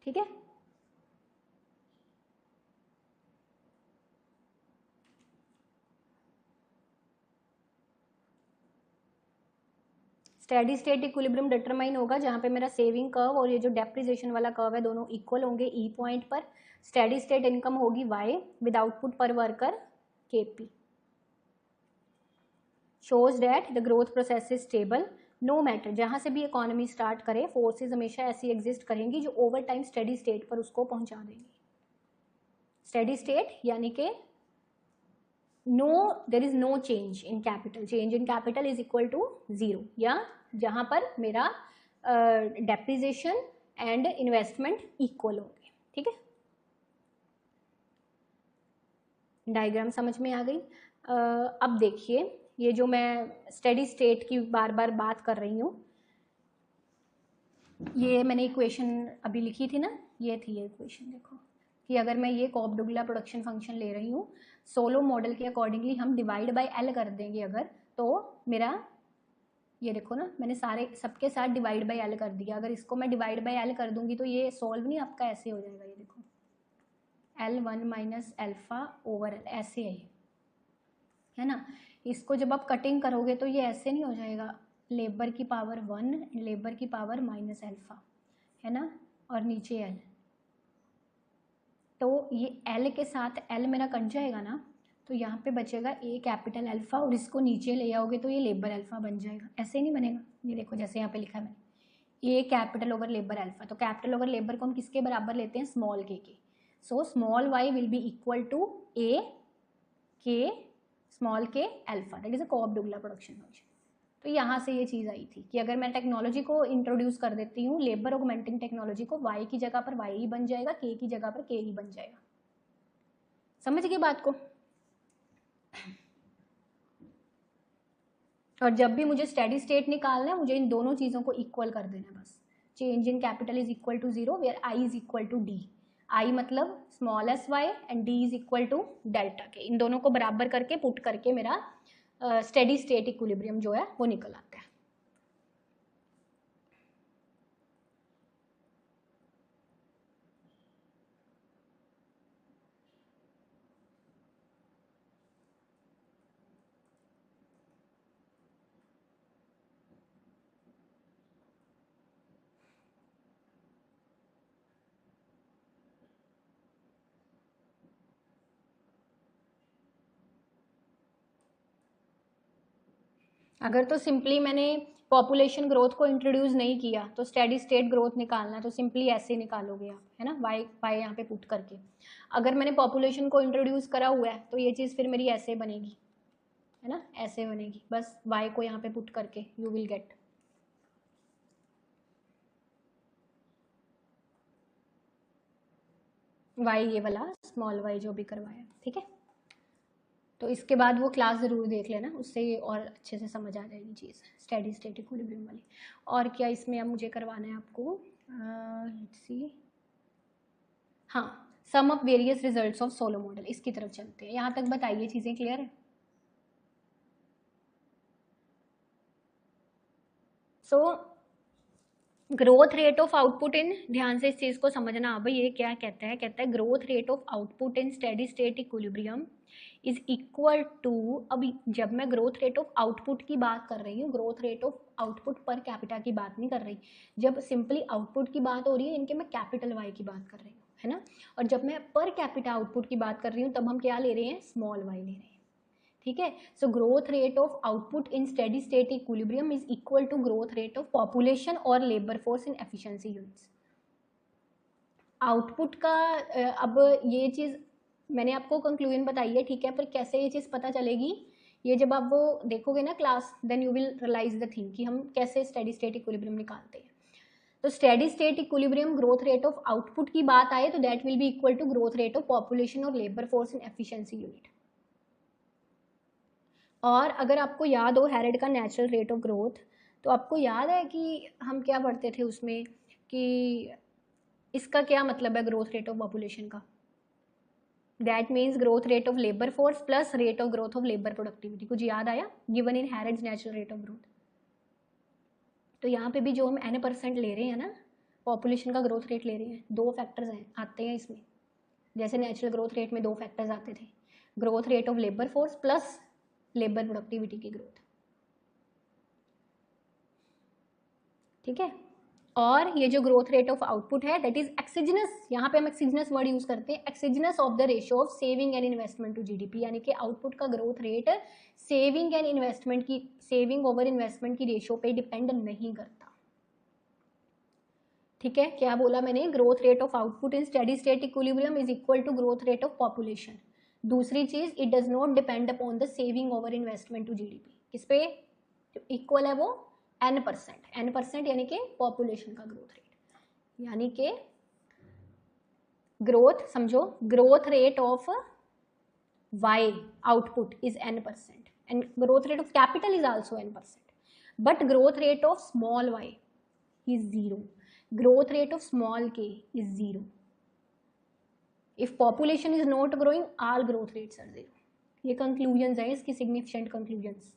ठीक है। स्टेडी स्टेट इक्विलिब्रियम डिटरमाइन होगा जहाँ पे मेरा सेविंग कर्व और ये जो डेप्रिसिएशन वाला कर्व है दोनों इक्वल होंगे ई पॉइंट पर। स्टेडी स्टेट इनकम होगी y with output per worker KP. Shows that the growth process is stable no matter, जहाँ से भी इकोनॉमी स्टार्ट करे फोर्सेज हमेशा ऐसी एग्जिस्ट करेंगी जो ओवर टाइम स्टेडी स्टेट पर उसको पहुंचा देंगी। स्टेडी स्टेट यानी कि no, there is no change in capital, change in capital is equal to 0, या जहां पर मेरा डेप्रिसिएशन एंड इन्वेस्टमेंट इक्वल होंगे, ठीक है। डायग्राम समझ में आ गई। अब देखिए ये जो मैं स्टेडी स्टेट की बार बार बात कर रही हूँ, ये मैंने इक्वेशन अभी लिखी थी ना, ये थी ये इक्वेशन। देखो कि अगर मैं ये कॉफ-डुगला प्रोडक्शन फंक्शन ले रही हूँ, सोलो मॉडल के अकॉर्डिंगली हम डिवाइड बाय एल कर देंगे अगर, तो मेरा ये देखो ना, मैंने सारे सबके साथ डिवाइड बाय एल कर दिया। अगर इसको मैं डिवाइड बाय एल कर दूंगी तो ये सॉल्व नहीं आपका ऐसे हो जाएगा, ये देखो L1 minus alpha over L, ऐसे है ना। इसको जब आप कटिंग करोगे तो ये ऐसे नहीं हो जाएगा, लेबर की पावर 1 लेबर की पावर माइनस एल्फा, है ना, और नीचे एल, तो ये एल के साथ एल मेरा कट जाएगा ना, तो यहाँ पे बचेगा ए कैपिटल अल्फा, और इसको नीचे ले आओगे तो ये लेबर अल्फा बन जाएगा। ऐसे नहीं बनेगा, ये देखो जैसे यहाँ पे लिखा है मैंने, A capital over labour alpha, तो कैपिटल ओवर लेबर को हम किसके बराबर लेते हैं, small k. So small y will be equal to A K small k alpha, that is a Cobb Douglas production function. तो यहाँ से ये चीज़ आई थी कि अगर मैं टेक्नोलॉजी को इंट्रोड्यूस कर देती हूँ, लेबर ऑगमेंटिंग टेक्नोलॉजी को, वाई की जगह पर वाई ही बन जाएगा, के की जगह पर के ही बन जाएगा। समझ गए बात को। और जब भी मुझे स्टेडी स्टेट निकालना है, मुझे इन दोनों चीज़ों को इक्वल कर देना है बस। Change in capital is equal to 0 where I is equal to D, I मतलब small s Y and D is equal to delta K. इन दोनों को बराबर करके पुट करके मेरा स्टेडी स्टेट इक्विलिब्रियम जो है वो निकल आता है। अगर तो सिंपली मैंने पॉपुलेशन ग्रोथ को इंट्रोड्यूस नहीं किया तो स्टेडी स्टेट ग्रोथ निकालना तो सिंपली ऐसे निकालोगे आप, है ना, वाई वाई यहाँ पे पुट करके। अगर मैंने पॉपुलेशन को इंट्रोड्यूस करा हुआ है तो ये चीज़ फिर मेरी ऐसे बनेगी, है ना, ऐसे बनेगी, बस वाई को यहाँ पे पुट करके यू विल गेट वाई, ये वाला स्मॉल वाई जो भी करवाया, ठीक है। तो इसके बाद वो क्लास ज़रूर देख लेना, उससे ये और अच्छे से समझ आ जाएगी चीज़, स्टेडी स्टेट इक्विलिब्रियम वाली। और क्या इसमें अब मुझे करवाना है आपको, लेट्स सी, हाँ some of various results of Solow model, इसकी तरफ चलते हैं। यहाँ तक बताइए, चीज़ें क्लियर है? So growth rate of output इन, ध्यान से इस चीज़ को समझना। अब ये क्या कहता है, कहता है growth rate of output in steady state equilibrium is equal to, अभी जब मैं ग्रोथ रेट ऑफ आउटपुट की बात कर रही हूँ, growth rate of output per capita की बात नहीं कर रही, जब सिंपली आउटपुट की बात हो रही है इनके, मैं कैपिटल वाई की बात कर रही हूँ, है ना। और जब मैं पर कैपिटा आउटपुट की बात कर रही हूँ तब हम क्या ले रहे हैं, स्मॉल वाई ले रहे हैं, ठीक है। So growth rate of output in steady state equilibrium is equal to growth rate of population और labour force in efficiency units. Output का अब ये चीज़ मैंने आपको कंक्लूजन बताई है, ठीक है, पर कैसे ये चीज़ पता चलेगी, ये जब आप वो देखोगे ना class, then you will realize the thing कि हम कैसे स्टेडी स्टेट इक्विलिब्रियम निकालते हैं। तो steady state equilibrium growth rate of output की बात आए तो that will be equal to growth rate of population और labour force in efficiency unit. और अगर आपको याद हो हैरेड का नेचुरल रेट ऑफ ग्रोथ, तो आपको याद है कि हम क्या पढ़ते थे उसमें कि इसका क्या मतलब है ग्रोथ रेट ऑफ पॉपुलेशन का, that means growth rate of labour force plus rate of growth of labour productivity. कुछ याद आया, given in Harrod's natural rate of growth. तो यहाँ पे भी जो हम n% ले रहे हैं ना, पॉपुलेशन का ग्रोथ रेट ले रहे हैं, दो फैक्टर्स हैं आते हैं इसमें, जैसे नेचुरल ग्रोथ रेट में दो फैक्टर्स आते थे, growth rate of labour force plus labour productivity की ग्रोथ, ठीक है। और ये जो ग्रोथ रेट ऑफ आउटपुट है दैट इज एक्सिजनस, यहाँ पे हम एक्सिजनस वर्ड यूज करते हैं, exogenous of the ratio of saving and investment to GDP, यानी कि आउटपुट का growth rate saving and investment की, सेविंग ओवर इन्वेस्टमेंट की रेशियो पे डिपेंड नहीं करता, ठीक है। क्या बोला मैंने, growth rate of output in steady state equilibrium is equal to growth rate of population. दूसरी चीज, it does not depend upon the saving over investment to GDP, किस पे इक्वल है वो, n%, यानी कि पॉपुलेशन का ग्रोथ रेट, यानी कि ग्रोथ, समझो growth rate of y output is n% and growth rate of capital is also n%, but growth rate of small y is 0, growth rate of small k is 0. If population is not growing, all growth rates are 0. ये conclusions है इसकी, significant conclusions,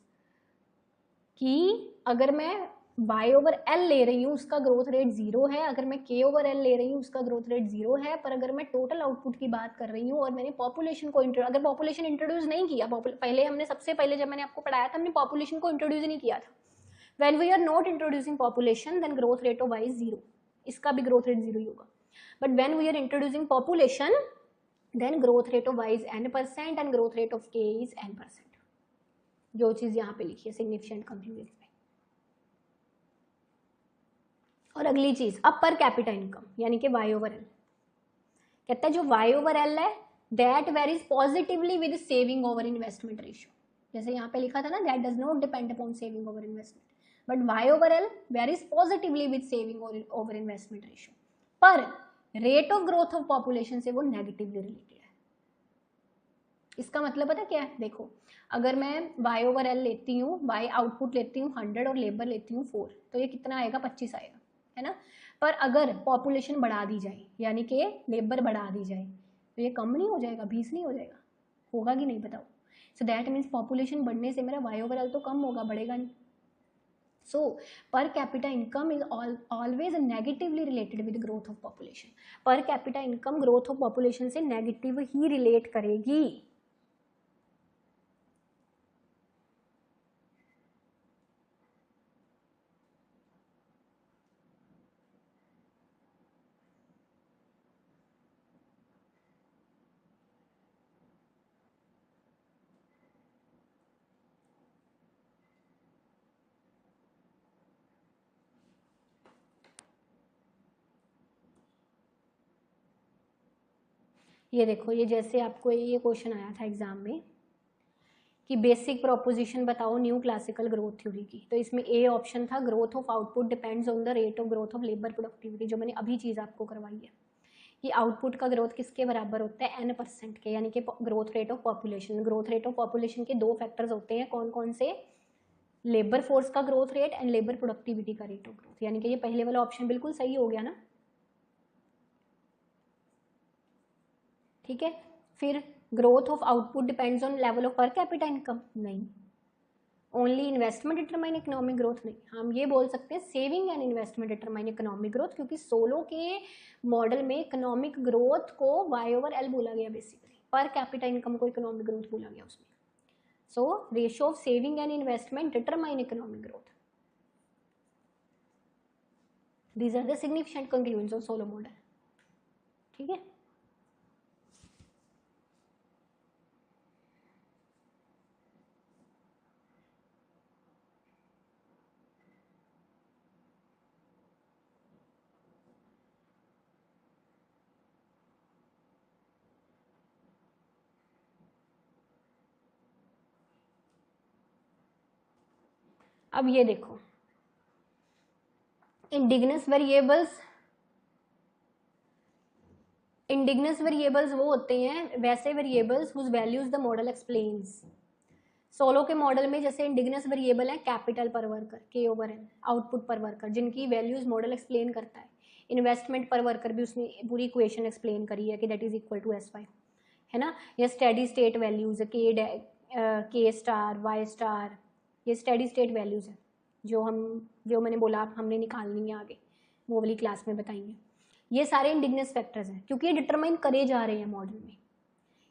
कि अगर मैं y over l ले रही हूँ उसका ग्रोथ रेट 0 है, अगर मैं k over l ले रही हूँ उसका ग्रोथ रेट 0 है, पर अगर मैं टोटल आउटपुट की बात कर रही हूँ और मैंने पॉपुलेशन को अगर पॉपुलेशन इंट्रोड्यूस नहीं किया, पहले हमने सबसे पहले जब मैंने आपको पढ़ाया था हमने पॉपुलेशन को इंट्रोड्यूस नहीं किया था, when we are not introducing population then growth rate of y is 0, इसका भी ग्रोथ रेट 0 ही होगा, but when we are introducing population then growth rate of y is n% and growth rate of k is n%, जो चीज यहाँ पे लिखी है significant conclusion में। और अगली चीज, अब पर कैपिटा इनकम यानी कि y over l, कहता है जो y over l है that varies positively with saving over investment ratio, जैसे यहाँ पे लिखा था ना that does not depend upon saving over investment, but y over l varies positively with saving over investment ratio, पर rate of growth of population से वो negatively related है। इसका मतलब पता क्या है, देखो अगर मैं y over l लेती हूँ, y आउटपुट लेती हूँ 100 और लेबर लेती हूँ 4, तो ये कितना आएगा, 25 आएगा, है ना। पर अगर पॉपुलेशन बढ़ा दी जाए यानी कि लेबर बढ़ा दी जाए तो ये कम नहीं हो जाएगा, 20 नहीं हो जाएगा, होगा कि नहीं बताओ। सो दैट मीन्स पॉपुलेशन बढ़ने से मेरा y over l तो कम होगा, बढ़ेगा नहीं। So per capita income is always negatively related with growth of population. Per capita income growth of population से negative ही relate करेगी। ये देखो, ये जैसे आपको ये क्वेश्चन आया था एग्जाम में कि बेसिक प्रोपोजिशन बताओ न्यू क्लासिकल ग्रोथ थ्योरी की, तो इसमें ए ऑप्शन था growth of output depends on the rate of growth of labour productivity, जो मैंने अभी चीज़ आपको करवाई है कि आउटपुट का ग्रोथ किसके बराबर होता है, n% के, यानी कि growth rate of population. Growth rate of population के दो फैक्टर्स होते हैं, कौन कौन से, लेबर फोर्स का growth rate and labour productivity का रेट ऑफ ग्रोथ, यानी कि ये पहले वाला ऑप्शन बिल्कुल सही हो गया ना। ठीक है। फिर growth of output depends on level of per capita income, नहीं। Only investment determine economic growth, नहीं। हम ये बोल सकते हैं saving and investment determine economic growth, क्योंकि सोलो के मॉडल में इकोनॉमिक ग्रोथ को Y/L बोला गया, बेसिकली पर कैपिटा इनकम को इकोनॉमिक ग्रोथ बोला गया उसमें। So ratio of saving and investment determine economic growth. These are the significant conclusions of Solow model. ठीक है। अब ये देखो, इंडिगनस वेरिएबल्स वो होते हैं वैसे variables whose values the model explains. Solow के मॉडल में जैसे इंडिगनस वेरिएबल है capital per worker K/N, output per worker, जिनकी वैल्यूज मॉडल एक्सप्लेन करता है। इन्वेस्टमेंट पर वर्कर भी उसने पूरी इक्वेशन एक्सप्लेन करी है कि that is equal to S5, है ना। या steady state values K star Y star, ये स्टेडी स्टेट वैल्यूज है जो मैंने बोला हमने निकालनी है, आगे वो वाली क्लास में बताएंगे। ये सारे इंडिगनस फैक्टर्स हैं क्योंकि ये डिटरमाइन करे जा रहे हैं मॉडल में,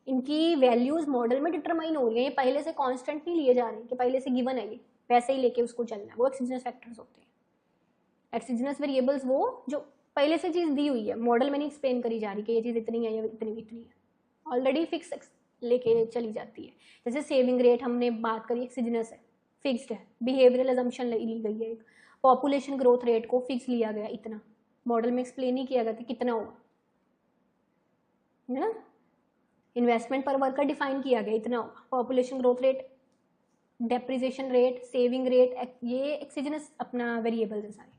इनकी वैल्यूज मॉडल में डिटरमाइन हो रही है। ये पहले से कांस्टेंट नहीं लिए जा रहे हैं कि पहले से गिवन है, ये वैसे ही लेके उसको चलना है। वो एक्सिजनस फैक्टर्स होते हैं। एक्सिजनस वेरिएबल्स वो जो पहले से चीज़ दी हुई है, मॉडल में नहीं एक्सप्लेन करी जा रही कि ये चीज़ इतनी है या इतनी है, ऑलरेडी फिक्स लेके चली जाती है। जैसे सेविंग रेट हमने बात करी, एक्सिजनस है, फिक्स्ड है। बिहेवियरल अजम्पशन ली गई है, एक पॉपुलेशन ग्रोथ रेट को फिक्स लिया गया, इतना मॉडल में एक्सप्लेन नहीं किया गया कि कितना होगा, है ना। इन्वेस्टमेंट पर वर्कर डिफाइन किया गया, इतना होगा। Population growth rate, depreciation rate, saving rate, ये एक्सिजनस अपना वेरिएबल्स है सारे,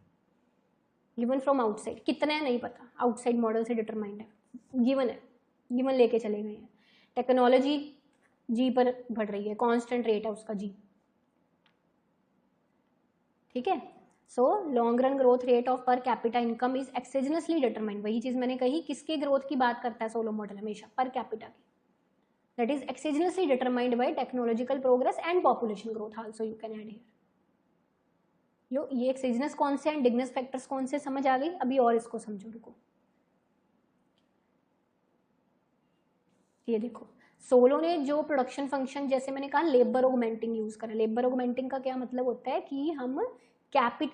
गिवन फ्रॉम आउटसाइड। कितना है नहीं पता, आउटसाइड मॉडल से डिटरमाइंड है, गिवन है, गिवन लेके चले गए हैं। टेक्नोलॉजी जी पर बढ़ रही है, कांस्टेंट रेट है उसका जी, ठीक है। So long run growth rate of per capita income is exogenously determined. वही चीज मैंने कही, किसके ग्रोथ की बात करता है सोलो मॉडल हमेशा, पर कैपिटा की। That is exogenously determined by technological progress and population growth also, you can add here. ये एक्सेजनस कौन से, इंडिगनस फैक्टर्स कौन से, समझ आ गई। अभी और इसको समझो, रुको। ये देखो, सोलो ने जो प्रोडक्शन फंक्शन, जैसे मैंने कहा लेबर ऑगमेंटिंग यूज करा। लेबर ऑगमेंटिंग का क्या मतलब होता है कि हम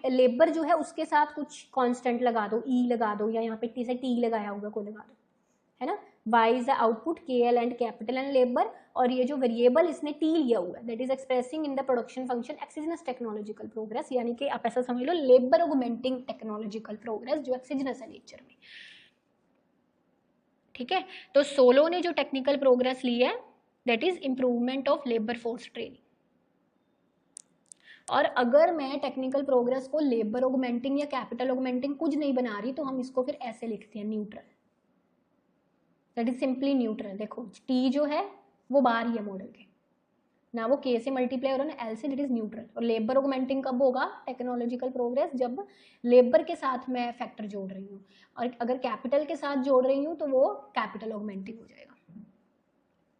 लेबर जो है उसके साथ कुछ कांस्टेंट लगा दो, ई लगा दो, या यहाँ पे टी लगाया होगा को लगा दो, है ना। y is the output, KL and capital and labour, और ये जो वेरिएबल इसने टी लिया हुआ है that is expressing in the production function exogenous technological progress. यानी कि आप ऐसा समझ लो लेबर ऑगमेंटिंग टेक्नोलॉजिकल प्रोग्रेस जो एक्सिजनस है नेचर में, ठीक है। तो सोलो ने जो टेक्निकल प्रोग्रेस ली है that is improvement of labour force training. और अगर मैं टेक्निकल प्रोग्रेस को लेबर ऑगमेंटिंग या कैपिटल ऑगमेंटिंग कुछ नहीं बना रही तो हम इसको फिर ऐसे लिखते हैं, neutral. That is simply neutral. देखो टी जो है वो बाहर ही है मॉडल के, ना वो के से मल्टीप्लाई हो रहा है ना एल से, दैट इज न्यूट्रल। और लेबर ऑगमेंटिंग कब होगा, टेक्नोलॉजिकल प्रोग्रेस, जब लेबर के साथ मैं फैक्टर जोड़ रही हूँ। और अगर कैपिटल के साथ जोड़ रही हूँ तो वो कैपिटल ऑगमेंटिंग हो जाएगा,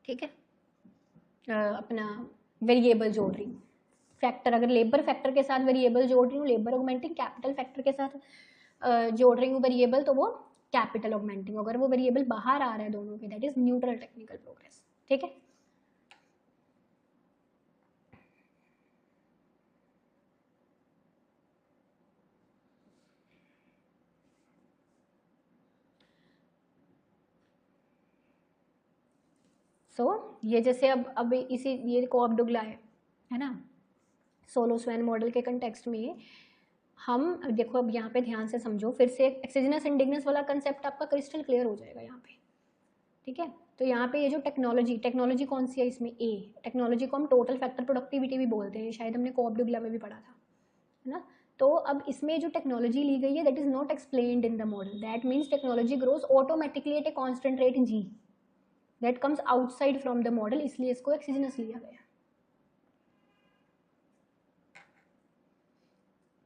ठीक है। अपना वेरिएबल जोड़ रही हूँ, फैक्टर, अगर लेबर फैक्टर के साथ वेरिएबल जोड़ रही हूँ लेबर ऑगमेंटिंग, कैपिटल फैक्टर के साथ जोड़ रही हूँ वेरिएबल तो वो कैपिटल ऑगमेंटिंग। अगर वो वेरिएबल बाहर आ रहा है दोनों के that is neutral technical progress, ठीक है। ये जैसे अब इसी ये कोऑप डुगला है ना, सोलो स्वैन मॉडल के कंटेक्स्ट में हम देखो, अब यहाँ पे ध्यान से समझो फिर से, एक्सिजनस इंडिगनस वाला कंसेप्ट आपका क्रिस्टल क्लियर हो जाएगा यहाँ पे, ठीक है। तो यहाँ पे ये जो टेक्नोलॉजी कौन सी है इसमें, ए। टेक्नोलॉजी को हम टोटल फैक्टर प्रोडक्टिविटी भी बोलते हैं, शायद हमने कोऑप डुगला में भी पढ़ा था, है ना। तो अब इसमें जो टेक्नोलॉजी ली गई है that is not explained in the model, that means technology grows automatically at a constant rate g that comes outside from the model, इसलिए इसको एक्सिजनस लिया गया।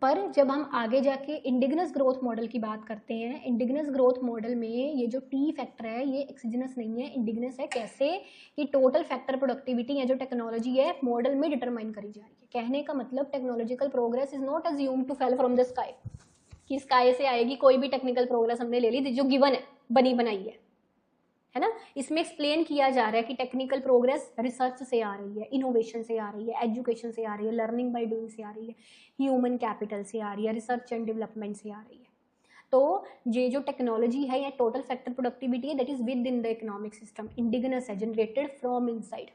पर जब हम आगे जाके इंडिजिनस ग्रोथ मॉडल की बात करते हैं, इंडिजिनस ग्रोथ मॉडल में ये जो टी फैक्टर है ये एक्सोजेनस नहीं है, इंडिजिनस है। कैसे? कि टोटल फैक्टर प्रोडक्टिविटी या जो टेक्नोलॉजी है मॉडल में डिटरमाइन करी जा रही है। कहने का मतलब technological progress is not assumed to fall from the sky, कि स्काई से आएगी कोई भी टेक्निकल प्रोग्रेस हमने ले ली जो गिवन है, बनी बनाई है ना। इसमें एक्सप्लेन किया जा रहा है कि टेक्निकल प्रोग्रेस रिसर्च से आ रही है, इनोवेशन से आ रही है, एजुकेशन से आ रही है, लर्निंग बाय डूइंग से आ रही है, ह्यूमन कैपिटल से आ रही है, रिसर्च एंड डेवलपमेंट से आ रही है। तो ये जो टेक्नोलॉजी है या टोटल फैक्टर प्रोडक्टिविटी है that is within the economic system, indigenous है, जनरेटेड फ्रॉम इनसाइड।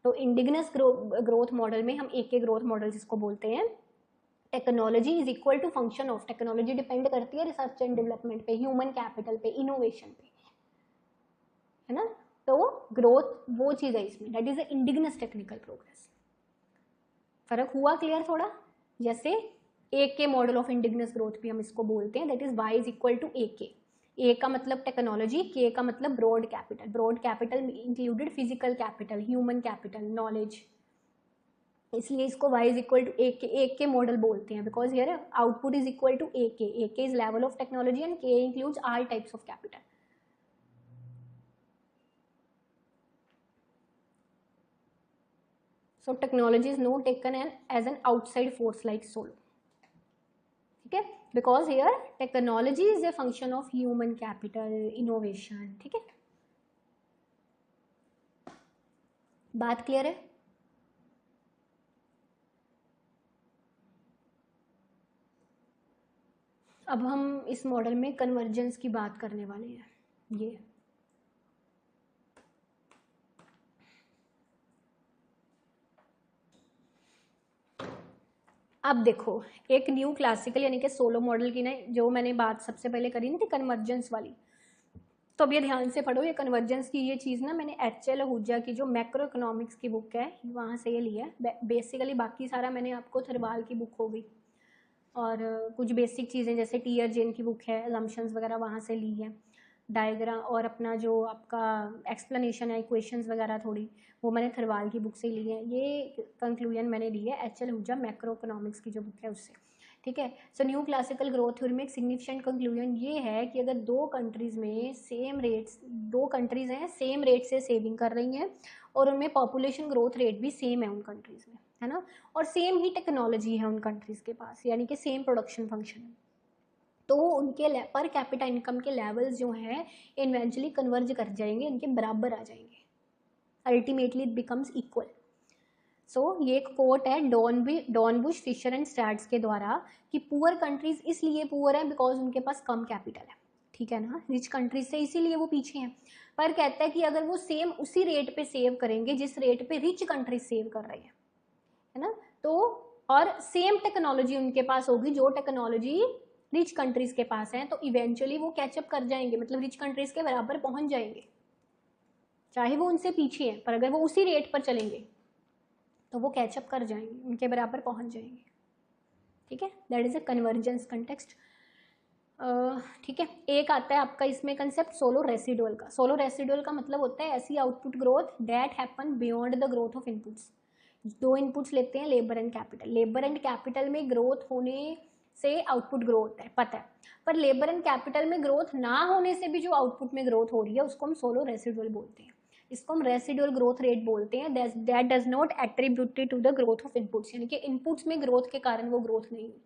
तो इंडिजिनस ग्रोथ मॉडल में हम एक के ग्रोथ मॉडल जिसको बोलते हैं, technology is equal to function of, technology depend करती है रिसर्च एंड डेवलपमेंट पे, ह्यूमन कैपिटल पे, इनोवेशन पे, है ना। तो ग्रोथ वो चीज है इसमें, that is the indigenous technical progress. फर्क हुआ क्लियर थोड़ा? जैसे एक के मॉडल ऑफ इंडिजिनस ग्रोथ भी हम इसको बोलते हैं, that is Y is equal to A K. A का मतलब टेक्नोलॉजी, के का मतलब broad capital. Broad capital included physical capital, human capital, knowledge, इसलिए इसको y इज इक्वल टू एक के मॉडल बोलते हैं, because here output is equal to A K is level of technology and K includes all types of capital. So technology is not taken as an outside force like solo. ठीक है, because here technology is a function of human capital, innovation. ठीक है, बात clear है? अब हम इस model में कन्वर्जेंस की बात करने वाले हैं। ये अब देखो, एक न्यू क्लासिकल यानी कि सोलो मॉडल की ना जो मैंने बात सबसे पहले करी ना थी कन्वर्जेंस वाली, तो अब ये ध्यान से पढ़ो। ये कन्वर्जेंस की ये चीज़ ना मैंने एच.एल. आहूजा की जो मैक्रो इकोनॉमिक्स की बुक है वहाँ से ये लिया है बेसिकली। बाकी सारा मैंने आपको थरवाल की बुक हो गई और कुछ बेसिक चीज़ें जैसे टीयर जेन की बुक है, असम्पशंस वगैरह वहाँ से ली है, डायग्राम और अपना जो आपका एक्सप्लेनेशन है, इक्वेशंस वगैरह थोड़ी वो मैंने थरवाल की बुक से ली है। ये कंक्लूजन मैंने ली है एच.एल. आहूजा मैक्रो इकोनॉमिक्स की जो बुक है उससे। ठीक है, so new classical growth theory में एक सिग्निफिकेंट कंक्लूजन ये है कि अगर दो कंट्रीज़ में सेम रेट्स, दो कंट्रीज़ हैं सेम रेट से सेविंग कर रही हैं और उनमें पॉपुलेशन ग्रोथ रेट भी सेम है उन कंट्रीज़ में, है ना, और सेम ही टेक्नोलॉजी है उन कंट्रीज़ के पास, यानी कि सेम प्रोडक्शन फंक्शन है, तो उनके पर कैपिटा इनकम के लेवल्स जो हैं इवेंचुअली कन्वर्ज कर जाएंगे, इनके बराबर आ जाएंगे, अल्टीमेटली इट बिकम्स इक्वल। सो ये एक कोट है डॉनबुश, फिशर एंड स्टैट्स के द्वारा कि पुअर कंट्रीज इसलिए पुअर है बिकॉज उनके पास कम कैपिटल है, ठीक है ना, रिच कंट्रीज से इसीलिए वो पीछे हैं। पर कहता है कि अगर वो सेम उसी रेट पे सेव करेंगे जिस रेट पे रिच कंट्रीज सेव कर रहे हैं, है ना, तो और सेम टेक्नोलॉजी उनके पास होगी जो टेक्नोलॉजी रिच कंट्रीज के पास है, तो इवेंचुअली वो कैचअप कर जाएंगे, मतलब रिच कंट्रीज के बराबर पहुंच जाएंगे, चाहे वो उनसे पीछे हैं, पर अगर वो उसी रेट पर चलेंगे तो वो कैचअप कर जाएंगे, उनके बराबर पहुंच जाएंगे। ठीक है, that is a convergence context. ठीक है, एक आता है आपका इसमें कंसेप्ट सोलो रेसिडुअल का। सोलो रेसिडुअल का मतलब होता है ऐसी output growth that happen beyond the growth of inputs. दो इनपुट्स लेते हैं, labour and capital. Labour and capital में ग्रोथ होने से आउटपुट ग्रो होता है, पता है, पर लेबर एंड कैपिटल में ग्रोथ ना होने से भी जो आउटपुट में ग्रोथ हो रही है उसको हम सोलो रेसिडुअल बोलते हैं। इसको हम रेसिडुअल ग्रोथ रेट बोलते हैं, that does not attributed to the growth of inputs, यानी कि इनपुट्स में ग्रोथ के कारण वो ग्रोथ नहीं हुई।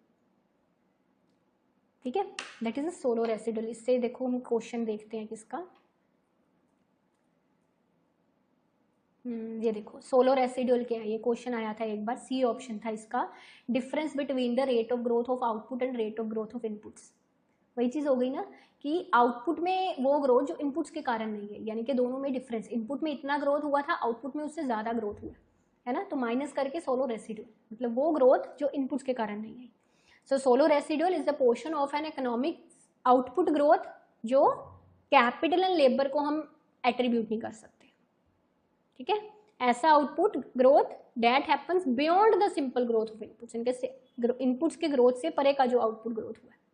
ठीक है, that is a solo residual. इससे देखो हम क्वेश्चन देखते हैं किसका, ये देखो सोलो रेसिडुअल क्या है, ये क्वेश्चन आया था एक बार, सी ऑप्शन था इसका, difference between the rate of growth of output and rate of growth of inputs. वही चीज हो गई ना कि आउटपुट में वो ग्रोथ जो इनपुट्स के कारण नहीं है, यानी कि दोनों में डिफरेंस, इनपुट में इतना ग्रोथ हुआ था, आउटपुट में उससे ज्यादा ग्रोथ हुआ, है ना, तो माइनस करके सोलो रेसिडुअल, मतलब वो ग्रोथ जो इनपुट्स के कारण नहीं है। So Solow residual is the portion of an economic output growth जो कैपिटल एंड लेबर को हम एट्रीब्यूट नहीं कर सकते। ठीक है, ऐसा output growth that happens beyond the simple growth of inputs, इनके इनपुट्स के ग्रोथ से परे का जो आउटपुट ग्रोथ हुआ है।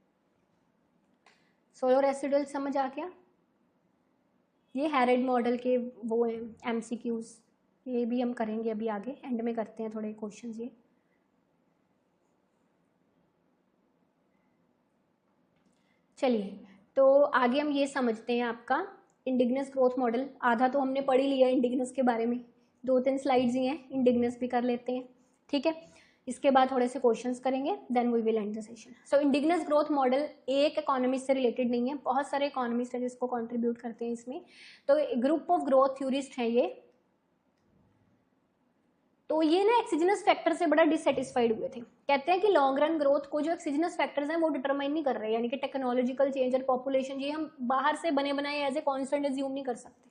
सोलो रेसिडुअल समझ आ गया? ये हैरेड मॉडल के वो हैं एमसीक्यूज, ये भी हम करेंगे अभी आगे, एंड में करते हैं थोड़े क्वेश्चंस ये। चलिए, तो आगे हम ये समझते हैं आपका इंडिगनस ग्रोथ मॉडल। आधा तो हमने पढ़ ही लिया इंडिगनस के बारे में, 2-3 स्लाइड्स ही हैं, इंडिगनस भी कर लेते हैं, ठीक है। इसके बाद थोड़े से क्वेश्चंस करेंगे, then we will end the session. So endogenous growth model एक इकोनॉमिस्ट से रिलेटेड नहीं है, बहुत सारे इकोनॉमिस्ट हैं जिसको कंट्रीब्यूट करते हैं इसमें। तो ग्रुप ऑफ ग्रोथ थ्योरिस्ट हैं ये। तो ये ना एक्सिजनस फैक्टर से बड़ा डिससेटिस्फाइड हुए थे। कहते हैं कि लॉन्ग रन ग्रोथ को जो एक्सिजनस फैक्टर्स हैं वो डिटरमाइन नहीं कर रहे, यानी कि टेक्नोलॉजिकल चेंज और पॉपुलेशन, ये हम बाहर से बने बनाए एज ए कॉन्स्टेंट एज्यूम नहीं कर सकते।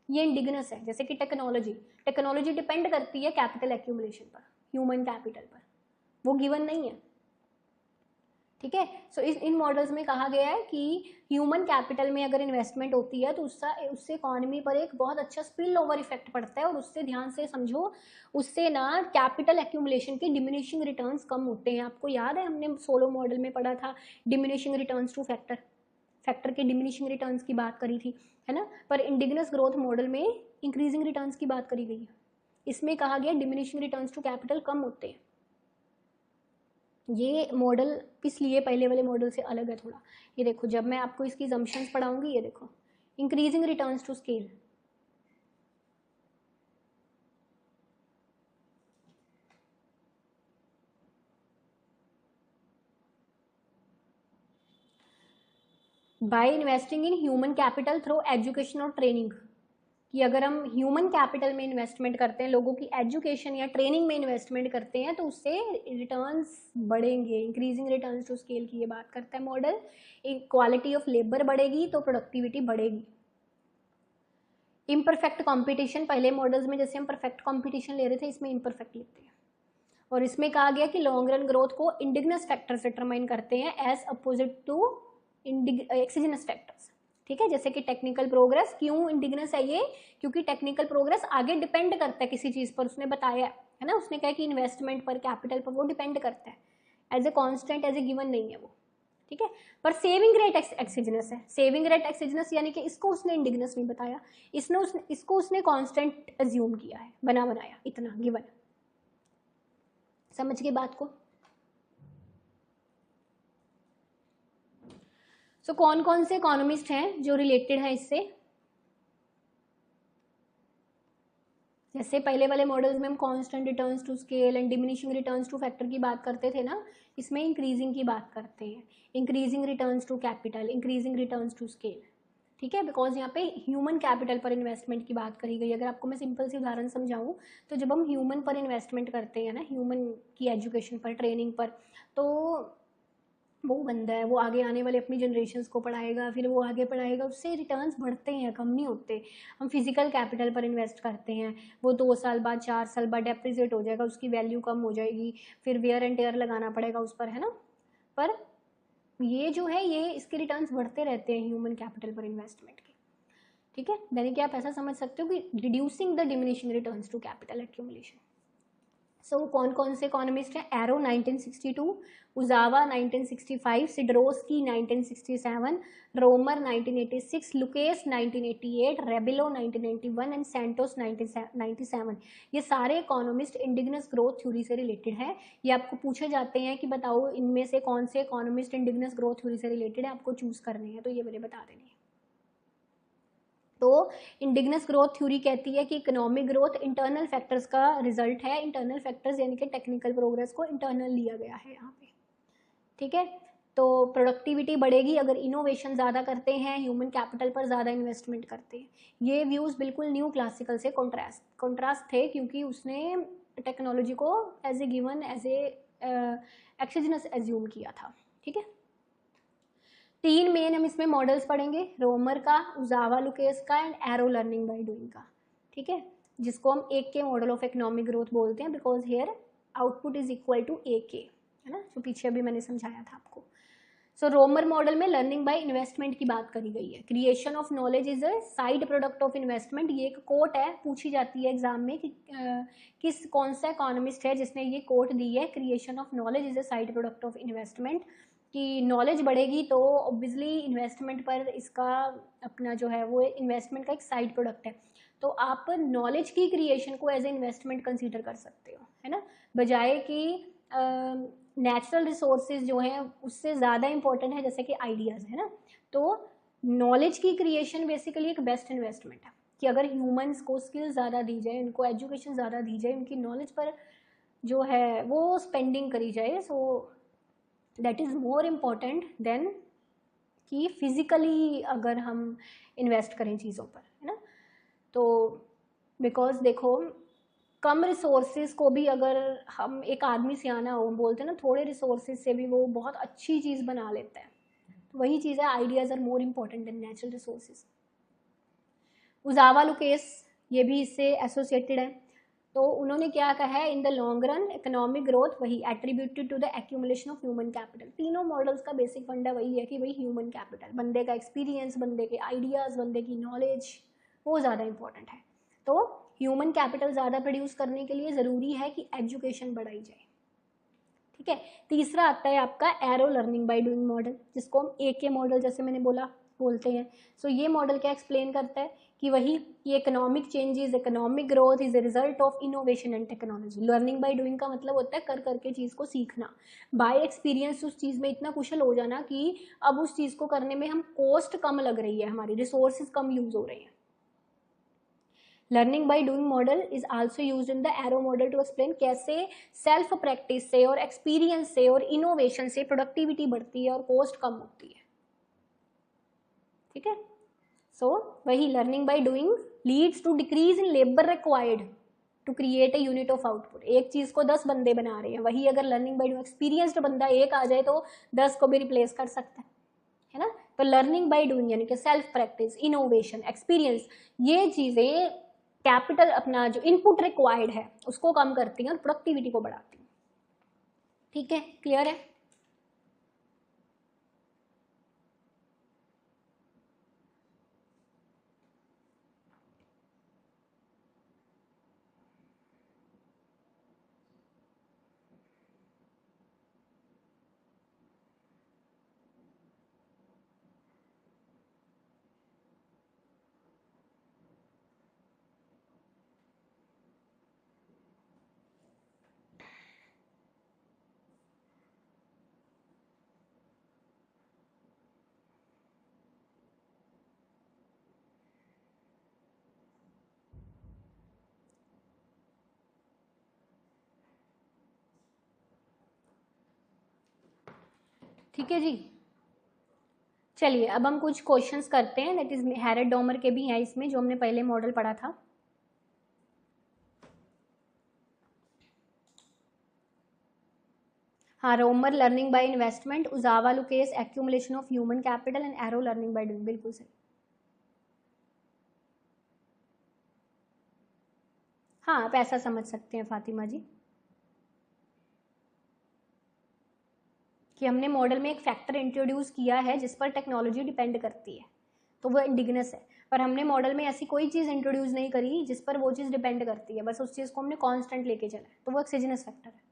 ये इंडिगनस है। जैसे कि टेक्नोलॉजी डिपेंड करती है कैपिटल एक्यूमुलेशन पर, ह्यूमन कैपिटल पर, वो गिवन नहीं है, ठीक है। सो इन मॉडल्स में कहा गया है कि ह्यूमन कैपिटल में अगर इन्वेस्टमेंट होती है तो उससे इकोनॉमी पर एक बहुत अच्छा स्पिल ओवर इफेक्ट पड़ता है, और उससे ध्यान से समझो, उससे ना कैपिटल एक्यूमुलेशन के डिमिनिशिंग रिटर्न्स कम होते हैं। आपको याद है हमने सोलो मॉडल में पढ़ा था डिमिनिशिंग रिटर्न्स टू फैक्टर के डिमिनिशिंग रिटर्न्स की बात करी थी, है ना। पर इंडिगनस ग्रोथ मॉडल में इंक्रीजिंग रिटर्न्स की बात करी गई है। इसमें कहा गया डिमिनिशिंग रिटर्न्स टू कैपिटल कम होते हैं। ये मॉडल इसलिए पहले वाले मॉडल से अलग है थोड़ा। ये देखो, जब मैं आपको इसकी जम्पशंस पढ़ाऊंगी, ये देखो increasing returns to scale, by investing in human capital through education और ट्रेनिंग, कि अगर हम ह्यूमन कैपिटल में इन्वेस्टमेंट करते हैं, लोगों की एजुकेशन या ट्रेनिंग में इन्वेस्टमेंट करते हैं, तो उससे रिटर्न्स बढ़ेंगे। इंक्रीजिंग रिटर्न्स टू स्केल की ये बात करता है मॉडल। क्वालिटी ऑफ लेबर बढ़ेगी तो प्रोडक्टिविटी बढ़ेगी। इम्परफेक्ट कंपटीशन, पहले मॉडल्स में जैसे हम परफेक्ट कंपटीशन ले रहे थे, इसमें इम्परफेक्ट लिखते हैं। और इसमें कहा गया कि लॉन्ग रन ग्रोथ को इंडिगनस फैक्टर्स डिटरमाइन करते हैं एज अपोजिट टू एक्सिजनस फैक्टर्स, ठीक है। जैसे कि टेक्निकल प्रोग्रेस, क्यों इंडिगनस है ये, क्योंकि टेक्निकल प्रोग्रेस आगे डिपेंड करता है किसी चीज पर, उसने बताया है ना, उसने कहा कि इन्वेस्टमेंट पर, कैपिटल पर वो डिपेंड करता है, as a constant, as a given नहीं है वो, ठीक है। पर सेविंग रेट एक्सिजनस है। सेविंग रेट एक्सिजनस यानी कि इसको उसने इंडिगनस नहीं बताया, इसको उसने कॉन्स्टेंट एज्यूम किया है, बनाया इतना गिवन। समझ गए बात को। सो कौन कौन से इकोनॉमिस्ट हैं जो रिलेटेड है इससे। जैसे पहले वाले मॉडल्स में हम constant returns to scale and diminishing returns to factor की बात करते थे ना, इसमें इंक्रीजिंग की बात करते हैं, increasing returns to capital, increasing returns to scale, ठीक है। बिकॉज यहाँ पे ह्यूमन कैपिटल पर इन्वेस्टमेंट की बात करी गई। अगर आपको मैं सिंपल सी उदाहरण समझाऊं, तो जब हम ह्यूमन पर इन्वेस्टमेंट करते हैं ना, ह्यूमन की एजुकेशन पर, ट्रेनिंग पर, तो वो बंदा है, वो आगे आने वाले अपनी जनरेशन्स को पढ़ाएगा, फिर वो आगे पढ़ाएगा, उससे रिटर्न्स बढ़ते हैं, कम नहीं होते। हम फिजिकल कैपिटल पर इन्वेस्ट करते हैं, वो 2 साल बाद, 4 साल बाद डेप्रिसिएट हो जाएगा, उसकी वैल्यू कम हो जाएगी, फिर वेयर एंड टेयर लगाना पड़ेगा उस पर, है ना। पर ये जो है, ये इसके रिटर्न्स बढ़ते रहते हैं ह्यूमन कैपिटल पर इन्वेस्टमेंट के, ठीक है। यानी कि आप ऐसा समझ सकते हो कि reducing the diminishing returns to capital accumulation. So कौन कौन से इकोनॉमिस्ट हैं। Arrow 1962, Uzawa 1965, Sidrauski 1967, Romer 1986, Lucas 1988, Rebelo 1991 and Santos 1997। ये सारे इकोनॉमिस्ट इंडिगनस ग्रोथ थ्योरी से रिलेटेड है। ये आपको पूछे जाते हैं कि बताओ इनमें से कौन से इकोनॉमिस्ट इंडिगनस ग्रोथ थ्योरी से रिलेटेड है, आपको चूज करने हैं, तो ये मैंने बता देनी है। तो इंडिगनस ग्रोथ थ्योरी कहती है कि इकोनॉमिक ग्रोथ इंटरनल फैक्टर्स का रिजल्ट है। इंटरनल फैक्टर्स यानी कि टेक्निकल प्रोग्रेस को इंटरनल लिया गया है यहाँ पे, ठीक है। तो प्रोडक्टिविटी बढ़ेगी अगर इनोवेशन ज़्यादा करते हैं, ह्यूमन कैपिटल पर ज़्यादा इन्वेस्टमेंट करते हैं। ये व्यूज़ बिल्कुल न्यू क्लासिकल से कॉन्ट्रास्ट थे, क्योंकि उसने टेक्नोलॉजी को as a given, as a exogenous assume किया था, ठीक है। 3 मेन हम इसमें मॉडल्स पढ़ेंगे, रोमर का, उजावा लुकेस का and Arrow learning by doing का, ठीक है, जिसको हम एक के मॉडल ऑफ इकोनॉमिक ग्रोथ बोलते हैं, because here output is equal to A K, है ना, जो पीछे अभी मैंने समझाया था आपको। सो रोमर मॉडल में लर्निंग बाय इन्वेस्टमेंट की बात करी गई है। Creation of knowledge is a side product of investment, ये एक कोट है, पूछी जाती है एग्जाम में कि कौन सा इकोनॉमिस्ट है जिसने ये कोट दी है, creation of knowledge is a side product of investment, कि नॉलेज बढ़ेगी तो ऑब्वियसली इन्वेस्टमेंट पर इसका अपना जो है वो इन्वेस्टमेंट का एक साइड प्रोडक्ट है। तो आप नॉलेज की क्रिएशन को एज ए इन्वेस्टमेंट कंसीडर कर सकते हो, है ना, बजाय कि नेचुरल रिसोर्सेज जो हैं उससे ज़्यादा इंपॉर्टेंट है जैसे कि आइडियाज़, है ना। तो नॉलेज की क्रिएशन बेसिकली एक बेस्ट इन्वेस्टमेंट है कि अगर ह्यूमंस को स्किल ज़्यादा दी जाए, उनको एजुकेशन ज़्यादा दी जाए, उनकी नॉलेज पर जो है वो स्पेंडिंग करी जाए, so that is more important then कि फिज़िकली अगर हम इन्वेस्ट करें चीज़ों पर, है ना। तो बिकॉज देखो कम रिसोर्सेज को भी अगर हम, एक आदमी सियाना हो, बोलते हैं ना थोड़े रिसोर्सेज से भी वो बहुत अच्छी चीज़ बना लेता है। तो वही चीज़ है, ideas are more important than natural resources. Uzawa Lucas ये भी इससे एसोसिएटेड है। तो उन्होंने क्या कहा है, in the long run economic growth वही attributed to the accumulation of human capital. तीनों मॉडल्स का बेसिक फंडा वही है कि वही ह्यूमन कैपिटल, बंदे का एक्सपीरियंस, बंदे के आइडियाज़, बंदे की नॉलेज, वो ज़्यादा इंपॉर्टेंट है। तो ह्यूमन कैपिटल ज़्यादा प्रोड्यूस करने के लिए ज़रूरी है कि एजुकेशन बढ़ाई जाए, ठीक है। तीसरा आता है आपका arrow learning by doing model, जिसको हम AK मॉडल जैसे मैंने बोला बोलते हैं। सो ये मॉडल क्या एक्सप्लेन करता है कि वही ये economic changes, economic growth is a result of innovation and technology. Learning by doing का मतलब होता है कर करके चीज़ को सीखना, बाय एक्सपीरियंस उस चीज़ में इतना कुशल हो जाना कि अब उस चीज़ को करने में हम कॉस्ट कम लग रही है, हमारी रिसोर्सेज कम यूज हो रहे हैं। Learning by doing model is also used in the Arrow model to explain कैसे सेल्फ प्रैक्टिस से और एक्सपीरियंस से और इनोवेशन से प्रोडक्टिविटी बढ़ती है और कॉस्ट कम होती है, ठीक है। सो वही learning by doing leads to decrease in labour required to create a unit of output. एक चीज को 10 बंदे बना रहे हैं, वही अगर लर्निंग बाय डूइंग एक्सपीरियंस्ड बंदा एक आ जाए तो 10 को भी रिप्लेस कर सकता है ना। तो लर्निंग बाय डूइंग यानी कि सेल्फ प्रैक्टिस, इनोवेशन, एक्सपीरियंस, ये चीजें कैपिटल अपना जो इनपुट रिक्वायर्ड है उसको कम करती हैं और प्रोडक्टिविटी को बढ़ाती हैं, ठीक है। क्लियर है। ठीक है जी, चलिए अब हम कुछ क्वेश्चंस करते हैं, दैट इज हैरेड डॉमर के भी हैं इसमें, जो हमने पहले मॉडल पढ़ा था। हाँ, Romer learning by investment, Uzawa Lucas accumulation of human capital and Arrow learning by doing, बिल्कुल सही। हाँ, आप ऐसा समझ सकते हैं फातिमा जी कि हमने मॉडल में एक फैक्टर इंट्रोड्यूस किया है जिस पर टेक्नोलॉजी डिपेंड करती है, तो वो इंडिगनस है। पर हमने मॉडल में ऐसी कोई चीज़ इंट्रोड्यूस नहीं करी जिस पर वो चीज़ डिपेंड करती है, बस उस चीज़ को हमने कांस्टेंट लेके चला है, तो वो एक्सोजेनस फैक्टर है।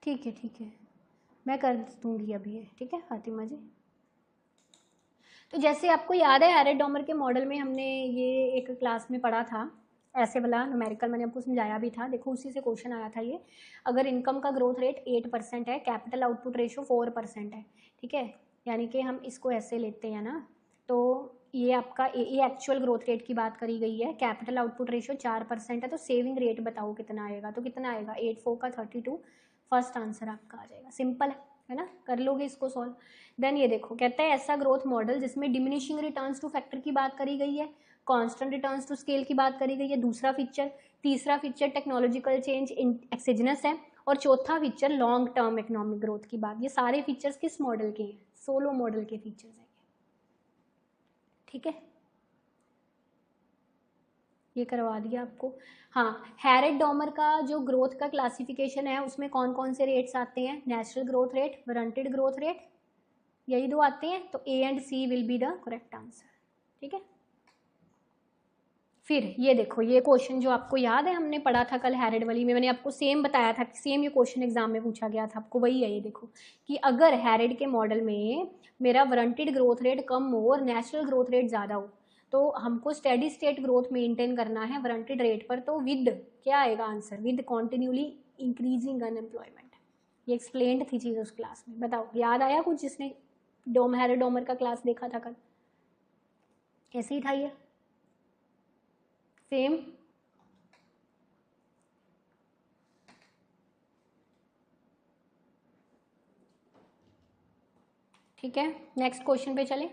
ठीक है, ठीक है, मैं कर दूंगी अभी ये, ठीक है फातिमा जी। तो जैसे आपको याद है हैरेड डॉमर के मॉडल में हमने ये एक क्लास में पढ़ा था, ऐसे वाला न्यूमेरिकल मैंने आपको समझाया भी था, देखो उसी से क्वेश्चन आया था ये। अगर इनकम का ग्रोथ रेट 8% है, कैपिटल आउटपुट रेशियो 4% है, ठीक है, यानी कि हम इसको ऐसे लेते हैं ना, तो ये आपका ये एक्चुअल ग्रोथ रेट की बात करी गई है, कैपिटल आउटपुट रेशियो 4% है, तो सेविंग रेट बताओ कितना आएगा, तो कितना आएगा 8 4 का 32, फर्स्ट आंसर आपका आ जाएगा, सिंपल है ना, कर लोगे इसको सॉल्व। देन ये देखो कहता है ऐसा ग्रोथ मॉडल जिसमें डिमिनिशिंग रिटर्न्स टू फैक्टर की बात करी गई है, कांस्टेंट रिटर्न्स टू स्केल की बात करी गई है, दूसरा फीचर, तीसरा फीचर टेक्नोलॉजिकल चेंज एक्सोजेनस है, और चौथा feature long term economic growth की बात। ये सारे फीचर्स किस मॉडल के हैं, सोलो मॉडल के फीचर्स हैं, ठीक है, ये करवा दिया आपको। हाँ, हैरेड डॉमर का जो ग्रोथ का क्लासिफिकेशन है उसमें कौन कौन से रेट्स आते हैं, natural growth rate, warranted growth rate, यही दो आते हैं, तो A and C will be the correct answer, ठीक है। फिर ये देखो, ये क्वेश्चन जो आपको याद है हमने पढ़ा था कल हैरेड वाली में, मैंने आपको सेम बताया था कि सेम ये क्वेश्चन एग्जाम में पूछा गया था आपको, वही है ये देखो कि अगर हैरेड के मॉडल में मेरा वारंटेड ग्रोथ रेट कम हो और नेचुरल ग्रोथ रेट ज़्यादा हो, तो हमको स्टेडी स्टेट ग्रोथ मेंटेन करना है वारंटेड रेट पर, तो विद क्या आएगा answer, with continually increasing unemployment. ये एक्सप्लेन्ड थी चीज़ उस क्लास में। बताओ याद आया कुछ, जिसने हैरोडोमर का क्लास देखा था कल? कैसे ही था ये, सेम? ठीक है, नेक्स्ट क्वेश्चन पे चले।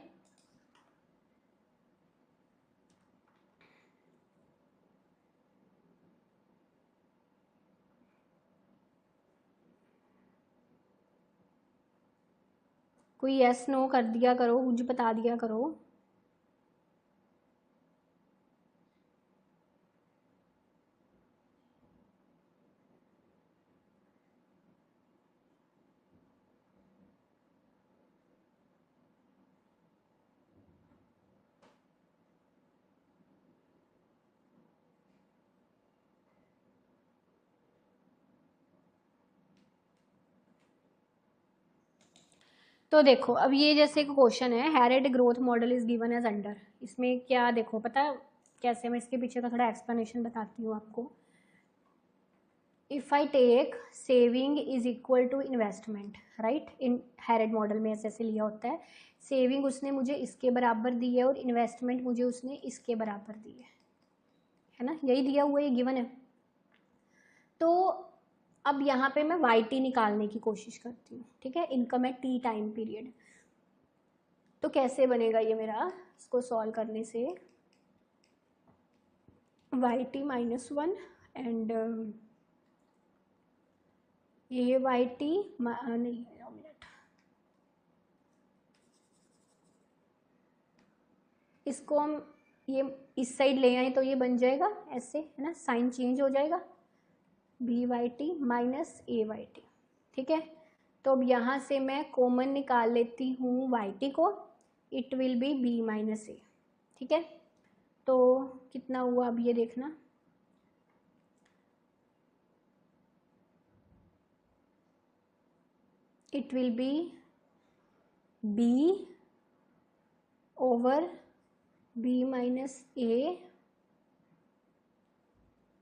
कोई यस नो कर दिया करो, कुछ बता दिया करो। तो देखो अब ये जैसे एक क्वेश्चन है, Harrod growth model is given as under. इसमें क्या देखो, पता है कैसे, मैं इसके पीछे का थोड़ा एक्सप्लेनेशन बताती हूँ आपको। If I take saving is equal to investment, right, in Harrod model में ऐसे लिया होता है। सेविंग उसने मुझे इसके बराबर दी है और इन्वेस्टमेंट मुझे उसने इसके बराबर दी है ना, यही दिया हुआ है, गिवन है। तो अब यहाँ पे मैं वाई टी निकालने की कोशिश करती हूँ, ठीक है, income at T time period. तो कैसे बनेगा ये मेरा, इसको सॉल्व करने से वाई टी -1 एंड ये वाई टी नहीं, मिनट, इसको हम ये इस साइड ले आए तो ये बन जाएगा ऐसे, है ना, साइन चेंज हो जाएगा, B Y T minus A Y T, ठीक है। तो अब यहाँ से मैं कॉमन निकाल लेती हूँ वाई टी को, it will be B minus A, ठीक है। तो कितना हुआ अब ये देखना, it will be B over B minus A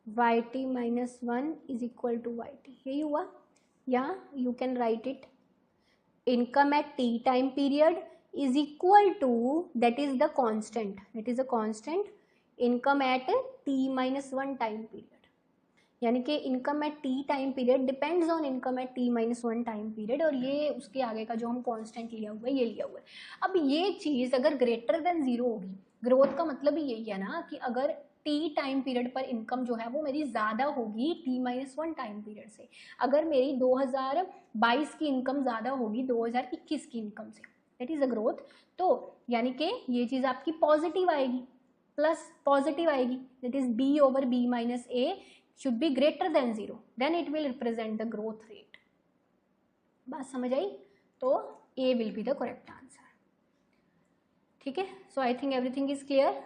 Y T -1 is equal to Y T, यही हुआ। या you can write it, income at T time period is equal to, that is the constant, that is a constant, income at t-1 time period, यानी कि income at T time period depends on income eight t-1 time period, और ये उसके आगे का जो हम constant लिया हुआ है ये लिया हुआ है। अब ये चीज़ अगर ग्रेटर देन 0 होगी, ग्रोथ का मतलब ही यही है ना कि अगर टी टाइम पीरियड पर इनकम जो है वो मेरी ज़्यादा होगी t-1 टाइम पीरियड से, अगर मेरी 2022 की इनकम ज़्यादा होगी 2021 की इनकम से, दैट इज अ ग्रोथ। तो यानी कि ये चीज आपकी पॉजिटिव आएगी, प्लस पॉजिटिव आएगी, that is B over B minus A should be greater than 0, then it will represent the growth rate. बात समझ आई? तो A will be the correct answer, ठीक है। So I think everything is clear.